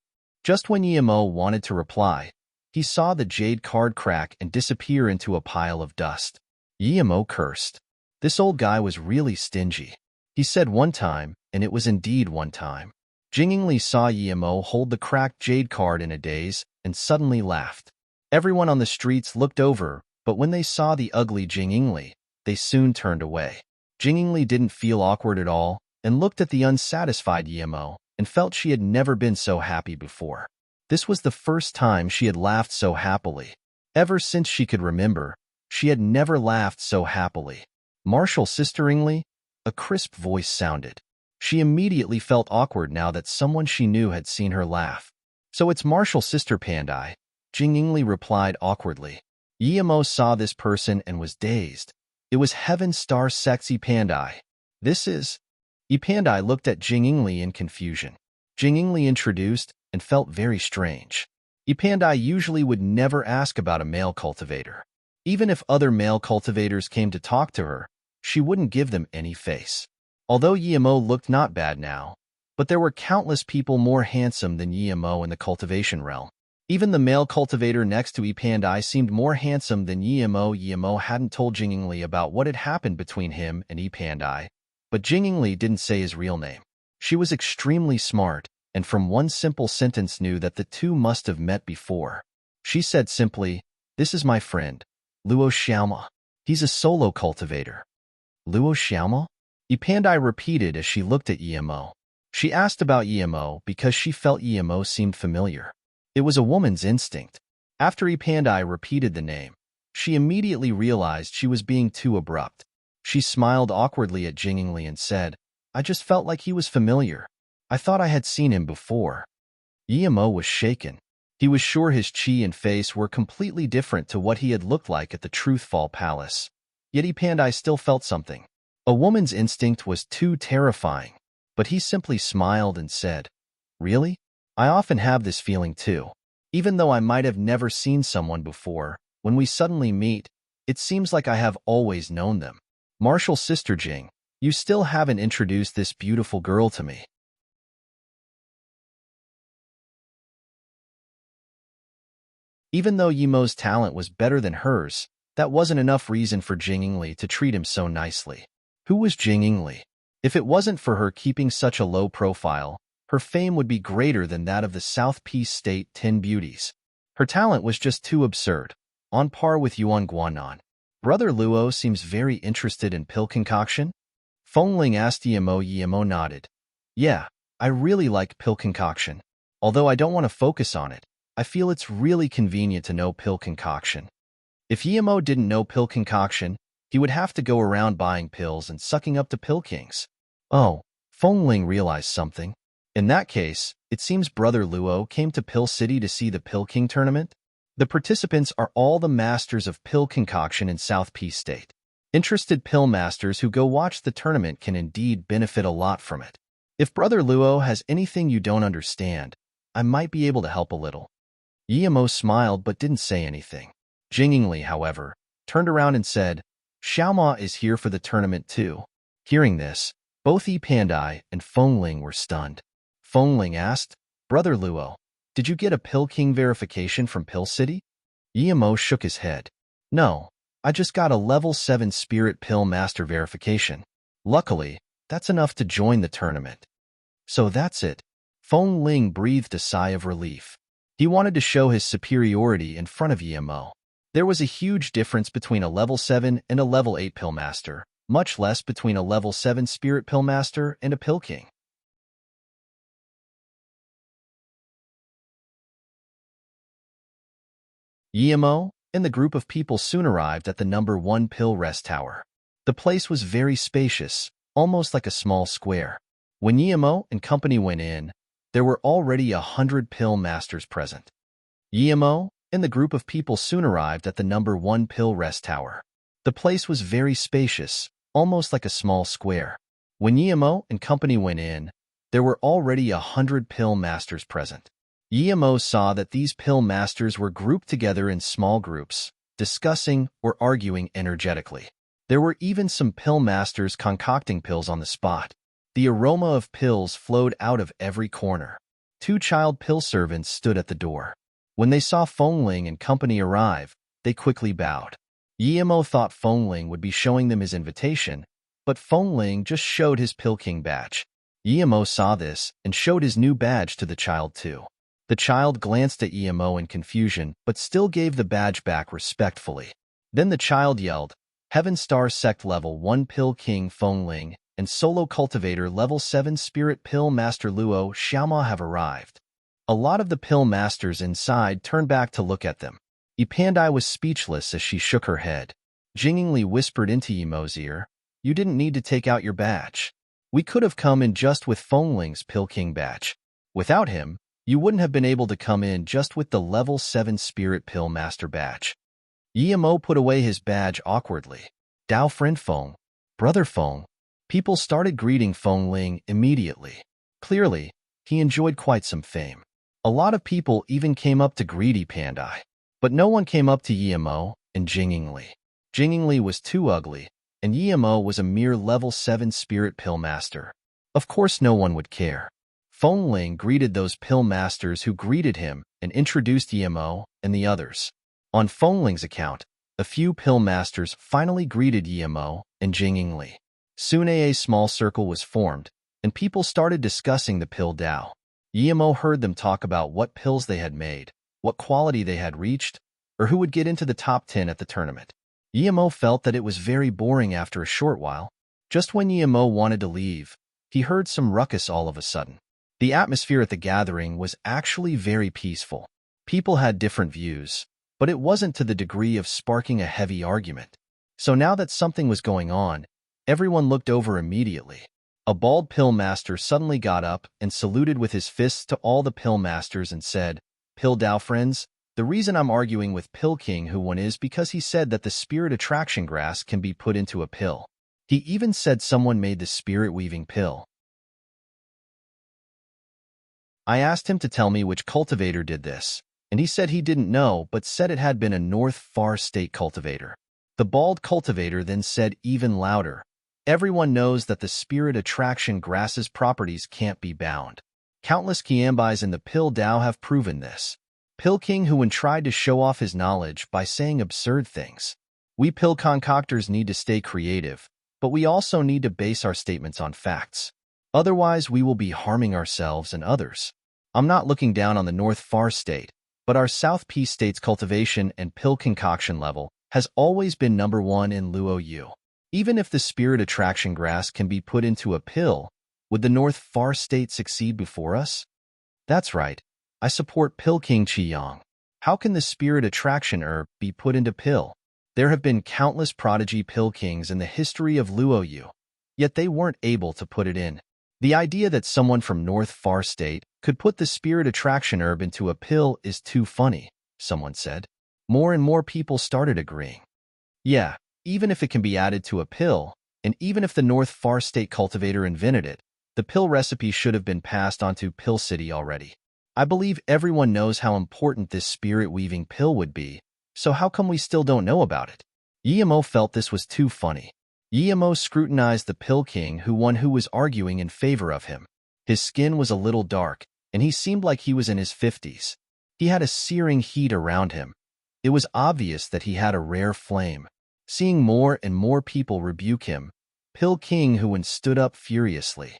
Just when Yimo wanted to reply, he saw the jade card crack and disappear into a pile of dust. Yimo cursed. This old guy was really stingy. He said one time, and it was indeed one time. Jing Ingli saw Yimo hold the cracked jade card in a daze and suddenly laughed. Everyone on the streets looked over, but when they saw the ugly Jing Ingli, they soon turned away. Jing Ingli didn't feel awkward at all and looked at the unsatisfied Yimo and felt she had never been so happy before. This was the first time she had laughed so happily. Ever since she could remember, she had never laughed so happily. Martial Sister Ingli? A crisp voice sounded. She immediately felt awkward now that someone she knew had seen her laugh. So it's Martial Sister Pandai, Jing Ingli replied awkwardly. Yimo saw this person and was dazed. It was Heaven Star Sexy Pandai. This is... Pandai looked at Jing Ingli in confusion. Jing Ingli introduced and felt very strange. Pandai usually would never ask about a male cultivator. Even if other male cultivators came to talk to her, she wouldn't give them any face. Although Yimo looked not bad now, but there were countless people more handsome than Yimo in the cultivation realm. Even the male cultivator next to Pandai seemed more handsome than Yimo. Yimo hadn't told Jing Ingli about what had happened between him and Pandai, but Jing Ingli didn't say his real name. She was extremely smart, and from one simple sentence knew that the two must have met before. She said simply, "This is my friend, Luo Xiaoma. He's a solo cultivator." Luo Xiaoma? Pandai repeated as she looked at Yimo. She asked about Yimo because she felt Yimo seemed familiar. It was a woman's instinct. After Pandai repeated the name, she immediately realized she was being too abrupt. She smiled awkwardly at Jing Ingli and said, "I just felt like he was familiar. I thought I had seen him before." Yimo was shaken. He was sure his chi and face were completely different to what he had looked like at the Truthfall Palace. Yet Pandai still felt something. A woman's instinct was too terrifying. but he simply smiled and said, "Really? I often have this feeling too. Even though I might have never seen someone before, when we suddenly meet, it seems like I have always known them. Marshall's sister Jing, you still haven't introduced this beautiful girl to me." Even though Yimo's talent was better than hers, that wasn't enough reason for Jing Yingli to treat him so nicely. Who was Jing Yingli? If it wasn't for her keeping such a low profile, her fame would be greater than that of the South Peace State 10 beauties. Her talent was just too absurd, on par with Yuan Guanan. Brother Luo seems very interested in pill concoction? Fengling asked Yimo. Yimo nodded. Yeah, I really like pill concoction. Although I don't want to focus on it, I feel it's really convenient to know pill concoction. If Yimo didn't know pill concoction, he would have to go around buying pills and sucking up to pill kings. Oh, Fengling realized something. In that case, it seems Brother Luo came to Pill City to see the Pill King tournament. The participants are all the masters of pill concoction in South Peace State. Interested pill masters who go watch the tournament can indeed benefit a lot from it. If Brother Luo has anything you don't understand, I might be able to help a little. Yimo smiled but didn't say anything. Jing Yingli, however, turned around and said, "Xiaoma is here for the tournament too." Hearing this, both Yi Pandai and Fengling were stunned. Fengling asked, "Brother Luo, did you get a Pill King verification from Pill City?" Yimo shook his head. "No, I just got a level 7 Spirit Pill Master verification. Luckily, that's enough to join the tournament." So that's it. Fengling breathed a sigh of relief. He wanted to show his superiority in front of Yimo. There was a huge difference between a level 7 and a level 8 Pill Master, much less between a level 7 Spirit Pill Master and a Pill King. Yimo and the group of people soon arrived at the number 1 Pill Rest Tower. The place was very spacious, almost like a small square. When Yimo and company went in, there were already 100 Pill Masters present. Yimo and the group of people soon arrived at the number 1 Pill Rest Tower. The place was very spacious, almost like a small square. When Yimo and company went in, there were already 100 Pill Masters present. Yimo saw that these Pill Masters were grouped together in small groups, discussing or arguing energetically. There were even some Pill Masters concocting pills on the spot. The aroma of pills flowed out of every corner. 2 child pill servants stood at the door. When they saw Fengling and company arrive, they quickly bowed. Yimo thought Fengling would be showing them his invitation, but Fengling just showed his Pill King badge. Yimo saw this and showed his new badge to the child too. The child glanced at Yimo in confusion, but still gave the badge back respectfully. Then the child yelled, "Heaven Star Sect Level 1 Pill King Fengling and Solo Cultivator Level 7 Spirit Pill Master Luo Xiaoma have arrived." A lot of the Pill Masters inside turned back to look at them. Yi Pandai was speechless as she shook her head. Jing Yingli whispered into Yimo's ear, "You didn't need to take out your badge. We could have come in just with Fengling's Pill King badge. Without him, you wouldn't have been able to come in just with the level 7 Spirit Pill Master badge." Yimo put away his badge awkwardly. "Dao friend Feng, brother Feng." People started greeting Fengling immediately. Clearly, he enjoyed quite some fame. A lot of people even came up to greet Yi Pandai. But no one came up to Yimo and Jing Yingli. Jing Yingli was too ugly, and Yimo was a mere level 7 Spirit Pill Master. Of course no one would care. Fengling greeted those Pill Masters who greeted him and introduced Yimo and the others. On Fengling's account, a few Pill Masters finally greeted Yimo and Jing Yingli. Soon a small circle was formed, and people started discussing the Pill Dao. Yimo heard them talk about what pills they had made, what quality they had reached, or who would get into the top 10 at the tournament. Yimo felt that it was very boring after a short while. Just when Yimo wanted to leave, he heard some ruckus all of a sudden. The atmosphere at the gathering was actually very peaceful. People had different views, but it wasn't to the degree of sparking a heavy argument. So now that something was going on, everyone looked over immediately. A bald Pill Master suddenly got up and saluted with his fists to all the Pill Masters and said, "Pill Dao friends, the reason I'm arguing with Pill King who won is because he said that the Spirit Attraction Grass can be put into a pill. He even said someone made the Spirit Weaving Pill. I asked him to tell me which cultivator did this, and he said he didn't know but said it had been a North Far State cultivator. The bald cultivator then said even louder, "Everyone knows that the spirit attraction grass's properties can't be bound. Countless Kiambais in the Pill Dao have proven this." Pill King Huan tried to show off his knowledge by saying absurd things. We pill concoctors need to stay creative, but we also need to base our statements on facts. Otherwise, we will be harming ourselves and others. I'm not looking down on the North Far State, but our South Peace State's cultivation and pill concoction level has always been #1 in Luoyu. Even if the spirit attraction grass can be put into a pill, would the North Far State succeed before us? That's right. I support Pill King Qiyang. How can the spirit attraction herb be put into pill? There have been countless prodigy pill kings in the history of Luoyu, yet they weren't able to put it in. The idea that someone from North Far State could put the spirit attraction herb into a pill is too funny, someone said. More and more people started agreeing. Yeah, even if it can be added to a pill, and even if the North Far State cultivator invented it, the pill recipe should have been passed on to Pill City already. I believe everyone knows how important this spirit-weaving pill would be, so how come we still don't know about it? Yimo felt this was too funny. Yimo scrutinized the Pill King who was arguing in favor of him. His skin was a little dark, and he seemed like he was in his 50s. He had a searing heat around him. It was obvious that he had a rare flame. Seeing more and more people rebuke him, Pill King Huan stood up furiously.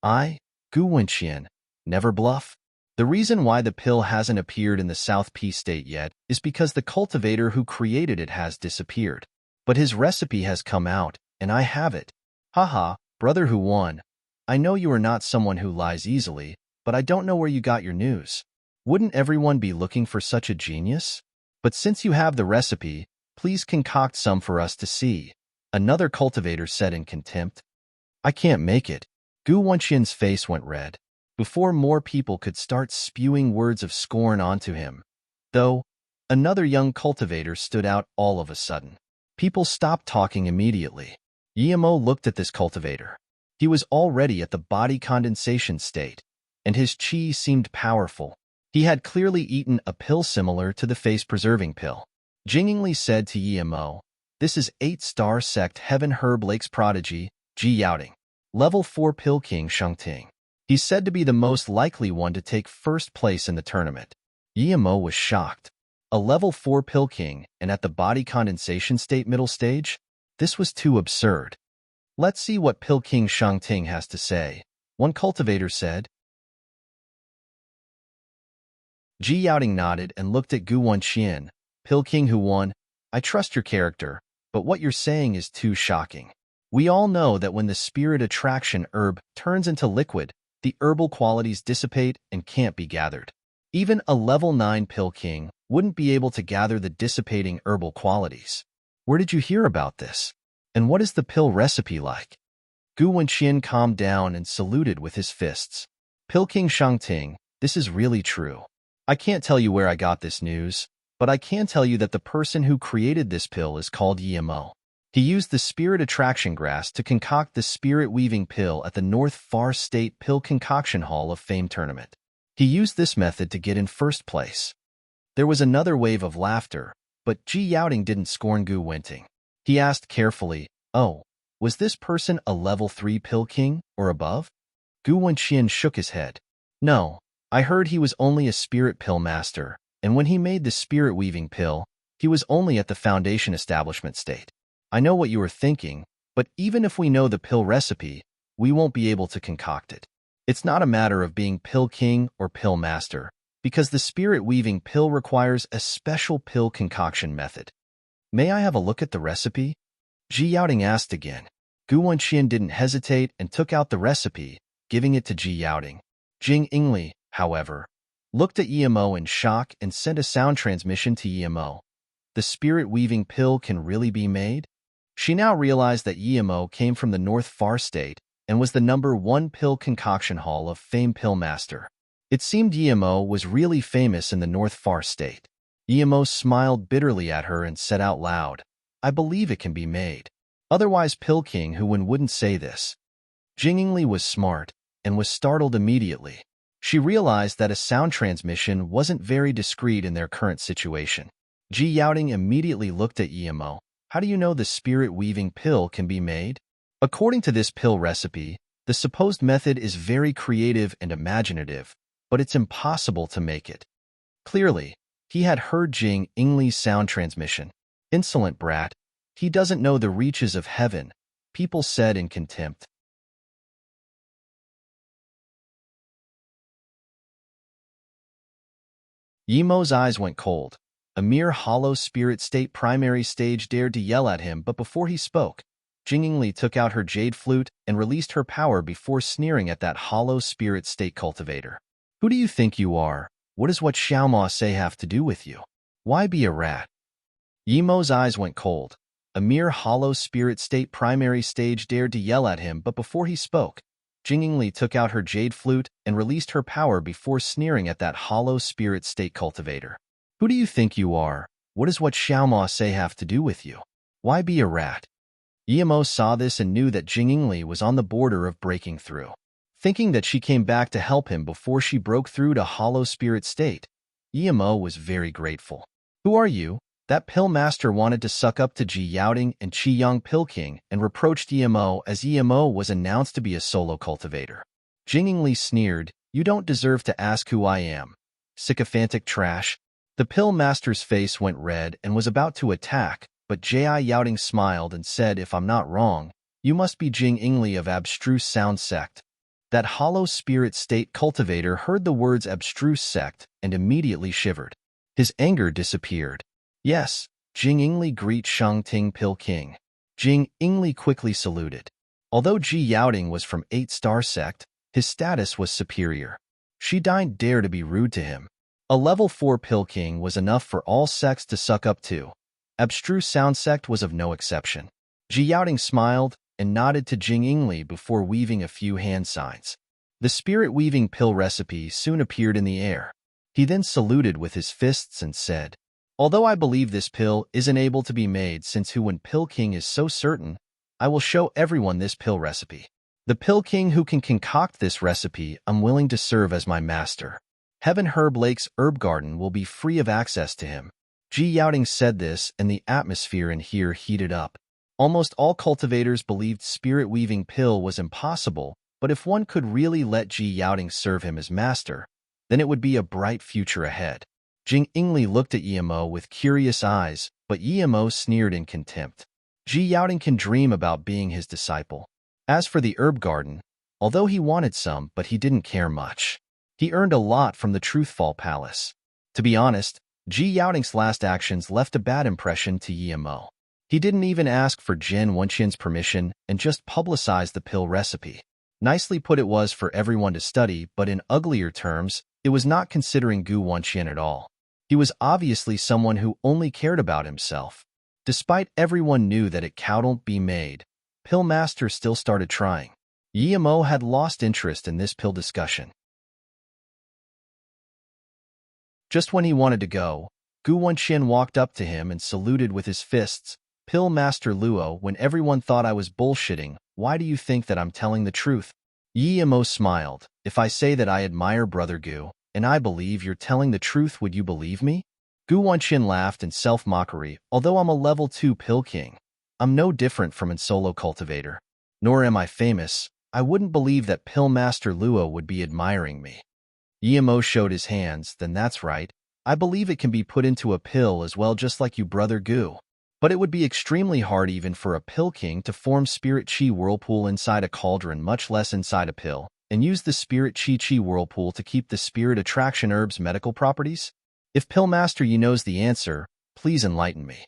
Gu Wenqian, never bluff. The reason why the pill hasn't appeared in the South Peace State yet is because the cultivator who created it has disappeared. But his recipe has come out, and I have it. Haha, brother Huan. I know you are not someone who lies easily, but I don't know where you got your news. Wouldn't everyone be looking for such a genius? But since you have the recipe, please concoct some for us to see, another cultivator said in contempt. I can't make it. Gu Wenqian's face went red. Before more people could start spewing words of scorn onto him, though, another young cultivator stood out all of a sudden. People stopped talking immediately. Yimo looked at this cultivator. He was already at the body condensation state, and his qi seemed powerful. He had clearly eaten a pill similar to the face-preserving pill. Jingingly said to Yimo, "This is 8-star sect Heaven Herb Lake's prodigy, Ji Yaoting. Level 4 Pill King Shengting. He's said to be the most likely one to take first place in the tournament." Yimo was shocked. A level 4 Pill King and at the body condensation state middle stage? This was too absurd. Let's see what Pill King Shengting has to say, one cultivator said. Ji Yaoting nodded and looked at Gu Wenqian. Pill King Huan, I trust your character, but what you're saying is too shocking. We all know that when the spirit attraction herb turns into liquid, the herbal qualities dissipate and can't be gathered. Even a level 9 Pill King wouldn't be able to gather the dissipating herbal qualities. Where did you hear about this? And what is the pill recipe like? Gu Wenqian calmed down and saluted with his fists. Pill King Shengting, this is really true. I can't tell you where I got this news, but I can tell you that the person who created this pill is called Yimo. He used the spirit attraction grass to concoct the spirit-weaving pill at the North Far State Pill Concoction Hall of Fame tournament. He used this method to get in first place. There was another wave of laughter, but Ji Yaoting didn't scorn Gu Wenting. He asked carefully, "Oh, was this person a level 3 Pill King or above?" Gu Wenqian shook his head. "No, I heard he was only a spirit pill master, and when he made the spirit-weaving pill, he was only at the foundation establishment state. I know what you are thinking, but even if we know the pill recipe, we won't be able to concoct it. It's not a matter of being Pill King or Pill Master, because the spirit-weaving pill requires a special pill concoction method. May I have a look at the recipe?" Ji Yaoting asked again. Gu Wenqian didn't hesitate and took out the recipe, giving it to Ji Yaoting. Jing Ingli, however, looked at Yimo in shock and sent a sound transmission to Yimo. The spirit-weaving pill can really be made? She now realized that Yimo came from the North Far State and was the #1 Pill Concoction Hall of Fame Pill Master. It seemed Yimo was really famous in the North Far State. Yimo smiled bitterly at her and said out loud, "I believe it can be made. Otherwise Pill King Huan wouldn't say this." Jingingli was smart and was startled immediately. She realized that a sound transmission wasn't very discreet in their current situation. Ji Yaoding immediately looked at Emo. How do you know the spirit-weaving pill can be made? According to this pill recipe, the supposed method is very creative and imaginative, but it's impossible to make it. Clearly, he had heard Jing Yingli's sound transmission. Insolent brat, he doesn't know the reaches of heaven, people said in contempt. Yemo's eyes went cold. A mere hollow spirit state primary stage dared to yell at him, but before he spoke, Jing Yingli took out her jade flute and released her power before sneering at that hollow spirit state cultivator. Who do you think you are? What does what Xiaoma say have to do with you? Why be a rat? Yemo's eyes went cold. A mere hollow spirit state primary stage dared to yell at him, but before he spoke, Jing Yingli took out her jade flute and released her power before sneering at that hollow spirit state cultivator. Who do you think you are? What does what Xiaoma say have to do with you? Why be a rat? Yemo saw this and knew that Jing Yingli was on the border of breaking through. Thinking that she came back to help him before she broke through to hollow spirit state, Yemo was very grateful. Who are you? That pill master wanted to suck up to Ji Yaoding and Qi Yang Pill King and reproached Yemo as Yemo was announced to be a solo cultivator. Jing Yingli sneered, you don't deserve to ask who I am. Sycophantic trash. The pill master's face went red and was about to attack, but Ji Yaoding smiled and said, if I'm not wrong, you must be Jing Yingli of Abstruse Sound Sect. That hollow spirit state cultivator heard the words abstruse sect and immediately shivered. His anger disappeared. Yes, Jing Yingli greet Shang Ting Pill King. Jing Yingli quickly saluted. Although Ji Yaoding was from 8-star sect, his status was superior. She didn't dare to be rude to him. A level 4 Pill King was enough for all sects to suck up to. Abstruse Sound Sect was of no exception. Ji Yaoding smiled and nodded to Jing Yingli before weaving a few hand signs. The spirit-weaving pill recipe soon appeared in the air. He then saluted with his fists and said, although I believe this pill isn't able to be made since Huan Pill King is so certain, I will show everyone this pill recipe. The Pill King who can concoct this recipe, I'm willing to serve as my master. Heaven Herb Lake's herb garden will be free of access to him. Ji Yaoding said this, and the atmosphere in here heated up. Almost all cultivators believed spirit-weaving pill was impossible, but if one could really let Ji Yaoding serve him as master, then it would be a bright future ahead. Jing Yingli looked at Yemo with curious eyes, but Yemo sneered in contempt. Ji Yaoding can dream about being his disciple. As for the herb garden, although he wanted some, but he didn't care much. He earned a lot from the Truthfall Palace. To be honest, Ji Yaoding's last actions left a bad impression to Yemo. He didn't even ask for Jin Wenqian's permission and just publicized the pill recipe. Nicely put it was for everyone to study, but in uglier terms, it was not considering Gu Wenqian at all. He was obviously someone who only cared about himself. Despite everyone knew that it couldn't be made, Pill Master still started trying. Yemo had lost interest in this pill discussion. Just when he wanted to go, Gu Wenqian walked up to him and saluted with his fists. Pill Master Luo, when everyone thought I was bullshitting, why do you think that I'm telling the truth? Yemo smiled. If I say that I admire Brother Gu, and I believe you're telling the truth, would you believe me? Gu Wenqian laughed in self-mockery. Although I'm a level 2 Pill King, I'm no different from a solo cultivator. Nor am I famous. I wouldn't believe that Pill Master Luo would be admiring me. Yemo showed his hands. Then that's right. I believe it can be put into a pill as well, just like you, Brother Gu. But it would be extremely hard even for a Pill King to form Spirit Chi Whirlpool inside a cauldron, much less inside a pill, and use the Spirit Chi Whirlpool to keep the Spirit Attraction Herb's medical properties? If Pill Master Yi knows the answer, please enlighten me.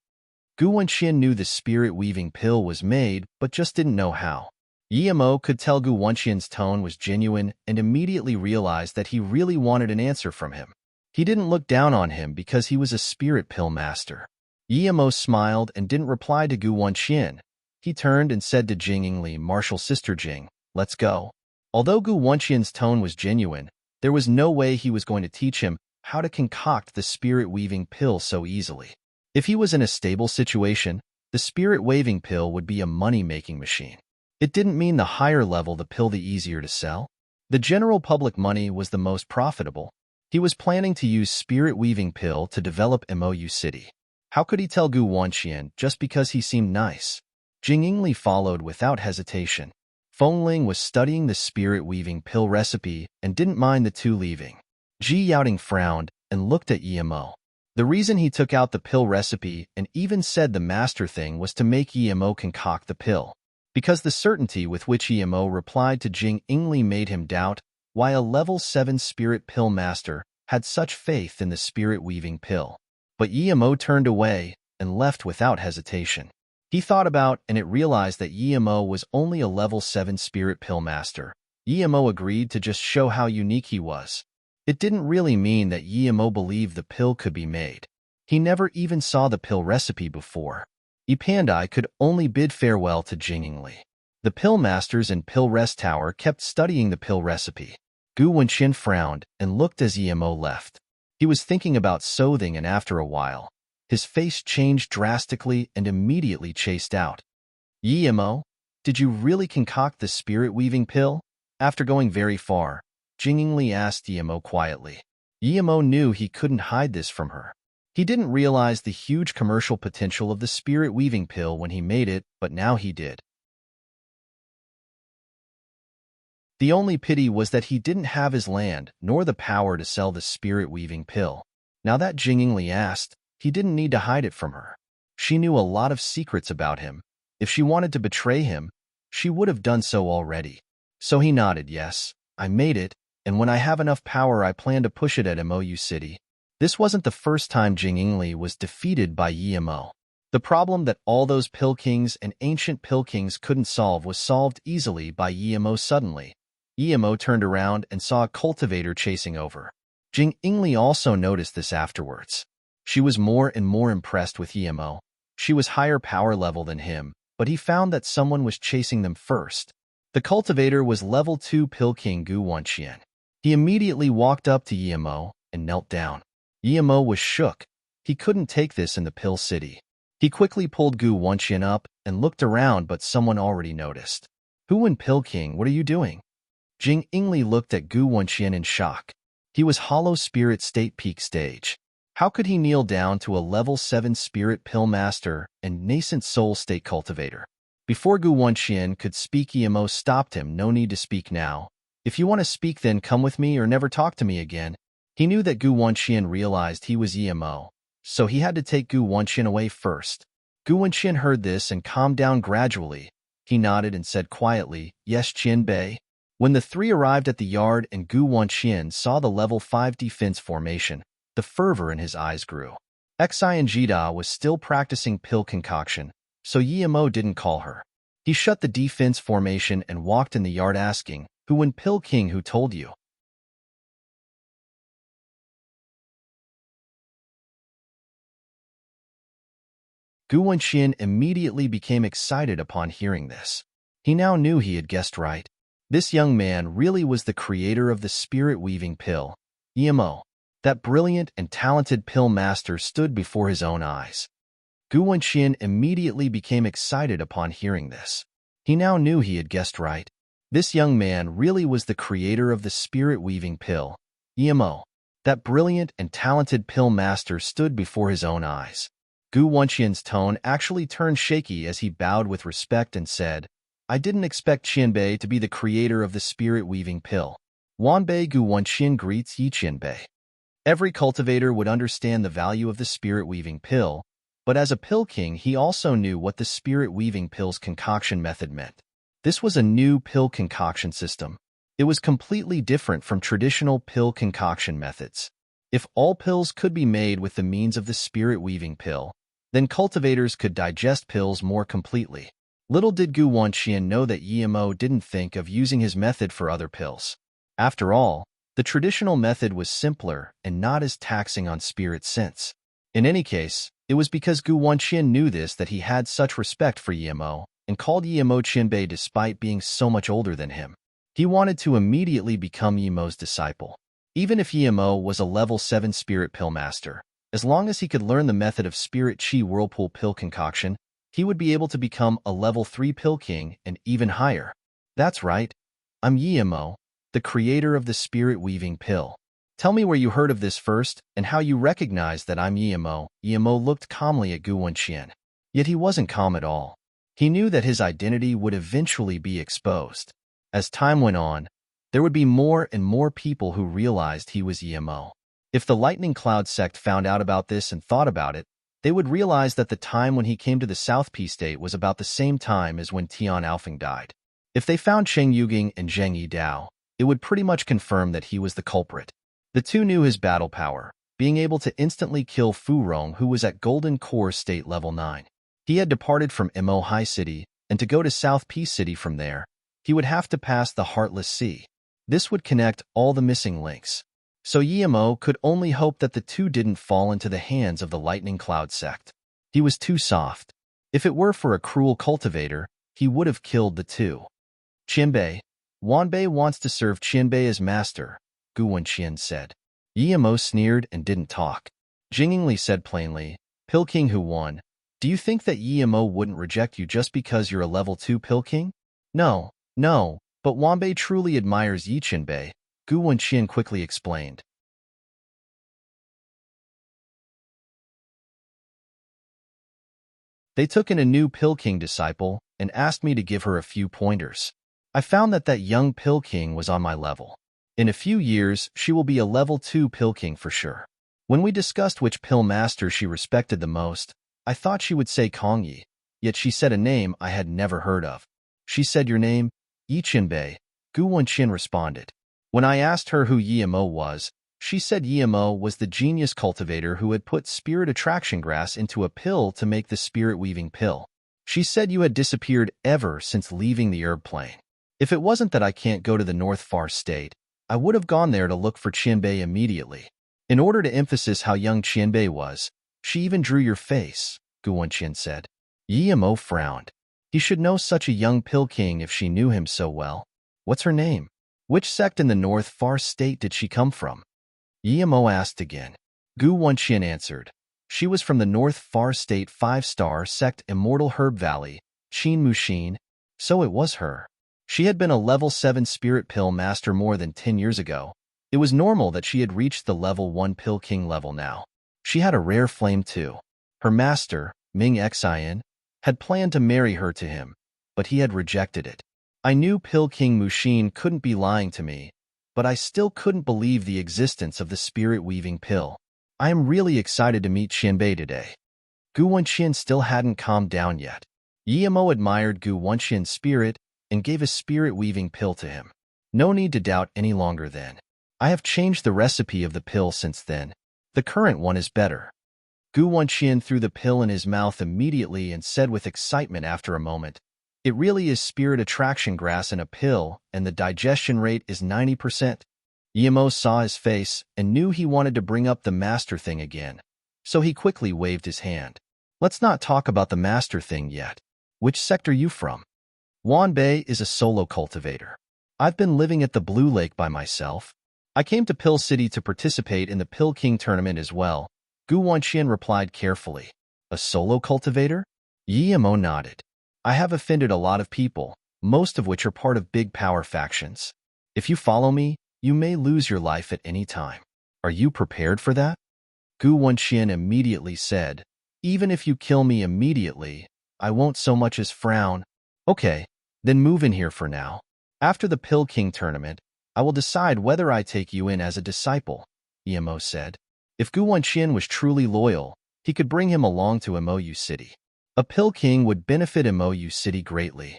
Gu Wenqian knew the spirit-weaving pill was made, but just didn't know how. Yemo could tell Gu Wenqian's tone was genuine and immediately realized that he really wanted an answer from him. He didn't look down on him because he was a spirit pill master. Yemo smiled and didn't reply to Gu Wenqian. He turned and said to Jing Yingli, Martial Sister Jing, let's go. Although Gu Wenqian's tone was genuine, there was no way he was going to teach him how to concoct the spirit-weaving pill so easily. If he was in a stable situation, the spirit-weaving pill would be a money-making machine. It didn't mean the higher level the pill the easier to sell. The general public money was the most profitable. He was planning to use spirit weaving pill to develop Mou City. How could he tell Gu Wanqian just because he seemed nice? Jing Yingli followed without hesitation. Feng Ling was studying the spirit weaving pill recipe and didn't mind the two leaving. Ji Yaoting frowned and looked at Yimo. The reason he took out the pill recipe and even said the master thing was to make Yimo concoct the pill, because the certainty with which Yimo replied to Jing Yingli made him doubt why a level 7 spirit pill master had such faith in the spirit weaving pill. But Yimo turned away and left without hesitation. He thought about and it realized that Yimo was only a level 7 spirit pill master. Yimo agreed to just show how unique he was. It didn't really mean that Yimo believed the pill could be made. He never even saw the pill recipe before. Ipandai could only bid farewell to Jing Yingli. The pill masters in Pill Rest Tower kept studying the pill recipe. Gu Wenqian frowned and looked as Yimo left. He was thinking about Southing, and after a while, his face changed drastically and immediately chased out. Yimo, did you really concoct the spirit weaving pill? After going very far, Jing Yingli asked Yimo quietly. Yimo knew he couldn't hide this from her. He didn't realize the huge commercial potential of the spirit weaving pill when he made it, but now he did. The only pity was that he didn't have his land nor the power to sell the spirit weaving pill. Now that Jing Yingli asked, he didn't need to hide it from her. She knew a lot of secrets about him. If she wanted to betray him, she would have done so already. So he nodded, yes, I made it, and when I have enough power I plan to push it at Mou City. This wasn't the first time Jing Yingli was defeated by Yimo. The problem that all those pill kings and ancient pill kings couldn't solve was solved easily by Yimo suddenly. Yimo turned around and saw a cultivator chasing over. Jing Yingli also noticed this afterwards. She was more and more impressed with Yimo. She was higher power level than him, but he found that someone was chasing them first. The cultivator was level 2 pill king Gu Wanqian. He immediately walked up to Yimo and knelt down. Yimo was shook. He couldn't take this in the pill city. He quickly pulled Gu Wanqian up and looked around, but someone already noticed. Who in Pill King, what are you doing? Jing Yingli looked at Gu Wanqian in shock. He was Hollow Spirit State Peak Stage. How could he kneel down to a level 7 Spirit Pill Master and Nascent Soul State Cultivator? Before Gu Wanqian could speak, Yimo stopped him. No need to speak now. If you want to speak, then come with me or never talk to me again. He knew that Gu Wanqian realized he was Yimo, so he had to take Gu Wanqian away first. Gu Wanqian heard this and calmed down gradually. He nodded and said quietly, yes, Qianbei. When the three arrived at the yard and Gu Wanqian saw the level 5 defense formation, the fervor in his eyes grew. Xi and Jida was still practicing pill concoction, so Yimo didn't call her. He shut the defense formation and walked in the yard asking, who in Pill King, who told you? Gu Wanqian immediately became excited upon hearing this. He now knew he had guessed right. This young man really was the creator of the spirit-weaving pill. Yimo, that brilliant and talented pill master, stood before his own eyes. Gu Wanqian immediately became excited upon hearing this. He now knew he had guessed right. This young man really was the creator of the spirit-weaving pill. Yimo, that brilliant and talented pill master, stood before his own eyes. Gu Wanqian's tone actually turned shaky as he bowed with respect and said, I didn't expect Qianbei to be the creator of the spirit-weaving pill. Wanbei. Gu Wanqian greets Yi Qianbei. Every cultivator would understand the value of the spirit-weaving pill, but as a pill king he also knew what the spirit-weaving pill's concoction method meant. This was a new pill concoction system. It was completely different from traditional pill concoction methods. If all pills could be made with the means of the spirit-weaving pill, then cultivators could digest pills more completely. Little did Gu Wanqian know that Yimo didn't think of using his method for other pills. After all, the traditional method was simpler and not as taxing on spirit sense. In any case, it was because Gu Wanqian knew this that he had such respect for Yimo and called Yimo Qianbei despite being so much older than him. He wanted to immediately become Yimo's disciple. Even if Yimo was a level 7 spirit pill master, as long as he could learn the method of spirit chi whirlpool pill concoction, he would be able to become a level 3 pill king and even higher. That's right. I'm Yimo, the creator of the spirit-weaving pill. Tell me where you heard of this first and how you recognize that I'm Yemo. Yemo looked calmly at Gu Wenqian. Yet he wasn't calm at all. He knew that his identity would eventually be exposed. As time went on, there would be more and more people who realized he was Yemo. If the Lightning Cloud sect found out about this and thought about it, they would realize that the time when he came to the South Peace State was about the same time as when Tian Alfeng died. If they found Cheng Yuging and Zheng Yidao, it would pretty much confirm that he was the culprit. The two knew his battle power, being able to instantly kill Fu Rong, who was at Golden Core State Level 9. He had departed from Mo High City, and to go to South Peace City from there, he would have to pass the Heartless Sea. This would connect all the missing links. So Yemo could only hope that the two didn't fall into the hands of the Lightning Cloud sect. He was too soft. If it were for a cruel cultivator, he would have killed the two. Qianbei. Wanbei wants to serve Qianbei as master, Gu Wenqian said. Yemo sneered and didn't talk. Jingingli said plainly, Pill King who won, do you think that Yemo wouldn't reject you just because you're a level 2 Pill King? No, but Wanbei truly admires Yi Qianbei, Gu Wenqian quickly explained. They took in a new Pill King disciple and asked me to give her a few pointers. I found that young Pill King was on my level. In a few years, she will be a level 2 Pill King for sure. When we discussed which Pill Master she respected the most, I thought she would say Kongyi, yet she said a name I had never heard of. She said your name? Yi Qianbei, Gu Wenqian responded. When I asked her who Yemo was, she said Yemo was the genius cultivator who had put spirit attraction grass into a pill to make the spirit-weaving pill. She said you had disappeared ever since leaving the herb plane. If it wasn't that I can't go to the North Far State, I would have gone there to look for Qianbei immediately. In order to emphasize how young Qianbei was, she even drew your face, Gu Wenqian said. Yemo frowned. He should know such a young Pill King if she knew him so well. What's her name? Which sect in the North Far State did she come from? Yemo asked again. Gu Wenqian answered. She was from the North Far State 5-star sect Immortal Herb Valley, Qin Mushin. So it was her. She had been a level 7 spirit pill master more than 10 years ago. It was normal that she had reached the level 1 Pill King level now. She had a rare flame too. Her master, Ming Xian, had planned to marry her to him, but he had rejected it. I knew Pill King Mushin couldn't be lying to me, but I still couldn't believe the existence of the spirit-weaving pill. I am really excited to meet Qianbei today. Gu Wenqian still hadn't calmed down yet. Yemo admired Gu Wenqian's spirit and gave a spirit-weaving pill to him. No need to doubt any longer then. I have changed the recipe of the pill since then. The current one is better. Gu Wenqian threw the pill in his mouth immediately and said with excitement after a moment, it really is spirit attraction grass in a pill, and the digestion rate is 90%. Yemo saw his face and knew he wanted to bring up the master thing again, so he quickly waved his hand. Let's not talk about the master thing yet. Which sect are you from? Wanbei is a solo cultivator. I've been living at the Blue Lake by myself. I came to Pill City to participate in the Pill King tournament as well, Gu Wenqian replied carefully. A solo cultivator? Yemo nodded. I have offended a lot of people, most of which are part of big power factions. If you follow me, you may lose your life at any time. Are you prepared for that? Gu Wenqian immediately said, even if you kill me immediately, I won't so much as frown. Okay, then move in here for now. After the Pill King tournament, I will decide whether I take you in as a disciple, Yemo said. If Gu Wenqian was truly loyal, he could bring him along to Mou City. A Pill King would benefit Mou City greatly.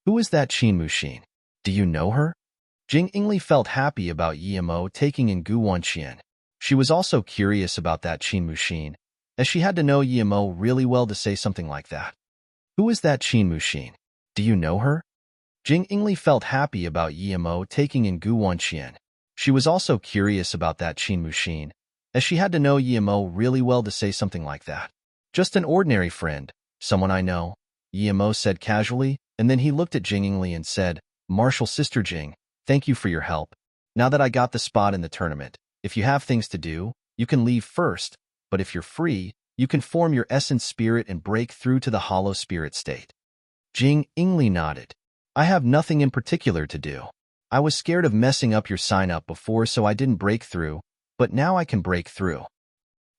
Who is that Qin Mushin? Do you know her? Jing Ingli felt happy about Yemo taking in Gu Wenqian. She was also curious about that Qin Mushin, as she had to know Yemo really well to say something like that. Who is that Qin Mushin? Do you know her? Jing Ingli felt happy about Yemo taking in Gu Wenqian. She was also curious about that Qin Mushin, as she had to know Yemo really well to say something like that. Just an ordinary friend, someone I know, Yemo said casually, and then he looked at Jing Ingli and said, Martial Sister Jing, thank you for your help. Now that I got the spot in the tournament, if you have things to do, you can leave first, but if you're free, You can form your essence spirit and break through to the hollow spirit state. Jing Ingli nodded. I have nothing in particular to do. I was scared of messing up your sign-up before, so I didn't break through, but now I can break through.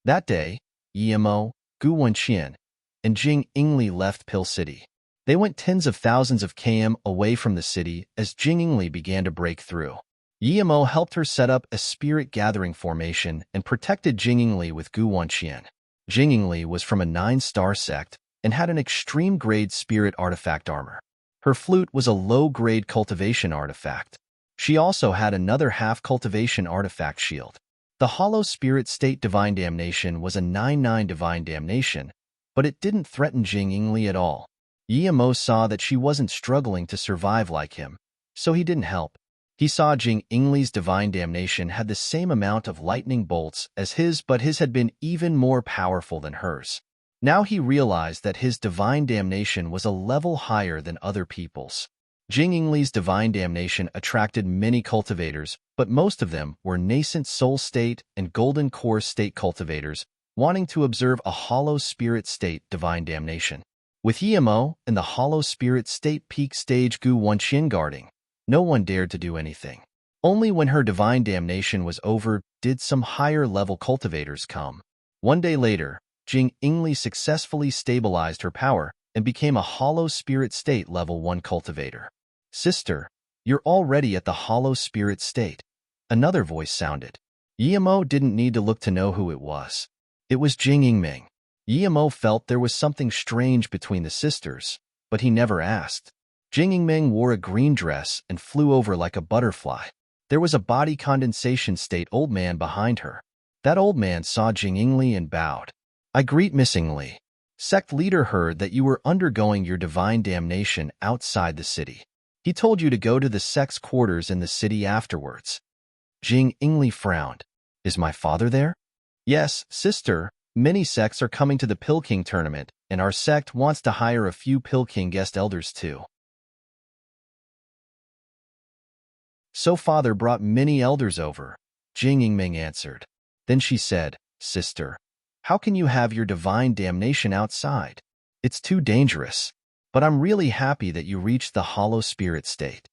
That day, Yimo, Gu Wenqian, and Jing Ingli left Pill City. They went tens of thousands of km away from the city as Jing Ingli began to break through. Yimo helped her set up a spirit gathering formation and protected Jing Ingli with Gu Wenqian. Jing Ingli was from a 9-star sect and had an extreme-grade spirit artifact armor. Her flute was a low-grade cultivation artifact. She also had another half-cultivation artifact shield. The hollow spirit state divine damnation was a 9/9 divine damnation, but it didn't threaten Jing Ingli at all. Yimo saw that she wasn't struggling to survive like him, so he didn't help. He saw Jing Ingli's divine damnation had the same amount of lightning bolts as his, but his had been even more powerful than hers. Now he realized that his divine damnation was a level higher than other people's. Jing Ingli's divine damnation attracted many cultivators, but most of them were nascent soul state and golden core state cultivators wanting to observe a hollow spirit state divine damnation. With Yimo and the hollow spirit state peak stage Gu Wenqian guarding, no one dared to do anything. Only when her divine damnation was over did some higher-level cultivators come. One day later, Jing Ingli successfully stabilized her power and became a hollow spirit state level 1 cultivator. Sister, you're already at the hollow spirit state. Another voice sounded. Yimo didn't need to look to know who it was. It was Jing Ingming. Yimo felt there was something strange between the sisters, but he never asked. Jing Ingming wore a green dress and flew over like a butterfly. There was a body condensation state old man behind her. That old man saw Jing Ingli and bowed. I greet Miss Ingli. Sect leader heard that you were undergoing your divine damnation outside the city. He told you to go to the sect's quarters in the city afterwards. Jing Ingli frowned. Is my father there? Yes, sister. Many sects are coming to the Pill King tournament, and our sect wants to hire a few Pill King guest elders too. So father brought many elders over, Jing Ingming answered. Then she said, Sister, how can you have your divine damnation outside? It's too dangerous. But I'm really happy that you reached the hollow spirit state.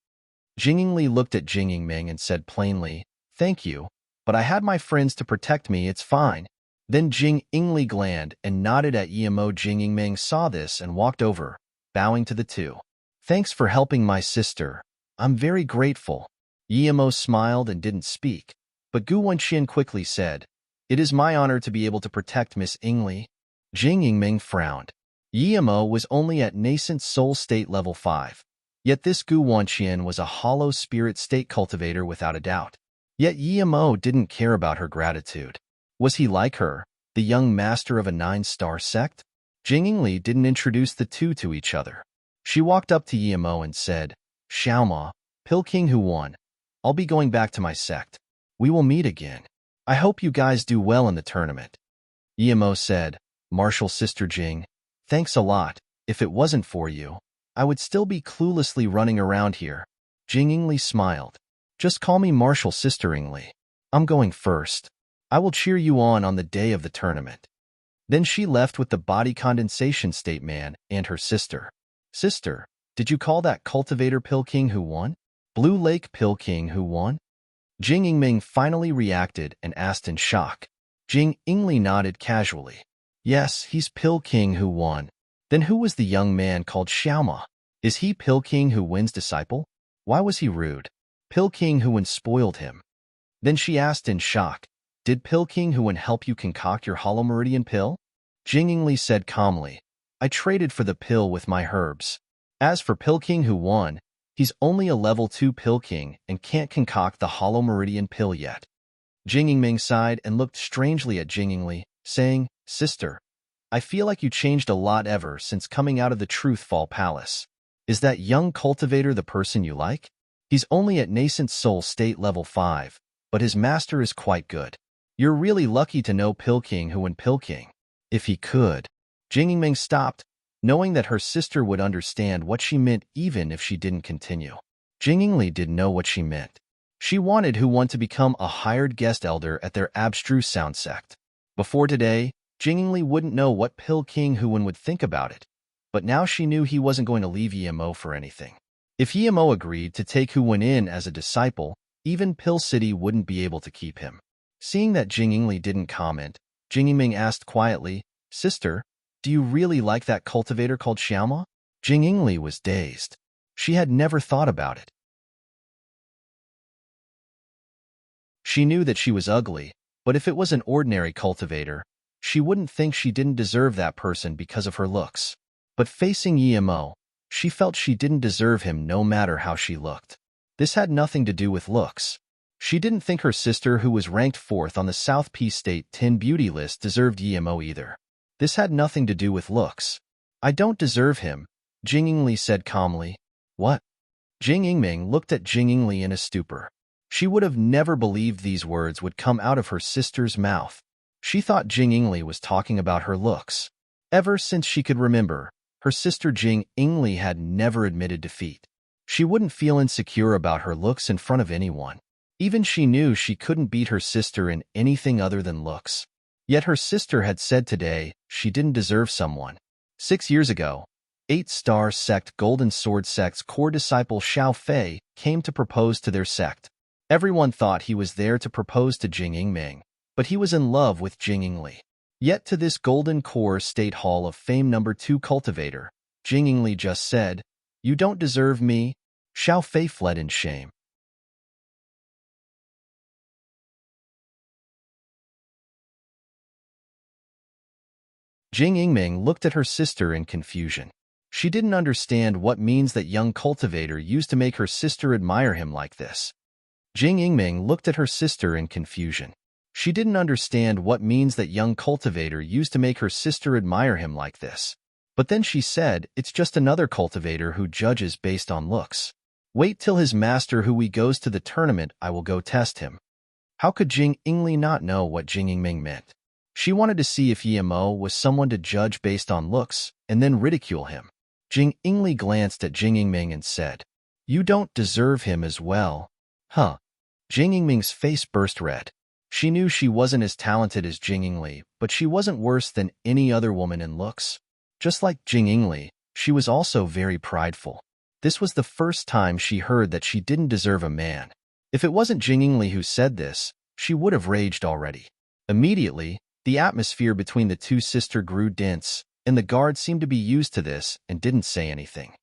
Jing Ingli looked at Jing Ingming and said plainly, Thank you, but I had my friends to protect me, it's fine. Then Jing Ingli glanced and nodded at Yimo. Jing Ingming saw this and walked over, bowing to the two. Thanks for helping my sister. I'm very grateful. Yimo smiled and didn't speak, but Gu Wenqian quickly said, It is my honor to be able to protect Miss Ingli. Jing Ingming frowned. Yimo was only at nascent soul state level 5, yet this Gu Wenqian was a hollow spirit state cultivator without a doubt. Yet Yimo didn't care about her gratitude. Was he like her, the young master of a 9-star sect? Jing Ingli didn't introduce the two to each other. She walked up to Yimo and said, Xiaoma, Pill King who won. I'll be going back to my sect. We will meet again. I hope you guys do well in the tournament. Yimo said, Martial Sister Jing, thanks a lot. If it wasn't for you, I would still be cluelessly running around here. Jing Ingli smiled. Just call me Martial Sister Ingli. I'm going first. I will cheer you on the day of the tournament. Then she left with the body condensation state man and her sister. Sister, did you call that cultivator Pill King who won? Blue Lake Pill King who won? Jing Ingming finally reacted and asked in shock. Jing Ingli nodded casually. Yes, he's Pill King who won. Then who was the young man called Xiaoma? Is he Pill King who wins disciple? Why was he rude? Pill King who won spoiled him. Then she asked in shock, Did Pill King who won help you concoct your hollow meridian pill? Jing Ingli said calmly, I traded for the pill with my herbs. As for Pill King who won, he's only a level 2 Pill King and can't concoct the hollow meridian pill yet. Jing Ingming sighed and looked strangely at Jing Ingli, saying, Sister, I feel like you changed a lot ever since coming out of the Truthfall Palace. Is that young cultivator the person you like? He's only at nascent soul state level 5, but his master is quite good. You're really lucky to know Pill King who won Pill King. If he could. Jing Ingming stopped, knowing that her sister would understand what she meant even if she didn't continue. Jing Ingli didn't know what she meant. She wanted who won to become a hired guest elder at their abstruse sound sect. Before today, Jingli wouldn't know what Pill King Huan would think about it, but now she knew he wasn't going to leave Yimo for anything. If Yimo agreed to take Huan in as a disciple, even Pill City wouldn't be able to keep him. Seeing that Jingli didn't comment, Jing Yiming asked quietly, "Sister, do you really like that cultivator called Xiaoma?" Jing Yingli was dazed. She had never thought about it. She knew that she was ugly, but if it was an ordinary cultivator, she wouldn't think she didn't deserve that person because of her looks. But facing Yimo, she felt she didn't deserve him no matter how she looked. This had nothing to do with looks. She didn't think her sister, who was ranked 4th on the South Peace State 10 beauty list, deserved Yimo either. This had nothing to do with looks. "I don't deserve him," Jing Yingli said calmly. "What?" Jing Yingming looked at Jing Yingli in a stupor. She would have never believed these words would come out of her sister's mouth. She thought Jing Yingli was talking about her looks. Ever since she could remember, her sister Jing Yingli had never admitted defeat. She wouldn't feel insecure about her looks in front of anyone. Even she knew she couldn't beat her sister in anything other than looks. Yet her sister had said today she didn't deserve someone. 6 years ago, 8-star sect Golden Sword Sect's core disciple Xiao Fei came to propose to their sect. Everyone thought he was there to propose to Jing Yingming, but he was in love with Jing Yingli. Yet to this Golden Core State Hall of Fame #2 cultivator, Jing Yingli just said, "You don't deserve me." Xiao Fei fled in shame. Jing Yingming looked at her sister in confusion. She didn't understand what means that young cultivator used to make her sister admire him like this. Jing Yingming looked at her sister in confusion. She didn't understand what means that young cultivator used to make her sister admire him like this. But then she said, "It's just another cultivator who judges based on looks. Wait till his master Hui goes to the tournament, I will go test him." How could Jing Yingli not know what Jing Yingming meant? She wanted to see if Yimo was someone to judge based on looks and then ridicule him. Jing Yingli glanced at Jing Yingming and said, "You don't deserve him as well." Huh. Jing Yingming's face burst red. She knew she wasn't as talented as Jing Yingli, but she wasn't worse than any other woman in looks. Just like Jing Yingli, she was also very prideful. This was the first time she heard that she didn't deserve a man. If it wasn't Jing Yingli who said this, she would have raged already. Immediately, the atmosphere between the two sisters grew dense, and the guard seemed to be used to this and didn't say anything.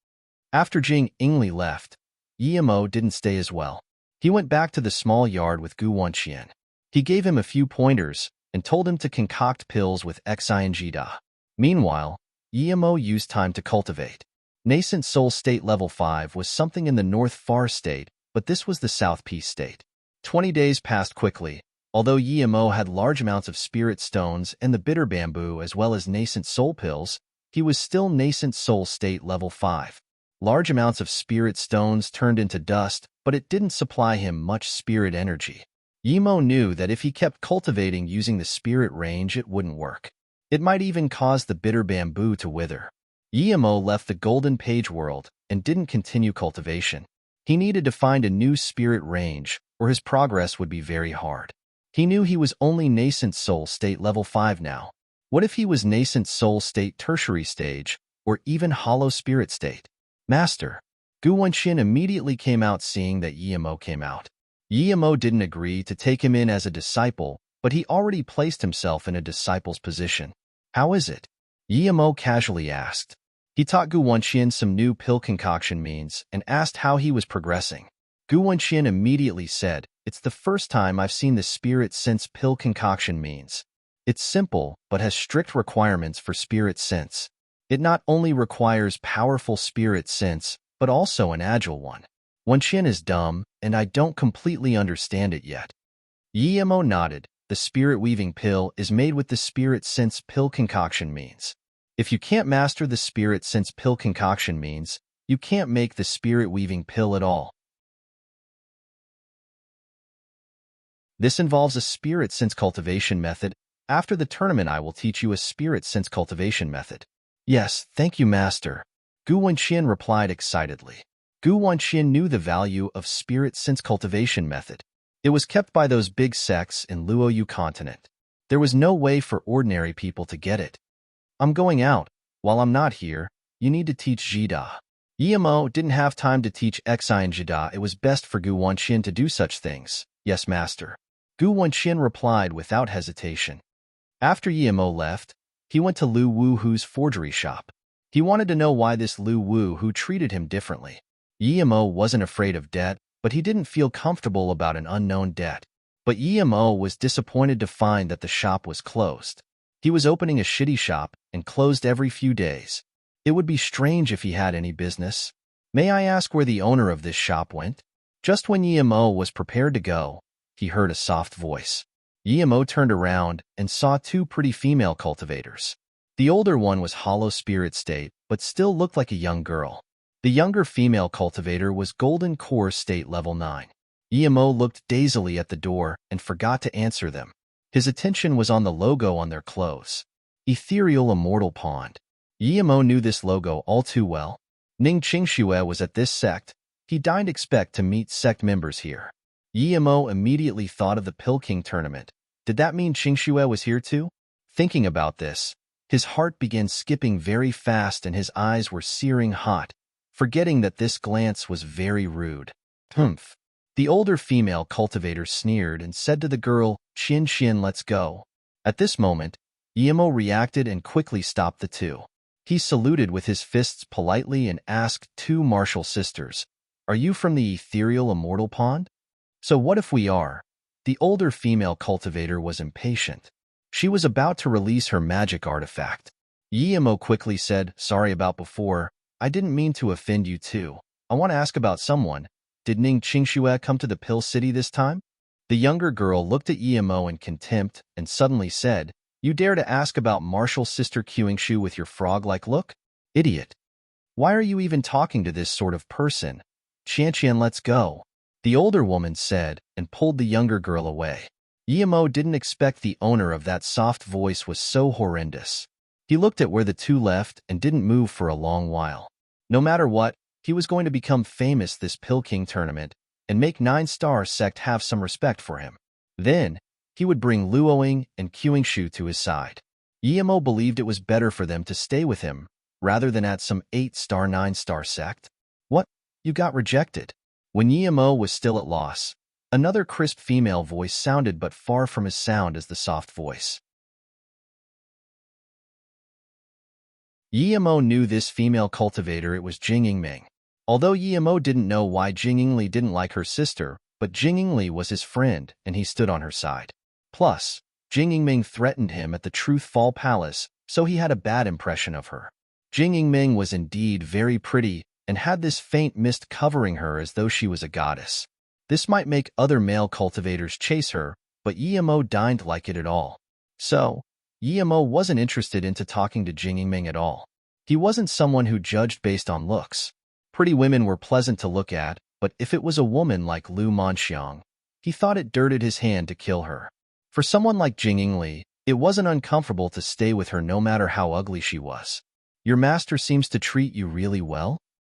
After Jing Yingli left, Yimo didn't stay as well. He went back to the small yard with Gu Wanqian. He gave him a few pointers and told him to concoct pills with Xingda. Meanwhile, Yimo used time to cultivate. Nascent Soul State Level 5 was something in the North Far State, but this was the South Peace State. 20 days passed quickly. Although Yimo had large amounts of spirit stones and the bitter bamboo as well as nascent soul pills, he was still Nascent Soul State Level 5. Large amounts of spirit stones turned into dust, but it didn't supply him much spirit energy. Yimo knew that if he kept cultivating using the spirit range, it wouldn't work. It might even cause the bitter bamboo to wither. Yimo left the Golden Page world and didn't continue cultivation. He needed to find a new spirit range, or his progress would be very hard. He knew he was only Nascent Soul State Level 5 now. What if he was Nascent Soul State Tertiary Stage, or even Hollow Spirit State? "Master." Gu Wanqian immediately came out seeing that Yimo came out. Yimo didn't agree to take him in as a disciple, but he already placed himself in a disciple's position. "How is it?" Yimo casually asked. He taught Gu Wanqian some new pill concoction means and asked how he was progressing. Gu Wanqian immediately said, "It's the first time I've seen the spirit sense pill concoction means. It's simple, but has strict requirements for spirit sense. It not only requires powerful spirit sense, but also an agile one. Wanqian is dumb, and I don't completely understand it yet." Yimo nodded. The spirit weaving pill is made with the spirit sense pill concoction means. If you can't master the spirit sense pill concoction means, you can't make the spirit weaving pill at all. This involves a spirit sense cultivation method. After the tournament, I will teach you a spirit sense cultivation method. "Yes, thank you, Master," Gu Wanqian replied excitedly. Gu Wanqian knew the value of spirit sense cultivation method. It was kept by those big sects in Luoyu continent. There was no way for ordinary people to get it. I'm going out. While I'm not here, you need to teach Jida. Emo didn't have time to teach Xi and Jida. It was best for Gu Wanqian to do such things. Yes, master. Gu Wanqian replied without hesitation. After Emo left, he went to Lu Wuhu's forgery shop. He wanted to know why this Lu Wuhu treated him differently. Emo wasn't afraid of debt, but he didn't feel comfortable about an unknown debt. But Emo was disappointed to find that the shop was closed. He was opening a shitty shop and closed every few days. It would be strange if he had any business. May I ask where the owner of this shop went? Just when Emo was prepared to go, he heard a soft voice. Emo turned around and saw two pretty female cultivators. The older one was hollow spirit state, but still looked like a young girl. The younger female cultivator was golden core state level 9. Emo looked dazedly at the door and forgot to answer them. His attention was on the logo on their clothes. Ethereal Immortal Pond. Emo knew this logo all too well. Ning Qingxue was at this sect. He didn't expect to meet sect members here. Emo immediately thought of the Pill King tournament. Did that mean Qingxue was here too? Thinking about this, his heart began skipping very fast and his eyes were searing hot, forgetting that this glance was very rude. Humph. The older female cultivator sneered and said to the girl, "Qian Qian, let's go." At this moment, Emo reacted and quickly stopped the two. He saluted with his fists politely and asked two martial sisters, "Are you from the ethereal immortal pond?" "So what if we are?" The older female cultivator was impatient. She was about to release her magic artifact. Emo quickly said, "Sorry about before. I didn't mean to offend you too. I want to ask about someone. Did Ning Qingxue come to the Pill City this time?" The younger girl looked at Emo in contempt and suddenly said, "You dare to ask about Martial Sister Qingshu with your frog-like look? Idiot. Why are you even talking to this sort of person? Qian, let's go." The older woman said and pulled the younger girl away. Emo didn't expect the owner of that soft voice was so horrendous. He looked at where the two left and didn't move for a long while. No matter what, he was going to become famous this Pill King tournament and make 9-star sect have some respect for him. Then, he would bring Luoying and Qingshu to his side. Emo believed it was better for them to stay with him rather than at some 8-star 9-star sect. "What? You got rejected?" When Emo was still at loss, another crisp female voice sounded but far from as sound as the soft voice. Emo knew this female cultivator. It was Jing Yingming. Although Emo didn't know why Jing Yingli didn't like her sister, but Jing Yingli was his friend and he stood on her side. Plus, Jing Yingming threatened him at the Truth Fall Palace, so he had a bad impression of her. Jing Yingming was indeed very pretty and had this faint mist covering her as though she was a goddess. This might make other male cultivators chase her, but Emo didn't like it at all. So, Emo wasn't interested into talking to Jing Yingming at all. He wasn't someone who judged based on looks. Pretty women were pleasant to look at, but if it was a woman like Lu Monxiang, he thought it dirtied his hand to kill her. For someone like Jing Yingli, it wasn't uncomfortable to stay with her no matter how ugly she was. "Your master seems to treat you really well?"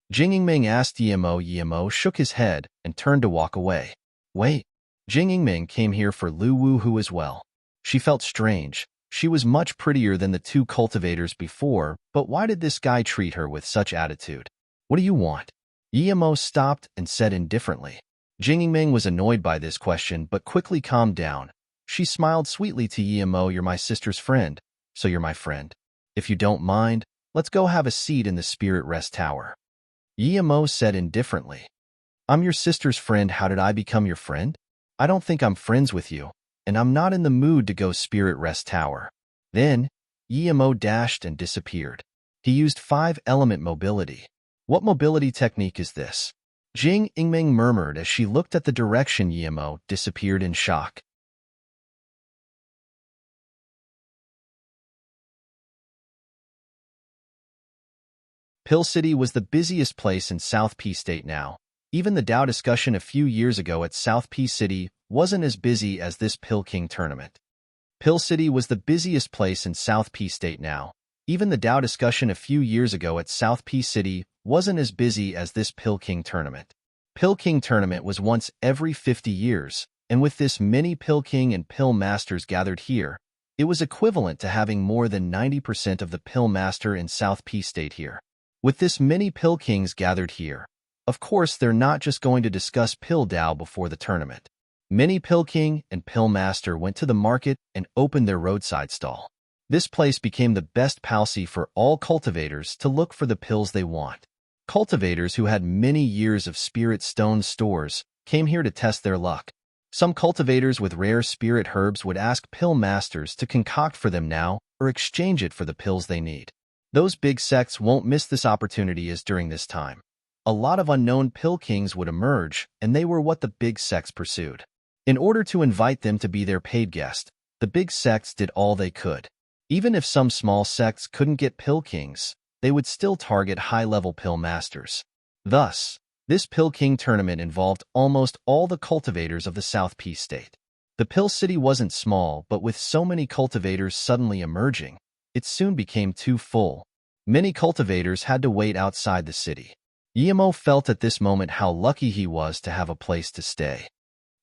Jing Yingming asked Emo. Emo shook his head and turned to walk away. Wait. Jing Yingming came here for Lu Wuhu as well. She felt strange. She was much prettier than the two cultivators before, but why did this guy treat her with such attitude? "What do you want?" Emo stopped and said indifferently. Jing Yingming was annoyed by this question but quickly calmed down. She smiled sweetly to Emo. "You're my sister's friend, so you're my friend. If you don't mind, let's go have a seat in the Spirit Rest Tower." Emo said indifferently. "I'm your sister's friend. How did I become your friend? I don't think I'm friends with you, and I'm not in the mood to go Spirit Rest Tower." Then, Emo dashed and disappeared. He used 5-element mobility. What mobility technique is this? Jing Yingming murmured as she looked at the direction Emo disappeared in shock. Pill City was the busiest place in South P State now. Even the Dao discussion a few years ago at South P City wasn't as busy as this Pill King tournament. Pill City was the busiest place in South P State now. Even the Dao discussion a few years ago at South P City wasn't as busy as this Pill King tournament. Pill King tournament was once every 50 years, and with this many Pill King and Pill Masters gathered here, It was equivalent to having more than 90% of the pill master in South P State here. With this many pill kings gathered here, of course they're not just going to discuss pill Dao before the tournament. Many pill king and pill master went to the market and opened their roadside stall. This place became the best palsy for all cultivators to look for the pills they want. Cultivators who had many years of spirit stone stores came here to test their luck. Some cultivators with rare spirit herbs would ask pill masters to concoct for them now or exchange it for the pills they need. Those big sects won't miss this opportunity, as during this time, a lot of unknown pill kings would emerge, and they were what the big sects pursued. In order to invite them to be their paid guest, the big sects did all they could. Even if some small sects couldn't get pill kings, they would still target high-level pill masters. Thus, this pill king tournament involved almost all the cultivators of the South P State. The pill city wasn't small, but with so many cultivators suddenly emerging, it soon became too full. Many cultivators had to wait outside the city. Yemo felt at this moment how lucky he was to have a place to stay.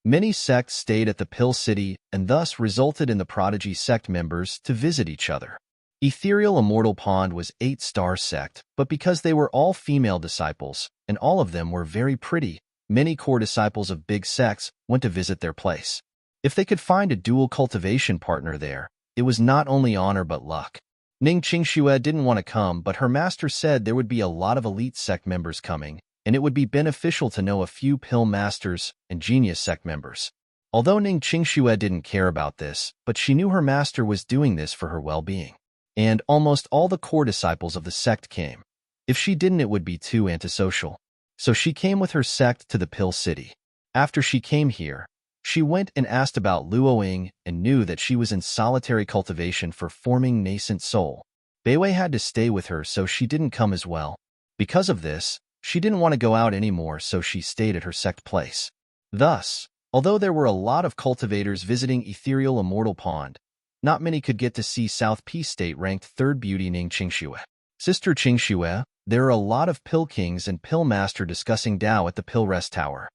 Many sects stayed at the pill city and thus resulted in the prodigy sect members to visit each other. Ethereal Immortal Pond was 8-star sect, but because they were all female disciples, and all of them were very pretty, many core disciples of big sects went to visit their place. If they could find a dual cultivation partner there, it was not only honor but luck. Ning Qingxue didn't want to come, but her master said there would be a lot of elite sect members coming, and it would be beneficial to know a few pill masters and genius sect members. Although Ning Qingxue didn't care about this, but she knew her master was doing this for her well-being. And almost all the core disciples of the sect came. If she didn't, it would be too antisocial. So she came with her sect to the pill city. After she came here, she went and asked about Luoying and knew that she was in solitary cultivation for forming nascent soul. Beiwei had to stay with her, so she didn't come as well. Because of this, she didn't want to go out anymore, so she stayed at her sect place. Thus, although there were a lot of cultivators visiting Ethereal Immortal Pond, not many could get to see South P State ranked 3rd beauty Ning Qingxue. Sister Qingxue, there are a lot of pill kings and pill master discussing Dao at the pill rest tower.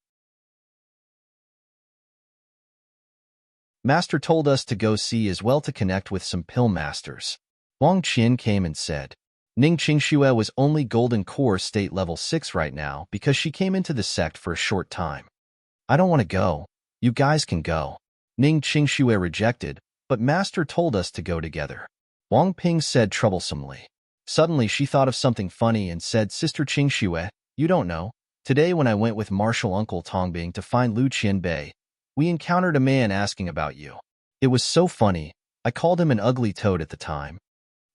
Master told us to go see as well to connect with some pill masters. Wang Qian came and said, Ning Qingxue was only golden core state level 6 right now because she came into the sect for a short time. I don't want to go. You guys can go. Ning Qingxue rejected, but Master told us to go together. Wang Ping said troublesomely. Suddenly she thought of something funny and said, Sister Qingxue, you don't know. Today when I went with Martial Uncle Tongbing to find Lu Qianbei, we encountered a man asking about you. It was so funny, I called him an ugly toad at the time.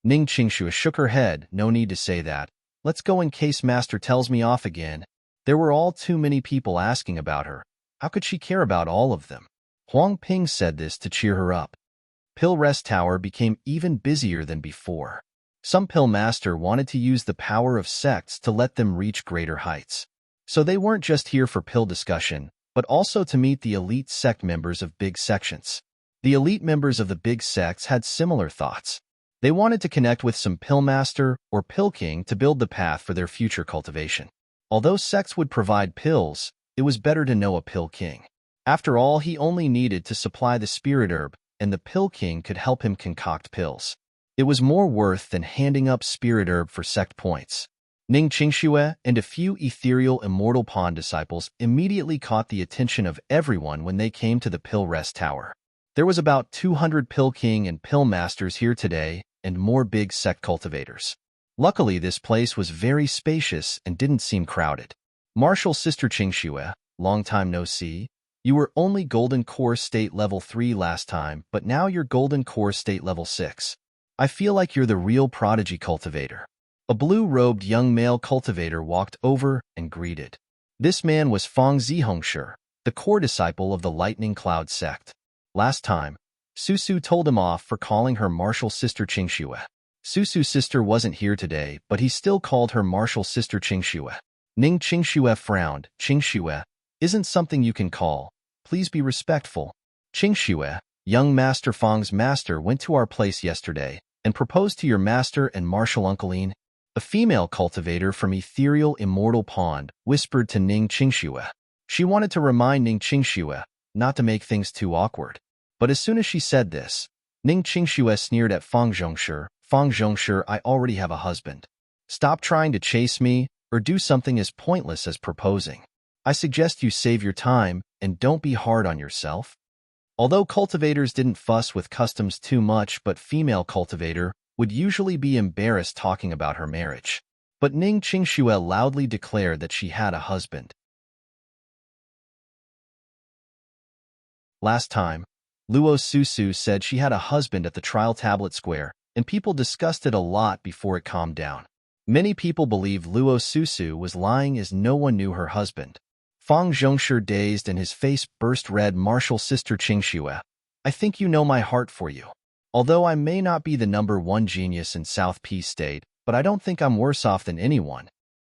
Ning Qingxue shook her head, no need to say that. Let's go in case Master tells me off again. There were all too many people asking about her. How could she care about all of them? Huang Ping said this to cheer her up. Pill Rest Tower became even busier than before. Some pill master wanted to use the power of sects to let them reach greater heights. So they weren't just here for pill discussion, but also to meet the elite sect members of big sections. The elite members of the big sects had similar thoughts. They wanted to connect with some pill master or pill king to build the path for their future cultivation. Although sects would provide pills, it was better to know a pill king. After all, he only needed to supply the spirit herb, and the pill king could help him concoct pills. It was more worth than handing up spirit herb for sect points. Ning Qingxue and a few ethereal Immortal Pond disciples immediately caught the attention of everyone when they came to the Pill Rest Tower. There was about 200 Pill King and Pill Masters here today, and more big sect cultivators. Luckily, this place was very spacious and didn't seem crowded. Martial Sister Qingxue, long time no see. You were only Golden Core State Level 3 last time, but now you're Golden Core State Level 6. I feel like you're the real prodigy cultivator. A blue-robed young male cultivator walked over and greeted. This man was Fang Zihongshi, the core disciple of the Lightning Cloud sect. Last time, Susu told him off for calling her Martial Sister Qingxue. Susu's sister wasn't here today, but he still called her Martial Sister Qingxue. Ning Qingxue frowned. Qingxue isn't something you can call. Please be respectful. Qingxue, young Master Fang's master went to our place yesterday and proposed to your master and Martial Uncle Yin. A female cultivator from Ethereal Immortal Pond whispered to Ning Qingxue. She wanted to remind Ning Qingxue not to make things too awkward. But as soon as she said this, Ning Qingxue sneered at Fang Zhongshi. Fang Zhongshi, I already have a husband. Stop trying to chase me or do something as pointless as proposing. I suggest you save your time and don't be hard on yourself. Although cultivators didn't fuss with customs too much, but female cultivator would usually be embarrassed talking about her marriage. But Ning Qingxue loudly declared that she had a husband. Last time, Luo Susu said she had a husband at the trial tablet square, and people discussed it a lot before it calmed down. Many people believed Luo Susu was lying as no one knew her husband. Fang Zhongshi dazed and his face burst red. Martial sister Qingxue, I think you know my heart for you. Although I may not be the #1 genius in South Peace State, but I don't think I'm worse off than anyone.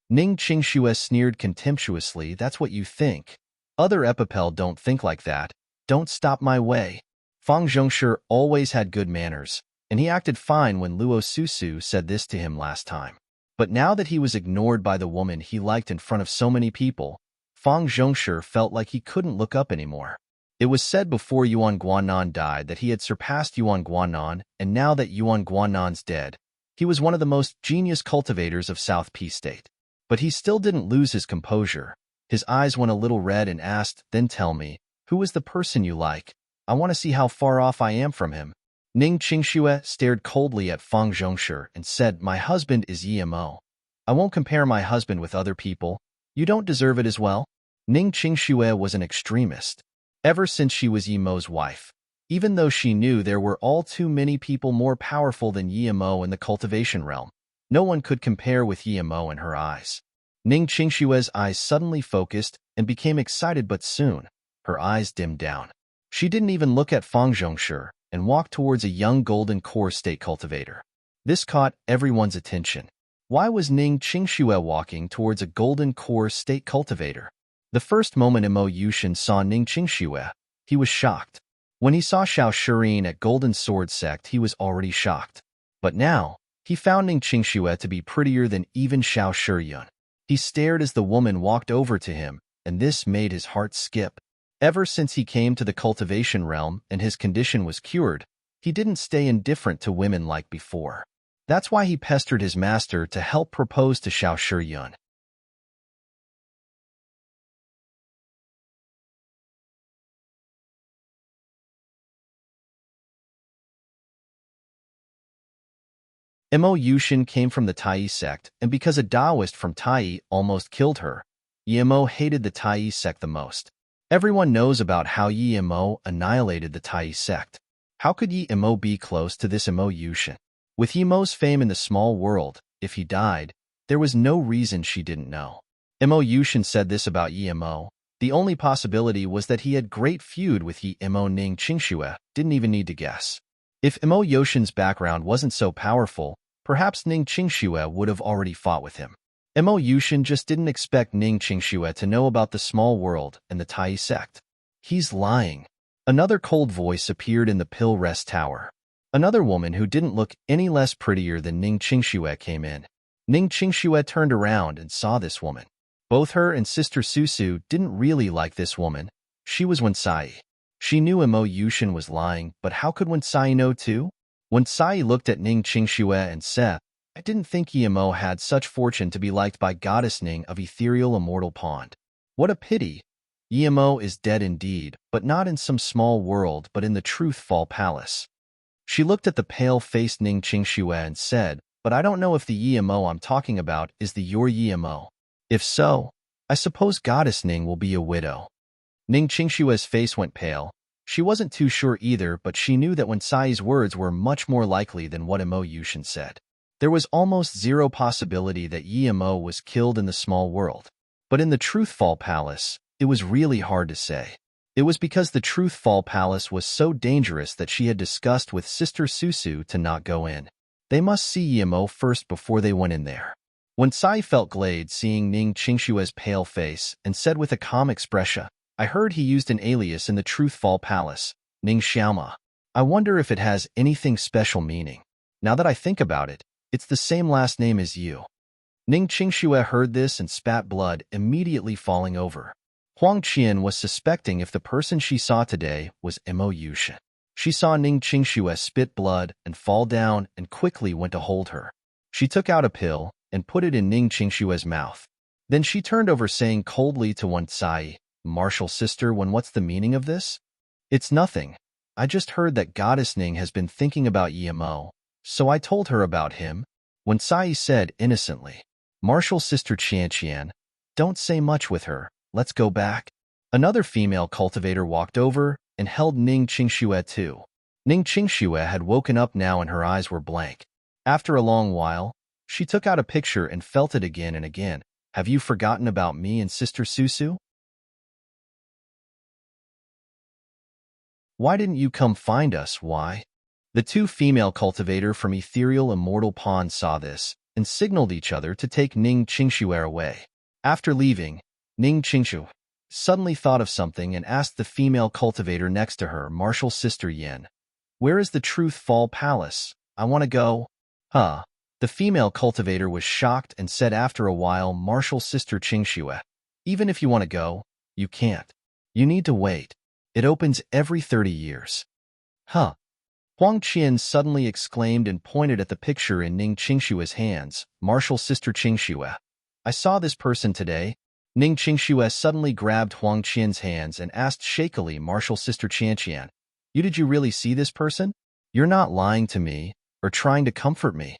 Ning Qingxue sneered contemptuously. That's what you think. Other Epipel don't think like that. Don't stop my way. Fang Zhongshi always had good manners, and he acted fine when Luo Susu said this to him last time. But now that he was ignored by the woman he liked in front of so many people, Fang Zhongshi felt like he couldn't look up anymore. It was said before Yuan Guanan died that he had surpassed Yuan Guanan, and now that Yuan Guanan's dead, he was one of the most genius cultivators of South Peace State. But he still didn't lose his composure. His eyes went a little red and asked, then tell me, who is the person you like? I want to see how far off I am from him. Ning Qingxue stared coldly at Fang Zhongshi and said, my husband is Yi Mo. I won't compare my husband with other people. You don't deserve it as well? Ning Qingxue was an extremist. Ever since she was Yi Mo's wife, even though she knew there were all too many people more powerful than Yi Mo in the cultivation realm, no one could compare with Yi Mo in her eyes. Ning Qingxue's eyes suddenly focused and became excited, but soon, her eyes dimmed down. She didn't even look at Fang Zhongshi and walked towards a young golden core state cultivator. This caught everyone's attention. Why was Ning Qingxue walking towards a golden core state cultivator? The first moment Mo Yushin saw Ning Qingxue, he was shocked. When he saw Serene at Golden Sword Sect, he was already shocked. But now, he found Ning Qingxue to be prettier than even Shiyun. He stared as the woman walked over to him, and this made his heart skip. Ever since he came to the cultivation realm and his condition was cured, he didn't stay indifferent to women like before. That's why he pestered his master to help propose to Shiyun. Mo Yushin came from the Tai sect, and because a Taoist from Tai almost killed her, Yi Mo hated the Tai sect the most. Everyone knows about how Yi Mo annihilated the Tai sect. How could Yi Mo be close to this Mo Yushin? With Yi Mo's fame in the small world, if he died, there was no reason she didn't know. Mo Yushin said this about Yi Mo. The only possibility was that he had great feud with Yi Mo. Ning Qingxue didn't even need to guess. If Mo Yushin's background wasn't so powerful, perhaps Ning Qingxue would have already fought with him. Mo Yushin just didn't expect Ning Qingxue to know about the small world and the Tai sect. He's lying. Another cold voice appeared in the Pill Rest Tower. Another woman who didn't look any less prettier than Ning Qingxue came in. Ning Qingxue turned around and saw this woman. Both her and Sister Susu didn't really like this woman. She was Wensai. She knew Mo Yushin was lying, but how could Wensai know too? Wensai looked at Ning Qingxue and said, I didn't think Yi Mo had such fortune to be liked by Goddess Ning of Ethereal Immortal Pond. What a pity. Yi Mo is dead indeed, but not in some small world, but in the Truthful Palace. She looked at the pale-faced Ning Qingxue and said, but I don't know if the Yi Mo I'm talking about is the your Yi Mo. If so, I suppose Goddess Ning will be a widow. Ning Qingxue's face went pale. She wasn't too sure either, but she knew that Wensai's words were much more likely than what Mo Yushin said. There was almost zero possibility that Yi Mo was killed in the small world. But in the Truthful Palace, it was really hard to say. It was because the Truthful Palace was so dangerous that she had discussed with Sister Susu to not go in. They must see Yi Mo first before they went in there. Wensai felt glad seeing Ning Qingxue's pale face and said with a calm expression, I heard he used an alias in the Truthful Palace, Ning Xiaoma. I wonder if it has anything special meaning. Now that I think about it, it's the same last name as you. Ning Qingxue heard this and spat blood, immediately falling over. Huang Qian was suspecting if the person she saw today was Mo Yushin. She saw Ning Qingxue spit blood and fall down and quickly went to hold her. She took out a pill and put it in Ning Qingxue's mouth. Then she turned over saying coldly to Wen Cai, "Martial sister, what's the meaning of this?" "It's nothing. I just heard that Goddess Ning has been thinking about Yimo, so I told her about him," Wen Cai said innocently. "Martial sister Qianqian, don't say much with her. Let's go back." Another female cultivator walked over and held Ning Qingxue too. Ning Qingxue had woken up now and her eyes were blank. After a long while, she took out a picture and felt it again and again. "Have you forgotten about me and Sister Susu? Why didn't you come find us? Why?" The two female cultivator from Ethereal Immortal Pond saw this and signaled each other to take Ning Qingxue away. After leaving, Ning Qingxue suddenly thought of something and asked the female cultivator next to her, "Martial Sister Yin, where is the Truth Fall Palace? I want to go." "Huh?" The female cultivator was shocked and said after a while, "Martial Sister Qingxue, even if you want to go, you can't. You need to wait. It opens every 30 years. "Huh?" Huang Qian suddenly exclaimed and pointed at the picture in Ning Qingxue's hands. "Martial Sister Qingxue, I saw this person today." Ning Qingxue suddenly grabbed Huang Qian's hands and asked shakily, "Martial Sister Qianqian, did you really see this person? You're not lying to me or trying to comfort me."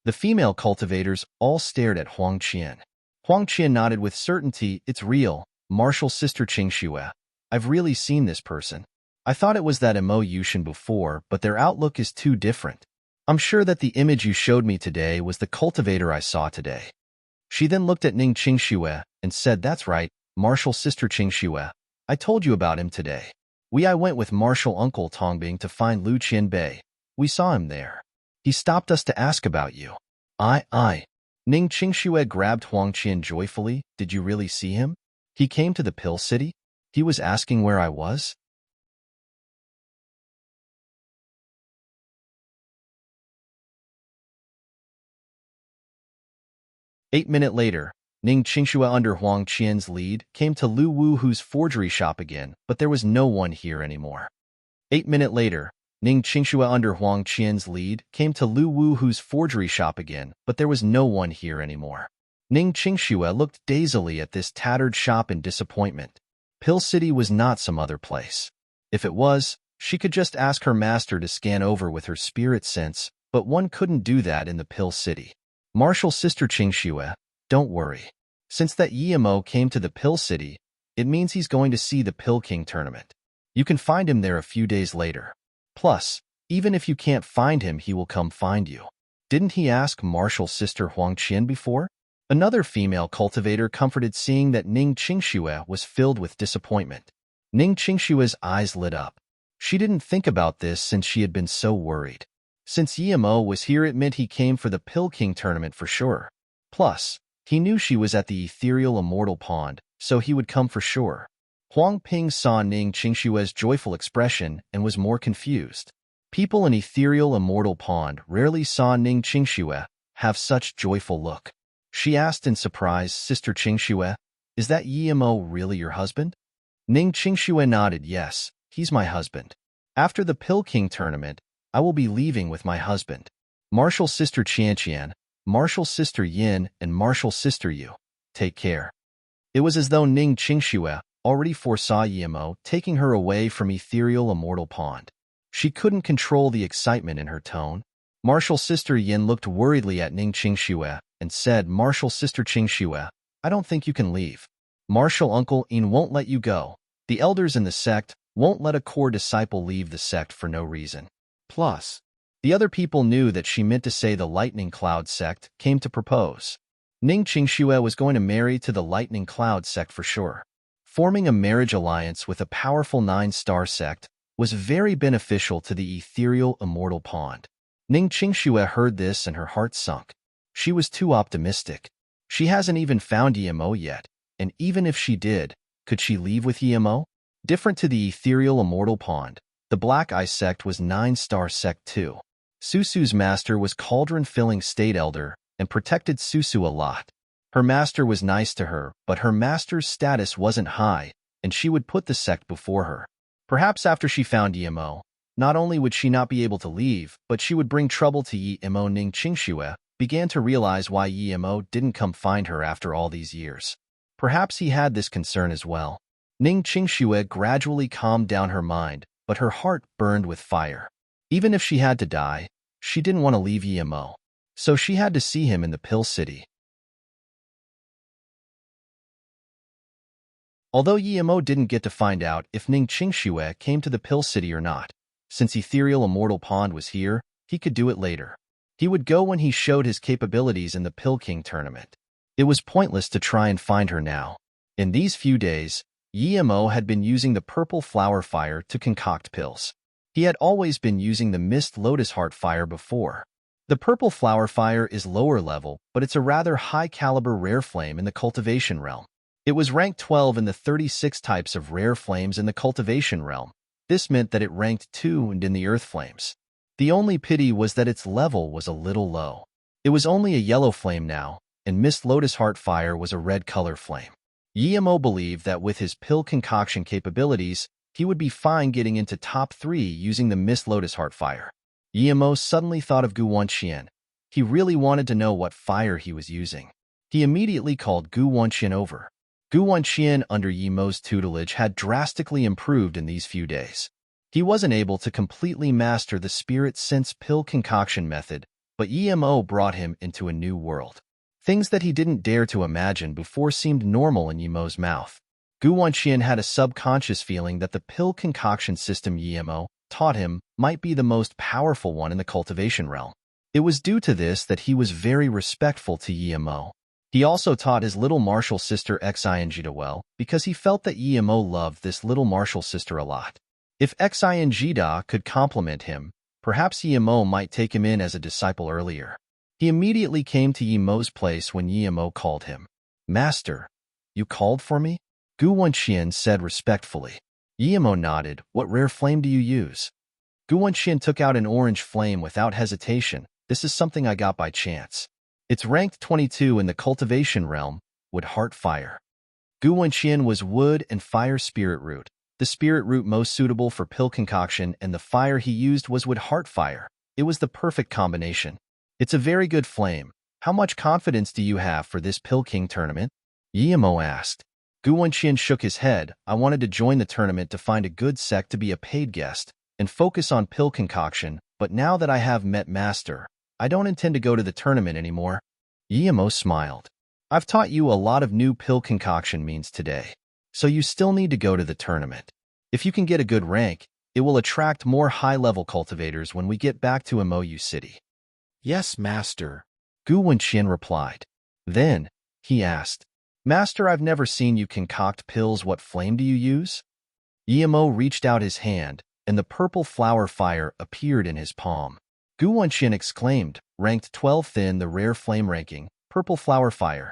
The female cultivators all stared at Huang Qian. Huang Qian nodded with certainty. "It's real, Martial Sister Qingxue. I've really seen this person. I thought it was that Emo Yushin before, but their outlook is too different. I'm sure that the image you showed me today was the cultivator I saw today." She then looked at Ning Qingxue and said, "That's right, Martial Sister Qingxue. I told you about him today. I went with Martial Uncle Tongbing to find Lu Qianbei. We saw him there. He stopped us to ask about you." I. Ning Qingxue grabbed Huang Qian joyfully. "Did you really see him? He came to the Pill City? He was asking where I was?" "8 minutes later, Ning Qingxue under Huang Qian's lead came to Lu Wuhu's forgery shop again, but there was no one here anymore. 8 minutes later, Ning Qingxue under Huang Qian's lead came to Lu Wuhu's forgery shop again, but there was no one here anymore. Ning Qingxue looked dazedly at this tattered shop in disappointment. Pill City was not some other place. If it was, she could just ask her master to scan over with her spirit sense, but one couldn't do that in the Pill City. "Martial Sister Qingxue, don't worry. Since that Yimo came to the Pill City, it means he's going to see the Pill King tournament. You can find him there a few days later. Plus, even if you can't find him, he will come find you." Didn't he ask Martial Sister Huang Qian before? Another female cultivator comforted seeing that Ning Qingxue was filled with disappointment. Ning Qingxue's eyes lit up. She didn't think about this since she had been so worried. Since Yimo was here, it meant he came for the Pill King tournament for sure. Plus, he knew she was at the Ethereal Immortal Pond, so he would come for sure. Huang Ping saw Ning Qingxue's joyful expression and was more confused. People in Ethereal Immortal Pond rarely saw Ning Qingxue have such joyful look. She asked in surprise, "Sister Qingxue, is that Yimo really your husband?" Ning Qingxue nodded, "Yes, he's my husband. After the Pill King tournament, I will be leaving with my husband. Martial Sister Qianqian, Martial Sister Yin, and Martial Sister Yu. Take care." It was as though Ning Qingxue already foresaw Yimo taking her away from Ethereal Immortal Pond. She couldn't control the excitement in her tone. Martial Sister Yin looked worriedly at Ning Qingxue and said, "Martial Sister Qingxue, I don't think you can leave. Martial Uncle Yin won't let you go. The elders in the sect won't let a core disciple leave the sect for no reason." Plus, the other people knew that she meant to say the Lightning Cloud sect came to propose. Ning Qingxue was going to marry to the Lightning Cloud sect for sure. Forming a marriage alliance with a powerful 9-star sect was very beneficial to the Ethereal Immortal Pond. Ning Qingxue heard this and her heart sunk. She was too optimistic. She hasn't even found Yimo yet, and even if she did, could she leave with Yimo? Different to the Ethereal Immortal Pond, the Black Eye sect was 9-star sect too. Susu's master was cauldron-filling state elder and protected Susu a lot. Her master was nice to her, but her master's status wasn't high, and she would put the sect before her. Perhaps after she found Yimo, Not only would she not be able to leave, but she would bring trouble to Yi Imo. Ning Qingxue began to realize why Yi Imo didn't come find her after all these years. Perhaps he had this concern as well. Ning Qingxue gradually calmed down her mind, but her heart burned with fire. Even if she had to die, she didn't want to leave Yi Imo. So she had to see him in the Pill City. Although Yi Imo didn't get to find out if Ning Qingxue came to the Pill City or not, since Ethereal Immortal Pond was here, he could do it later. He would go when he showed his capabilities in the Pill King tournament. It was pointless to try and find her now. In these few days, Yi Imo had been using the purple flower fire to concoct pills. He had always been using the mist lotus heart fire before. The purple flower fire is lower level, but it's a rather high-caliber rare flame in the cultivation realm. It was ranked 12 in the 36 types of rare flames in the cultivation realm. This meant that it ranked 2 in the earth flames. The only pity was that its level was a little low. It was only a yellow flame now, and Mist Lotus Heart Fire was a red color flame. Yi Imo believed that with his pill concoction capabilities, he would be fine getting into top 3 using the Mist Lotus Heart Fire. Yi Imo suddenly thought of Gu Wanqian. He really wanted to know what fire he was using. He immediately called Gu Wanqian over. Gu Wanqian under Yi Imo's tutelage had drastically improved in these few days. He wasn't able to completely master the spirit sense pill concoction method, but Yi Imo brought him into a new world. Things that he didn't dare to imagine before seemed normal in Yi Imo's mouth. Gu Wanqian had a subconscious feeling that the pill concoction system Yi Imo taught him might be the most powerful one in the cultivation realm. It was due to this that he was very respectful to Yi Imo. He also taught his little martial sister Xingda well because he felt that Yi Imo loved this little martial sister a lot. If Xingda could compliment him, perhaps Yi Imo might take him in as a disciple earlier. He immediately came to Yi Imo's place when Yi Imo called him. "Master, you called for me?" Gu Wanqian said respectfully. Yi Imo nodded. "What rare flame do you use?" Gu Wanqian took out an orange flame without hesitation. "This is something I got by chance. It's ranked 22 in the cultivation realm, Wood Heart Fire." Gu Wanqian was wood and fire spirit root, the spirit root most suitable for pill concoction, and the fire he used was Wood Heart Fire. It was the perfect combination. "It's a very good flame. How much confidence do you have for this Pill King tournament?" Yi Imo asked. Gu Wanqian shook his head. "I wanted to join the tournament to find a good sect to be a paid guest and focus on pill concoction, but now that I have met Master, I don't intend to go to the tournament anymore." Yi Imo smiled. "I've taught you a lot of new pill concoction means today, so you still need to go to the tournament. If you can get a good rank, it will attract more high-level cultivators when we get back to Imo City." "Yes, Master," Gu Wanqian replied. Then, he asked, "Master, I've never seen you concoct pills. What flame do you use?" Yi Imo reached out his hand, and the purple flower fire appeared in his palm. Gu Wanqian exclaimed, "Ranked 12th in the rare flame ranking, purple flower fire.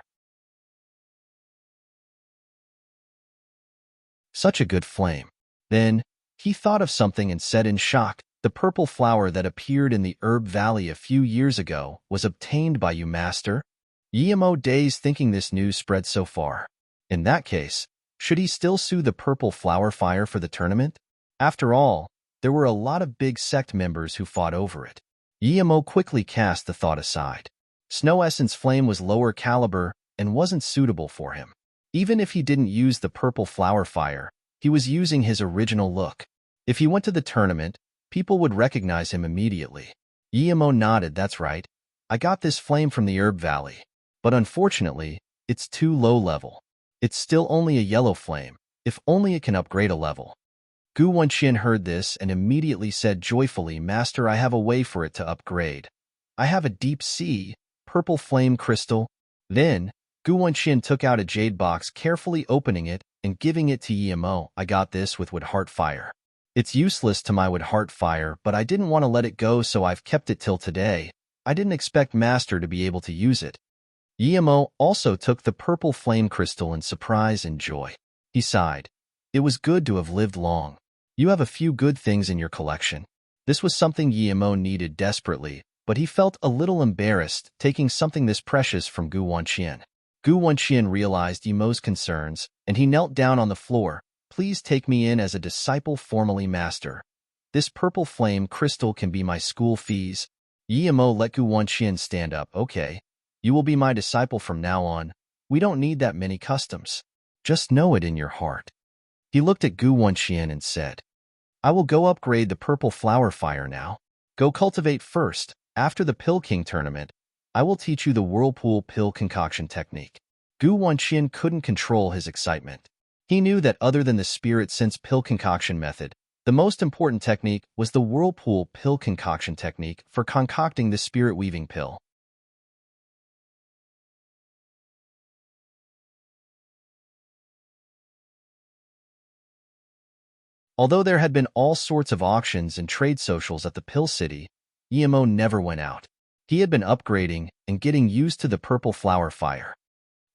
Such a good flame." Then, he thought of something and said in shock, "The purple flower that appeared in the Herb Valley a few years ago was obtained by you, Master?" Yi Imo dazed, thinking this news spread so far. In that case, should he still sue the purple flower fire for the tournament? After all, there were a lot of big sect members who fought over it. Yi Imo quickly cast the thought aside. Snow Essence Flame was lower caliber and wasn't suitable for him. Even if he didn't use the purple flower fire, he was using his original look. If he went to the tournament, people would recognize him immediately. Yi Imo nodded. "That's right. I got this flame from the Herb Valley. But unfortunately, it's too low level. It's still only a yellow flame. If only it can upgrade a level." Gu Wanqian heard this and immediately said joyfully, "Master, I have a way for it to upgrade. I have a deep sea, purple flame crystal." Then, Gu Wanqian took out a jade box, carefully opening it and giving it to Yi Imo. "I got this with Wood Heart Fire. It's useless to my Wood Heart Fire, but I didn't want to let it go, so I've kept it till today. I didn't expect Master to be able to use it." Yi Imo also took the purple flame crystal in surprise and joy. He sighed. It was good to have lived long. You have a few good things in your collection. This was something Yi Imo needed desperately, but he felt a little embarrassed taking something this precious from Gu Wanqian. Gu Wanqian realized Yi Imo's concerns, and he knelt down on the floor. "Please take me in as a disciple, formally, Master. This purple flame crystal can be my school fees. Yimo let Gu Wanqian stand up. Okay, you will be my disciple from now on. We don't need that many customs. Just know it in your heart. He looked at Gu Wanqian and said, I will go upgrade the purple flower fire now. Go cultivate first. After the Pill King tournament, I will teach you the whirlpool pill concoction technique. Gu Wanqian couldn't control his excitement. He knew that other than the spirit sense pill concoction method, the most important technique was the whirlpool pill concoction technique for concocting the spirit weaving pill. Although there had been all sorts of auctions and trade socials at the Pill City, Yimo never went out. He had been upgrading and getting used to the purple flower fire.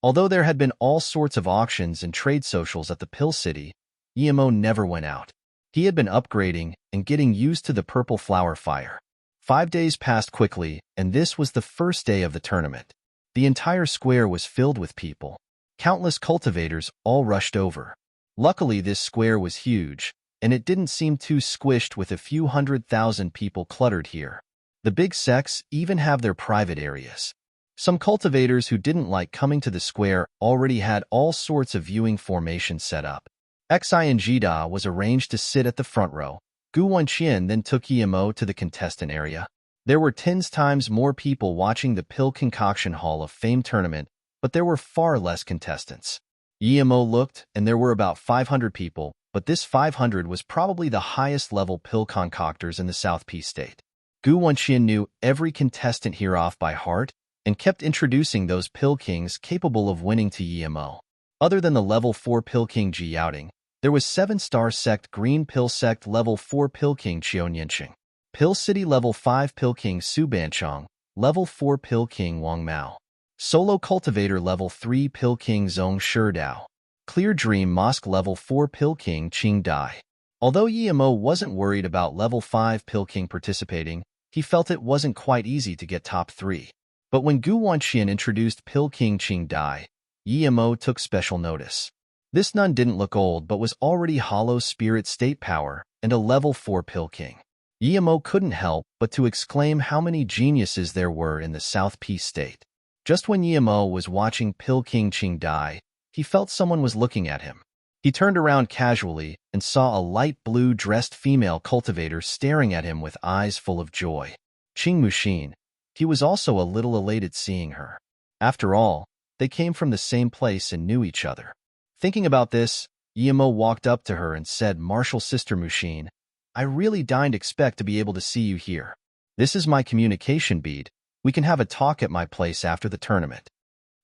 Although there had been all sorts of auctions and trade socials at the Pill City, Yimo never went out. He had been upgrading and getting used to the purple flower fire. 5 days passed quickly, and this was the first day of the tournament. The entire square was filled with people. Countless cultivators all rushed over. Luckily, this square was huge, and it didn't seem too squished with a few 100,000 people cluttered here. The big sects even have their private areas. Some cultivators who didn't like coming to the square already had all sorts of viewing formations set up. Xi and Jida was arranged to sit at the front row. Gu Wanqian then took Yimo to the contestant area. There were 10 times more people watching the Pill Concoction Hall of Fame tournament, but there were far less contestants. Yimo looked, and there were about 500 people, but this 500 was probably the highest level pill concoctors in the South P state. Gu Wanqian knew every contestant here off by heart and kept introducing those pill kings capable of winning to Yimo. Other than the level 4 pill king Ji Yaoting, there was 7-star sect Green Pill Sect level 4 pill king Qiao Nianqing, Pill City level 5 pill king Su Banchong, level 4 pill king Wang Mao, Solo Cultivator level 3 pill king Zhong Shidao, Clear Dream Mosque level 4 pill king Qing Dai. Although Yimo wasn't worried about level 5 pill king participating, he felt it wasn't quite easy to get top 3. But when Gu Wanqian introduced pill king Qing Dai, Yimo took special notice. This nun didn't look old but was already hollow spirit state power and a level 4 pill king. Yimo couldn't help but to exclaim how many geniuses there were in the South P state. Just when Yimo was watching pill king Qing Dai, he felt someone was looking at him. He turned around casually and saw a light blue-dressed female cultivator staring at him with eyes full of joy. Qing Muxin. He was also a little elated seeing her. After all, they came from the same place and knew each other. Thinking about this, Yimo walked up to her and said, Martial Sister Muxin, I really didn't expect to be able to see you here. This is my communication bead. We can have a talk at my place after the tournament.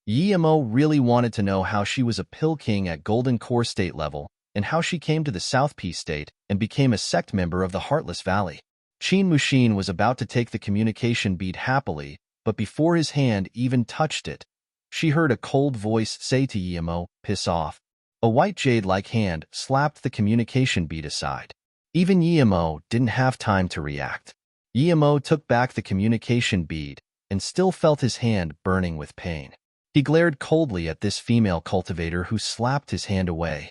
Yimo really wanted to know how she was a pill king at Golden Core state level and how she came to the South P state and became a sect member of the Heartless Valley. Qin Muxin was about to take the communication bead happily, but before his hand even touched it, she heard a cold voice say to Yimo, piss off. A white jade-like hand slapped the communication bead aside. Even Yimo didn't have time to react. Yimo took back the communication bead and still felt his hand burning with pain. He glared coldly at this female cultivator who slapped his hand away.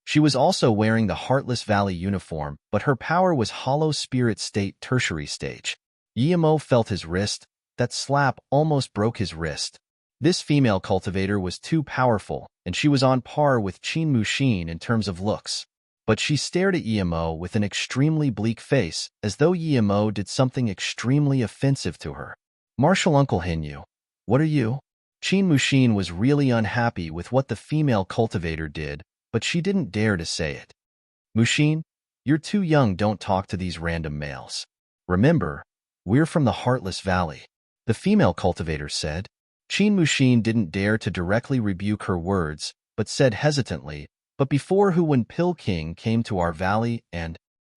She was also wearing the Heartless Valley uniform, but her power was Hollow Spirit State Tertiary Stage. Yimo felt his wrist. That slap almost broke his wrist. This female cultivator was too powerful, and she was on par with Qin Muxin in terms of looks. But she stared at Yimo with an extremely bleak face, as though Yimo did something extremely offensive to her. Martial Uncle Hinyu, what are you? Qin Muxin was really unhappy with what the female cultivator did, but she didn't dare to say it. Muxin, you're too young, don't talk to these random males. Remember, we're from the Heartless Valley, the female cultivator said. Qin Muxin didn't dare to directly rebuke her words, but said hesitantly, but before who when Pill King came to our valley and...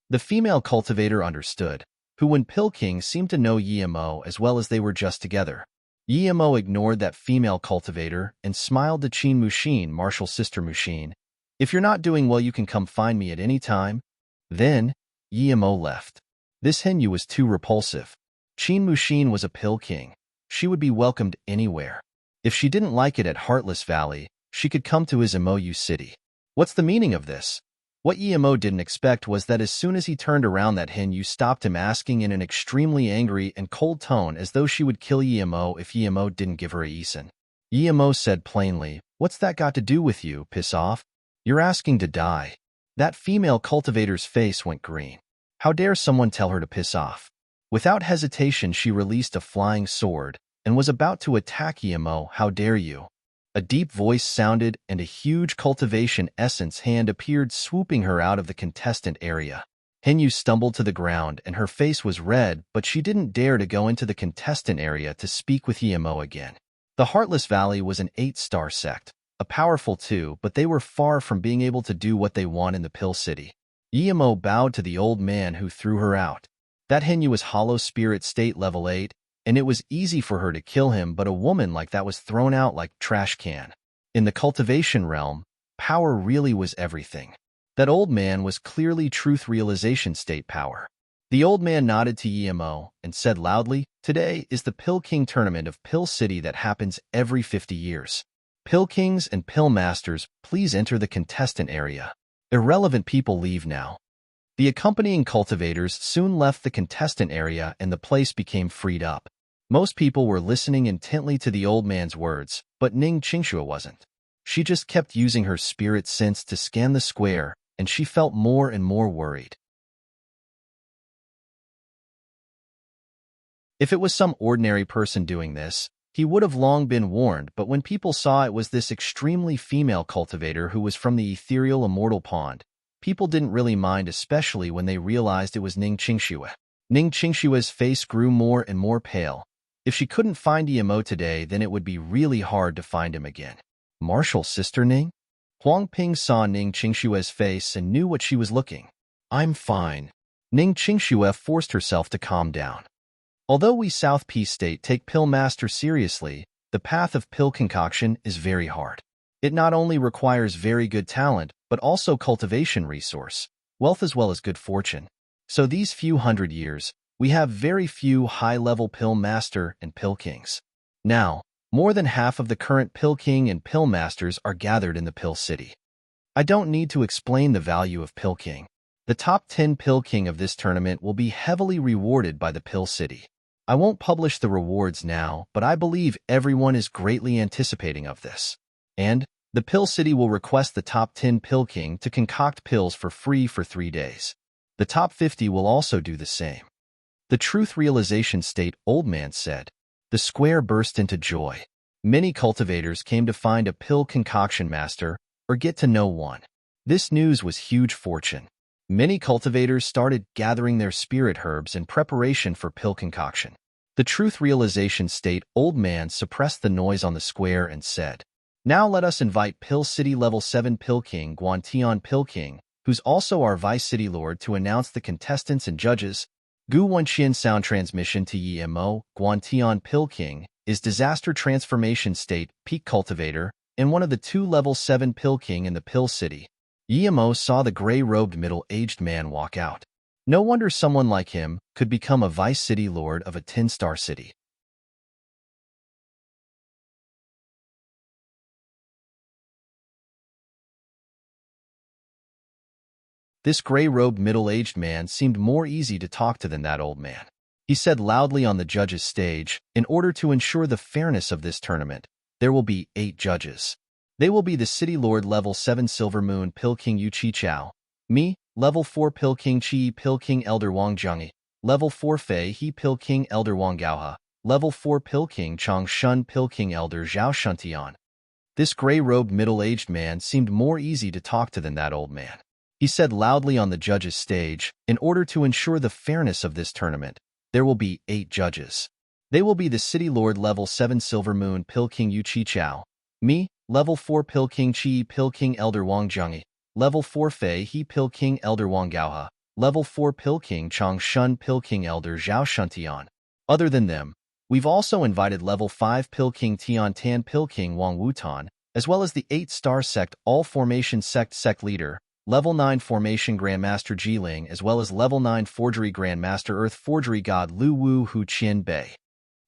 The female cultivator understood. Who when Pill King seemed to know Yimo as well as they were just together. Yimo ignored that female cultivator and smiled to Qin Muxin, Martial Sister Muxin. If you're not doing well, you can come find me at any time. Then, Yimo left. This Hinyu was too repulsive. Qin Muxin was a Pill King. She would be welcomed anywhere. If she didn't like it at Heartless Valley, she could come to his Imoyu City. What's the meaning of this? What Emo didn't expect was that as soon as he turned around that Hinyu stopped him, asking in an extremely angry and cold tone as though she would kill Emo if Emo didn't give her a Yisan. Emo said plainly, "What's that got to do with you, piss off? You're asking to die." That female cultivator's face went green. How dare someone tell her to piss off? Without hesitation, she released a flying sword and was about to attack Emo. "How dare you?" A deep voice sounded, and a huge cultivation essence hand appeared, swooping her out of the contestant area. Hinyu stumbled to the ground, and her face was red, but she didn't dare to go into the contestant area to speak with Emo again. The Heartless Valley was an 8-star sect, a powerful too, but they were far from being able to do what they want in the Pill City. Emo bowed to the old man who threw her out. That Hinyu was Hollow Spirit State level 8, and it was easy for her to kill him, but a woman like that was thrown out like trash can. In the cultivation realm, power really was everything. That old man was clearly truth realization state power. The old man nodded to Emo and said loudly, "Today is the Pill King tournament of Pill City that happens every 50 years. Pill Kings and Pill Masters, please enter the contestant area. Irrelevant people leave now." The accompanying cultivators soon left the contestant area and the place became freed up. Most people were listening intently to the old man's words, but Ning Qingxue wasn't. She just kept using her spirit sense to scan the square, and she felt more and more worried. If it was some ordinary person doing this, he would have long been warned, but when people saw it was this extremely female cultivator who was from the ethereal immortal pond, people didn't really mind, especially when they realized it was Ning Qingxue. Ning Qingxue's face grew more and more pale. If she couldn't find Emo today, then it would be really hard to find him again. "Martial sister Ning?" Huang Ping saw Ning Qingxue's face and knew what she was looking. "I'm fine." Ning Qingxue forced herself to calm down. Although we South Peace State take Pill Master seriously, the path of pill concoction is very hard. It not only requires very good talent, but also cultivation resource, wealth as well as good fortune. So these few hundred years, we have very few high-level Pill Master and Pill Kings. Now, more than half of the current Pill King and Pill Masters are gathered in the Pill City. I don't need to explain the value of Pill King. The top 10 Pill King of this tournament will be heavily rewarded by the Pill City. I won't publish the rewards now, but I believe everyone is greatly anticipating of this. And the Pill City will request the top 10 Pill King to concoct pills for free for 3 days. The top 50 will also do the same. The truth realization state, old man said. The square burst into joy. Many cultivators came to find a pill concoction master or get to know one. This news was huge fortune. Many cultivators started gathering their spirit herbs in preparation for pill concoction. The truth realization state, old man suppressed the noise on the square and said, "Now let us invite Pill City Level 7 Pill King Guantian Pill King, who's also our Vice City Lord, to announce the contestants and judges." Gu Wenqian sound transmission to Emo. Guantian Pill King is Disaster Transformation State, Peak Cultivator, and one of the 2 Level 7 Pill King in the Pill City. Emo saw the gray-robed middle-aged man walk out. No wonder someone like him could become a Vice City Lord of a 10-star city. This gray-robed middle-aged man seemed more easy to talk to than that old man. He said loudly on the judges' stage, "In order to ensure the fairness of this tournament, there will be 8 judges. They will be the City Lord Level 7 Silver Moon Pill King Yu Chi Chao, me, Level 4 Pill King Chi Pill King Elder Wang Zhengyi, Level 4 Fei He Pill King Elder Wang Gaoha, Level 4 Pill King Chang Shun Pill King Elder Zhao Shuntian." This gray-robed middle-aged man seemed more easy to talk to than that old man. He said loudly on the judges' stage, "In order to ensure the fairness of this tournament, there will be 8 judges. They will be the City Lord Level 7 Silver Moon Pill King Yu Chi Chao, me, Level 4 Pill King Chi Pill King Elder Wang Zhengyi, Level 4 Fei He Pill King Elder Wang Gaoha, Level 4 Pill King Chang Shun Pill King Elder Zhao Shuntian. Other than them, we've also invited Level 5 Pill King Tian Tan Pill King Wang Wutan, as well as the 8-star sect All Formation Sect Leader, Level 9 Formation Grandmaster Jiling, as well as Level 9 Forgery Grandmaster Earth Forgery God Lu Wu Hu Qian Bei."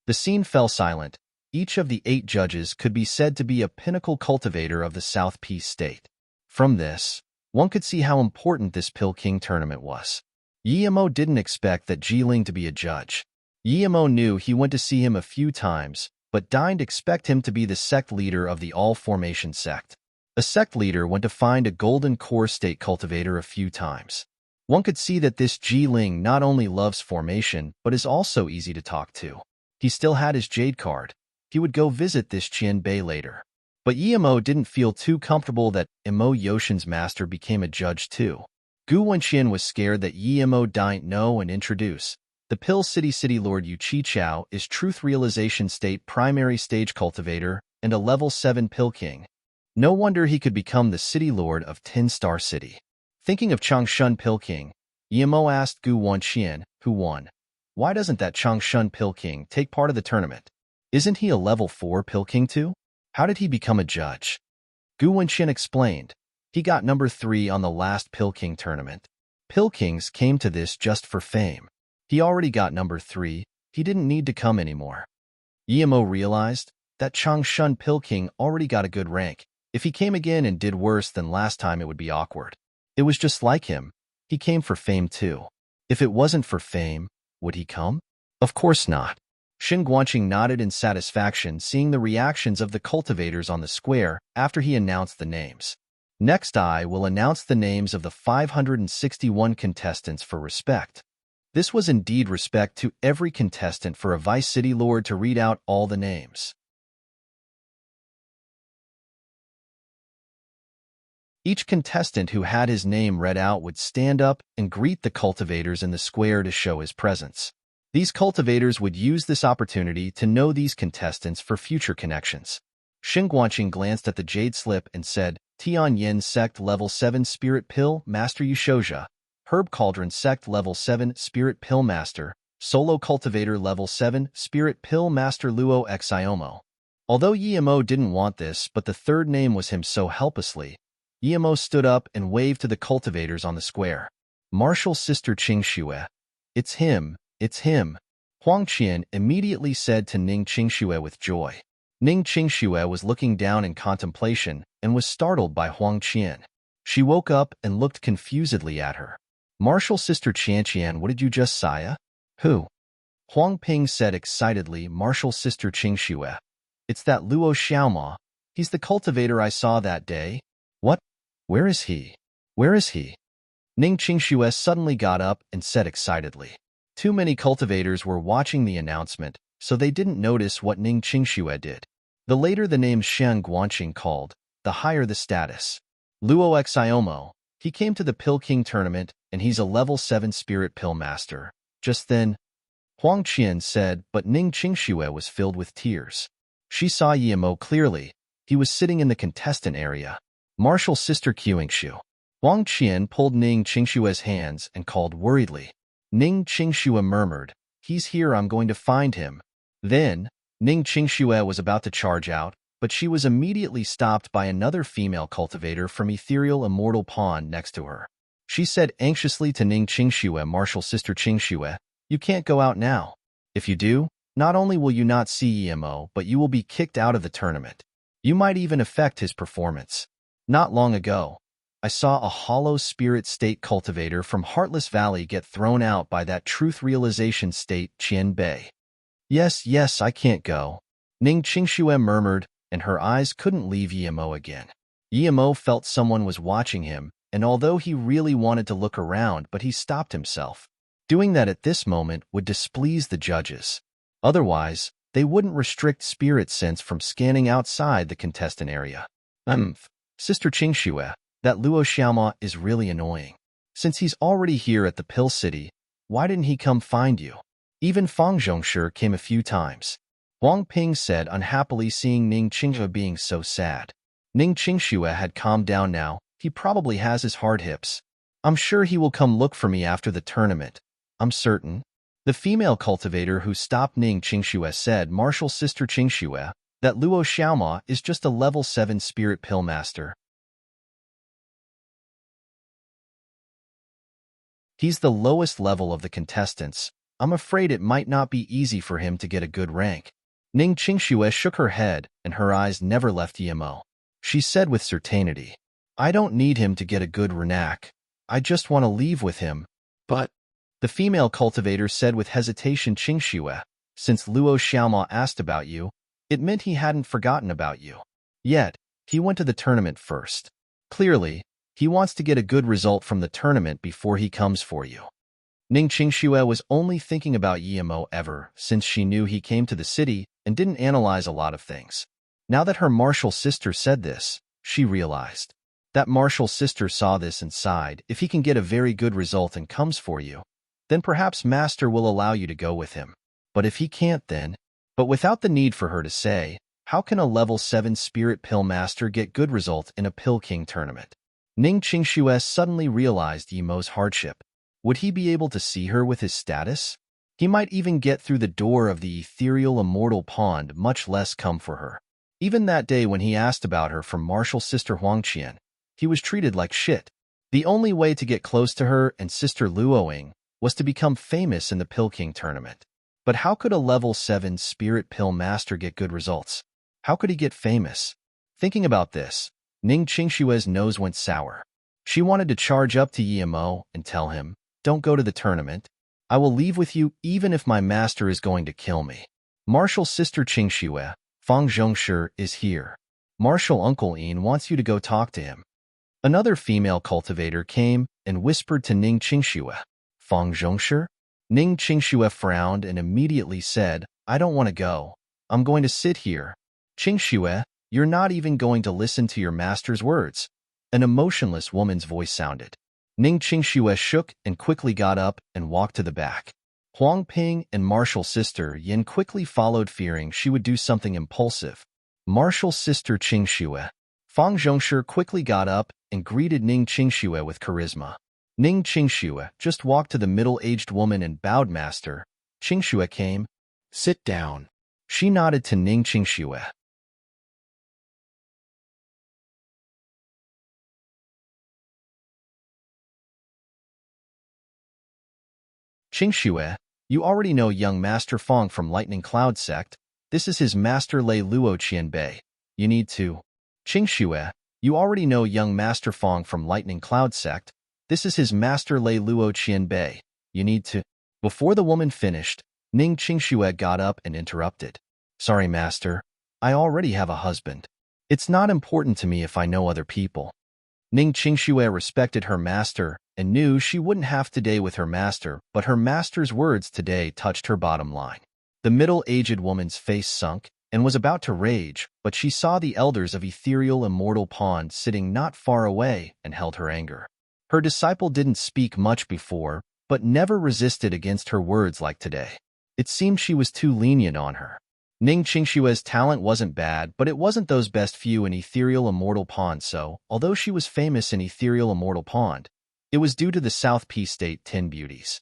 The scene fell silent. Each of the 8 judges could be said to be a pinnacle cultivator of the South Peace State. From this, one could see how important this Pill King tournament was. Yemo didn't expect that Jiling to be a judge. Yemo knew he went to see him a few times, but didn't expect him to be the sect leader of the All-Formation sect. A sect leader went to find a golden core state cultivator a few times. One could see that this Jiling not only loves formation, but is also easy to talk to. He still had his Jade card. He would go visit this Qian Bei later. But Yemo didn't feel too comfortable that Emo Yoshin's master became a judge too. Gu Wenxian was scared that Yemo didn't know and introduce. The Pill City Lord Yu Qichao is Truth Realization State Primary Stage Cultivator and a Level 7 Pill King. No wonder he could become the City Lord of 10-Star City. Thinking of Changshun Pill King, Yemo asked Gu Wenxian, who won. Why doesn't that Changshun Pill King take part of the tournament? Isn't he a Level 4 Pill King too? How did he become a judge? Gu Wenxian explained. He got number 3 on the last Pill King tournament. Pill Kings came to this just for fame. He already got number 3, he didn't need to come anymore. Yemo realized that Changshun Pill King already got a good rank. If he came again and did worse than last time, it would be awkward. It was just like him. He came for fame too. If it wasn't for fame, would he come? Of course not. Xin Guanqing nodded in satisfaction, seeing the reactions of the cultivators on the square after he announced the names. Next, I will announce the names of the 561 contestants for respect. This was indeed respect to every contestant for a Vice City Lord to read out all the names. Each contestant who had his name read out would stand up and greet the cultivators in the square to show his presence. These cultivators would use this opportunity to know these contestants for future connections. Xin Guanqing glanced at the jade slip and said, Tian Yen Sect Level 7 Spirit Pill Master Yushoja, Herb Cauldron Sect Level 7 Spirit Pill Master, Solo Cultivator Level 7 Spirit Pill Master Luo X Iomo. Although Yemo didn't want this, but the third name was him so helplessly, Yemo stood up and waved to the cultivators on the square. Martial Sister Qingxue. It's him. It's him. Huang Qian immediately said to Ning Qingxue with joy. Ning Qingxue was looking down in contemplation and was startled by Huang Qian. She woke up and looked confusedly at her. Martial Sister Qianqian, what did you just say? Who? Huang Ping said excitedly, Martial Sister Qingxue. It's that Luo Xiaoma. He's the cultivator I saw that day. What? Where is he? Where is he? Ning Qingxue suddenly got up and said excitedly. Too many cultivators were watching the announcement, so they didn't notice what Ning Qingxue did. The later the name Shan Guanqing called, the higher the status. Luo X Iomo. He came to the Pill King tournament, and he's a level 7 Spirit Pill Master. Just then, Huang Qian said, but Ning Qingxue was filled with tears. She saw Yemo clearly. He was sitting in the contestant area. Martial Sister Qingshu. Huang Qian pulled Ning Qingshue's hands and called worriedly. Ning Qingxue murmured, he's here, I'm going to find him. Then, Ning Qingxue was about to charge out, but she was immediately stopped by another female cultivator from Ethereal Immortal Pond next to her. She said anxiously to Ning Qingxue, Martial Sister Qingxue, you can't go out now. If you do, not only will you not see Yemo, but you will be kicked out of the tournament. You might even affect his performance. Not long ago, I saw a hollow spirit state cultivator from Heartless Valley get thrown out by that truth realization state Qian Bei. Yes, I can't go. Ning Qingxue murmured, and her eyes couldn't leave Yemo again. Yemo felt someone was watching him, and although he really wanted to look around, but he stopped himself. Doing that at this moment would displease the judges. Otherwise, they wouldn't restrict spirit sense from scanning outside the contestant area. Sister Qingxue, that Luo Xiaoma is really annoying. Since he's already here at the Pill City, why didn't he come find you? Even Fang Zhongshi came a few times. Huang Ping said unhappily, seeing Ning Qingxue being so sad. Ning Qingxue had calmed down now. He probably has his hard hips. I'm sure he will come look for me after the tournament. I'm certain. The female cultivator who stopped Ning Qingxue said, Martial Sister Qingxue, that Luo Xiaoma is just a level 7 Spirit Pill Master. He's the lowest level of the contestants. I'm afraid it might not be easy for him to get a good rank. Ning Qingxue shook her head, and her eyes never left Yemo. She said with certainty, I don't need him to get a good renac. I just want to leave with him. But, the female cultivator said with hesitation, Qingxue, since Luo Xiaoma asked about you, it meant he hadn't forgotten about you. Yet, he went to the tournament first. Clearly, he wants to get a good result from the tournament before he comes for you. Ning Qingxue was only thinking about Yimo ever since she knew he came to the city and didn't analyze a lot of things. Now that her martial sister said this, she realized. That martial sister saw this and sighed. If he can get a very good result and comes for you, then perhaps Master will allow you to go with him. But if he can't then... But without the need for her to say, how can a level 7 Spirit Pill Master get good result in a Pill King tournament? Ning Qingxue suddenly realized Yimo's hardship. Would he be able to see her with his status? He might even get through the door of the ethereal immortal pond, much less come for her. Even that day when he asked about her from martial sister Huangqian, he was treated like shit. The only way to get close to her and sister Luoying was to become famous in the Pill King tournament. But how could a level 7 Spirit Pill Master get good results? How could he get famous? Thinking about this, Ning Qingxue's nose went sour. She wanted to charge up to Yimo and tell him, don't go to the tournament. I will leave with you even if my master is going to kill me. Martial sister Qingxue, Fang Zhongshi, is here. Martial uncle Yin wants you to go talk to him. Another female cultivator came and whispered to Ning Qingxue, Fang Zhongshi? Ning Qingxue frowned and immediately said, I don't want to go. I'm going to sit here. Qingxue, you're not even going to listen to your master's words. An emotionless woman's voice sounded. Ning Qingxue shook and quickly got up and walked to the back. Huang Ping and martial sister Yin quickly followed, fearing she would do something impulsive. Martial sister Qingxue. Fang Zhongshi quickly got up and greeted Ning Qingxue with charisma. Ning Qingxue just walked to the middle-aged woman and bowed. Master. Qingxue came. Sit down. She nodded to Ning Qingxue. Qingxue, you already know young Master Fang from Lightning Cloud Sect. This is his Master Lei Luo Qianbei. You need to. Qingxue, you already know young Master Fang from Lightning Cloud Sect. This is his Master Lei Luo Qianbei. You need to. Before the woman finished, Ning Qingxue got up and interrupted. Sorry, Master. I already have a husband. It's not important to me if I know other people. Ning Qingxue respected her master and knew she wouldn't have today with her master, but her master's words today touched her bottom line. The middle-aged woman's face sunk and was about to rage, but she saw the elders of ethereal immortal pond sitting not far away and held her anger. Her disciple didn't speak much before, but never resisted against her words like today. It seemed she was too lenient on her. Ning Qingxue's talent wasn't bad, but it wasn't those best few in ethereal immortal pond, so, although she was famous in ethereal immortal pond, it was due to the South P State 10 beauties.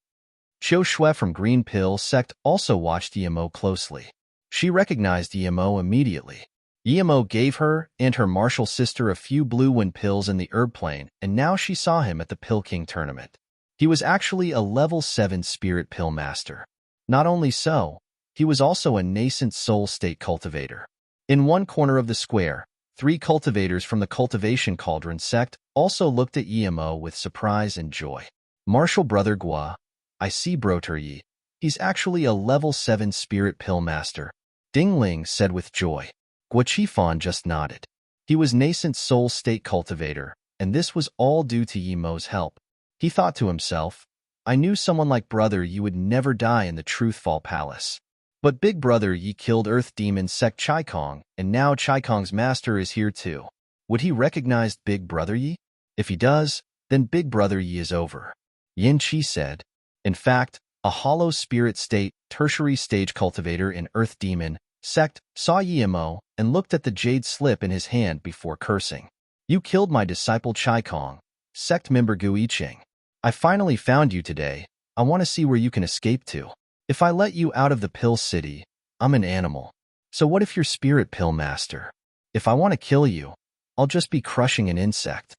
Qiu Shui from Green Pill Sect also watched Yimo closely. She recognized Yimo immediately. Yimo gave her and her martial sister a few blue wind pills in the herb plane, and now she saw him at the Pill King tournament. He was actually a level 7 Spirit Pill Master. Not only so, he was also a nascent soul state cultivator. In one corner of the square, 3 cultivators from the Cultivation Cauldron sect also looked at Yimo with surprise and joy. Martial Brother Gua, I see Broteryi. He's actually a level 7 Spirit Pill Master. Ding Ling said with joy. Gua Qifan just nodded. He was nascent soul state cultivator, and this was all due to Yimo's help. He thought to himself, I knew someone like Brother Yi would never die in the Truthfall Palace. But Big Brother Yi killed Earth Demon Sect Chaikong, and now Chaikong's master is here too. Would he recognize Big Brother Yi? If he does, then Big Brother Yi is over. Yin Qi said. In fact, a hollow spirit state, tertiary stage cultivator in Earth Demon Sect saw Yimo and looked at the jade slip in his hand before cursing. You killed my disciple Chaikong, sect member Gu Yiqing. I finally found you today. I want to see where you can escape to. If I let you out of the pill city, I'm an animal. So what if you're Spirit Pill Master? If I want to kill you, I'll just be crushing an insect.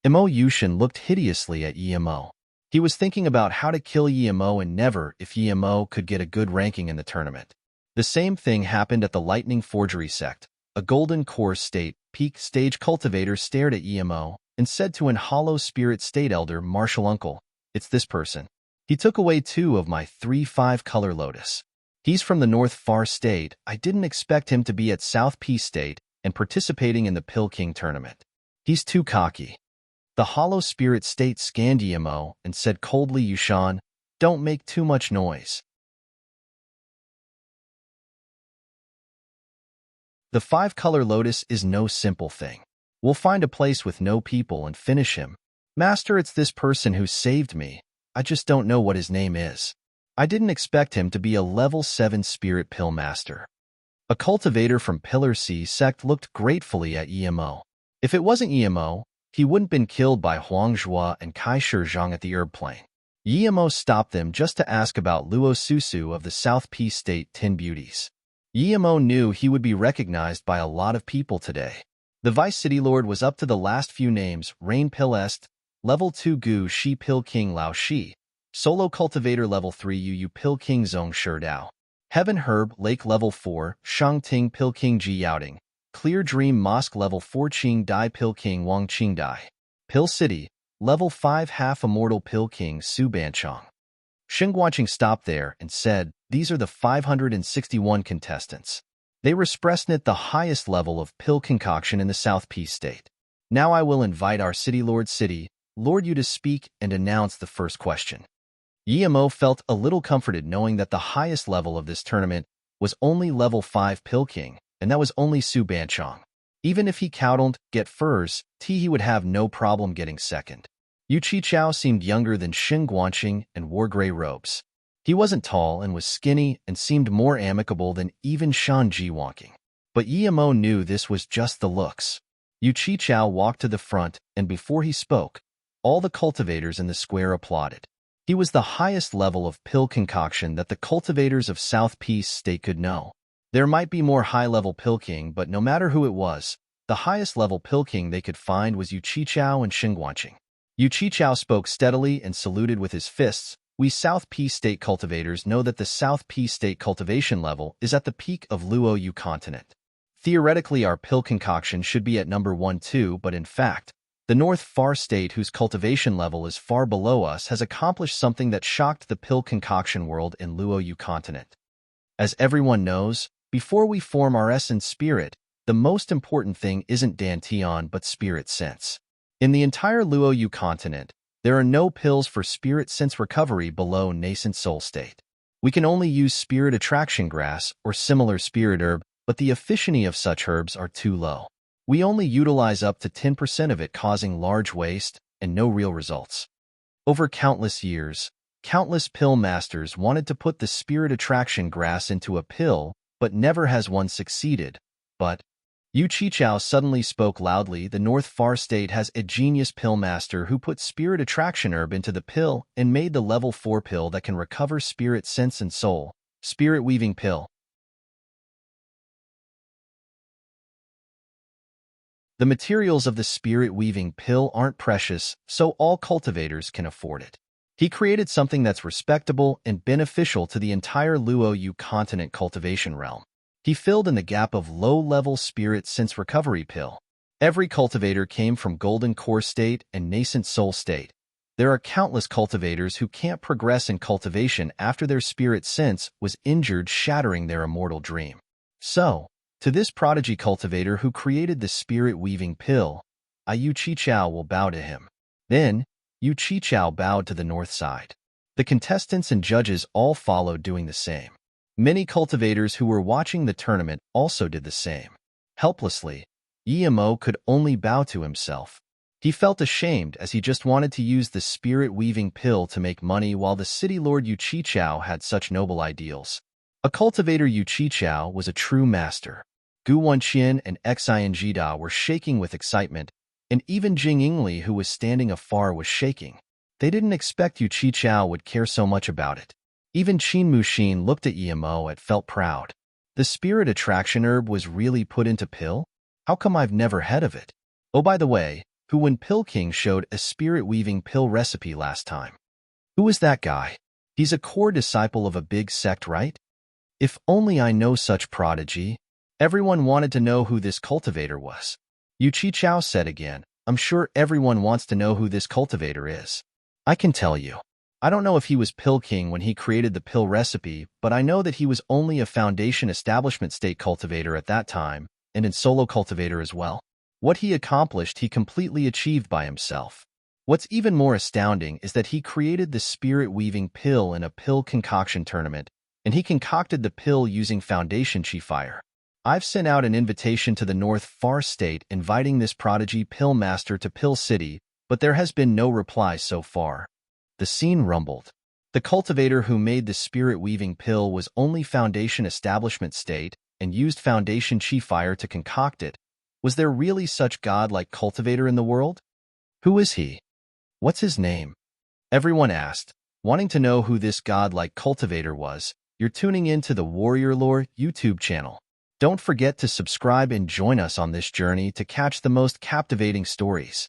Imo Yushin looked hideously at Yimo. He was thinking about how to kill Yimo and never if Yimo could get a good ranking in the tournament. The same thing happened at the Lightning Forgery sect. A golden core state, peak stage cultivator stared at Yimo and said to an hollow spirit state elder, Martial Uncle, it's this person. He took away 2 of my 3-5 color lotus. He's from the North Far State. I didn't expect him to be at South Peace State and participating in the Pill King tournament. He's too cocky. The hollow spirit state scanned Emo and said coldly, Yushan, don't make too much noise. The 5-color lotus is no simple thing. We'll find a place with no people and finish him. Master, it's this person who saved me. I just don't know what his name is. I didn't expect him to be a level 7 spirit pill master. A cultivator from Pillar C sect looked gratefully at Emo. If it wasn't Emo, he wouldn't been killed by Huang Zhua and Kai Shizhang at the herb plain. Emo stopped them just to ask about Luo Susu of the South Peace State 10 Beauties. Emo knew he would be recognized by a lot of people today. The Vice City Lord was up to the last few names: Rain Pill Est, Level 2 Gu Shi Pill King Lao Shi, Solo Cultivator Level 3 Yu Pill King Zong Sherdao, Heaven Herb Lake Level 4 Shang Ting Pill King Ji Yaoding, Clear Dream Mosque Level 4 Qing Dai Pill King Wang Qing Dai, Pill City Level 5 Half Immortal Pill King Su Banchong. Xingguanqing stopped there and said, these are the 561 contestants. They represent the highest level of pill concoction in the South Peace State. Now I will invite our City Lord Yu to speak and announce the first question. Emo felt a little comforted knowing that the highest level of this tournament was only level 5 Pill King, and that was only Su Banchong. Even if he couldn't get first, he would have no problem getting second. Yu Qichao seemed younger than Xingguanqing and wore gray robes. He wasn't tall and was skinny and seemed more amicable than even Shan Jiwonqing. But Emo knew this was just the looks. Yu Qichao walked to the front, and before he spoke, all the cultivators in the square applauded. He was the highest level of pill concoction that the cultivators of South Peace State could know. There might be more high-level Pill King, but no matter who it was, the highest level Pill King they could find was Yu Qichao and Xingguanqing. Yu Qichao spoke steadily and saluted with his fists. We South Peace State cultivators know that the South Peace State cultivation level is at the peak of Luo Yu continent. Theoretically, our pill concoction should be at number 1-2, but in fact, the North Far State, whose cultivation level is far below us, has accomplished something that shocked the pill concoction world in Luo Yu continent. As everyone knows, before we form our essence spirit, the most important thing isn't Dantian but spirit sense. In the entire Luo Yu continent, there are no pills for spirit sense recovery below nascent soul state. We can only use spirit attraction grass or similar spirit herb, but the efficiency of such herbs are too low. We only utilize up to 10% of it, causing large waste and no real results. Over countless years, countless pill masters wanted to put the spirit attraction grass into a pill, but never has one succeeded. But Yu Qichao suddenly spoke loudly. The North Far State has a genius pill master who put spirit attraction herb into the pill and made the level 4 pill that can recover spirit sense and soul, spirit weaving pill. The materials of the spirit weaving pill aren't precious, so all cultivators can afford it. He created something that's respectable and beneficial to the entire Luo Yu continent cultivation realm. He filled in the gap of low-level spirit sense recovery pill. Every cultivator came from Golden Core State and Nascent Soul State. There are countless cultivators who can't progress in cultivation after their spirit sense was injured, shattering their immortal dream. So, to this prodigy cultivator who created the spirit-weaving pill, Yu Qichao will bow to him. Then, Yu Qichao bowed to the north side. The contestants and judges all followed, doing the same. Many cultivators who were watching the tournament also did the same. Helplessly, Emo could only bow to himself. He felt ashamed as he just wanted to use the spirit-weaving pill to make money, while the city lord Yu Qichao had such noble ideals. A cultivator, Yu Qichao was a true master. Gu Wenqian and Xian Jida were shaking with excitement, and even Jing Yingli, who was standing afar, was shaking. They didn't expect Yu Qichao would care so much about it. Even Qin Muxin looked at Emo and felt proud. The spirit attraction herb was really put into pill? How come I've never heard of it? Oh, by the way, who when Pill King showed a spirit-weaving pill recipe last time? Who was that guy? He's a core disciple of a big sect, right? If only I know such prodigy. Everyone wanted to know who this cultivator was. Yu Qichao said again, I'm sure everyone wants to know who this cultivator is. I can tell you. I don't know if he was Pill King when he created the pill recipe, but I know that he was only a foundation establishment state cultivator at that time, and in solo cultivator as well. What he accomplished, he completely achieved by himself. What's even more astounding is that he created the spirit-weaving pill in a pill concoction tournament, and he concocted the pill using foundation chi fire. I've sent out an invitation to the North Far State inviting this prodigy pill master to Pill City, but there has been no reply so far. The scene rumbled. The cultivator who made the spirit-weaving pill was only foundation establishment state and used foundation chi fire to concoct it. Was there really such god-like cultivator in the world? Who is he? What's his name? Everyone asked, wanting to know who this god-like cultivator was. You're tuning in to the Warrior Lore YouTube channel. Don't forget to subscribe and join us on this journey to catch the most captivating stories.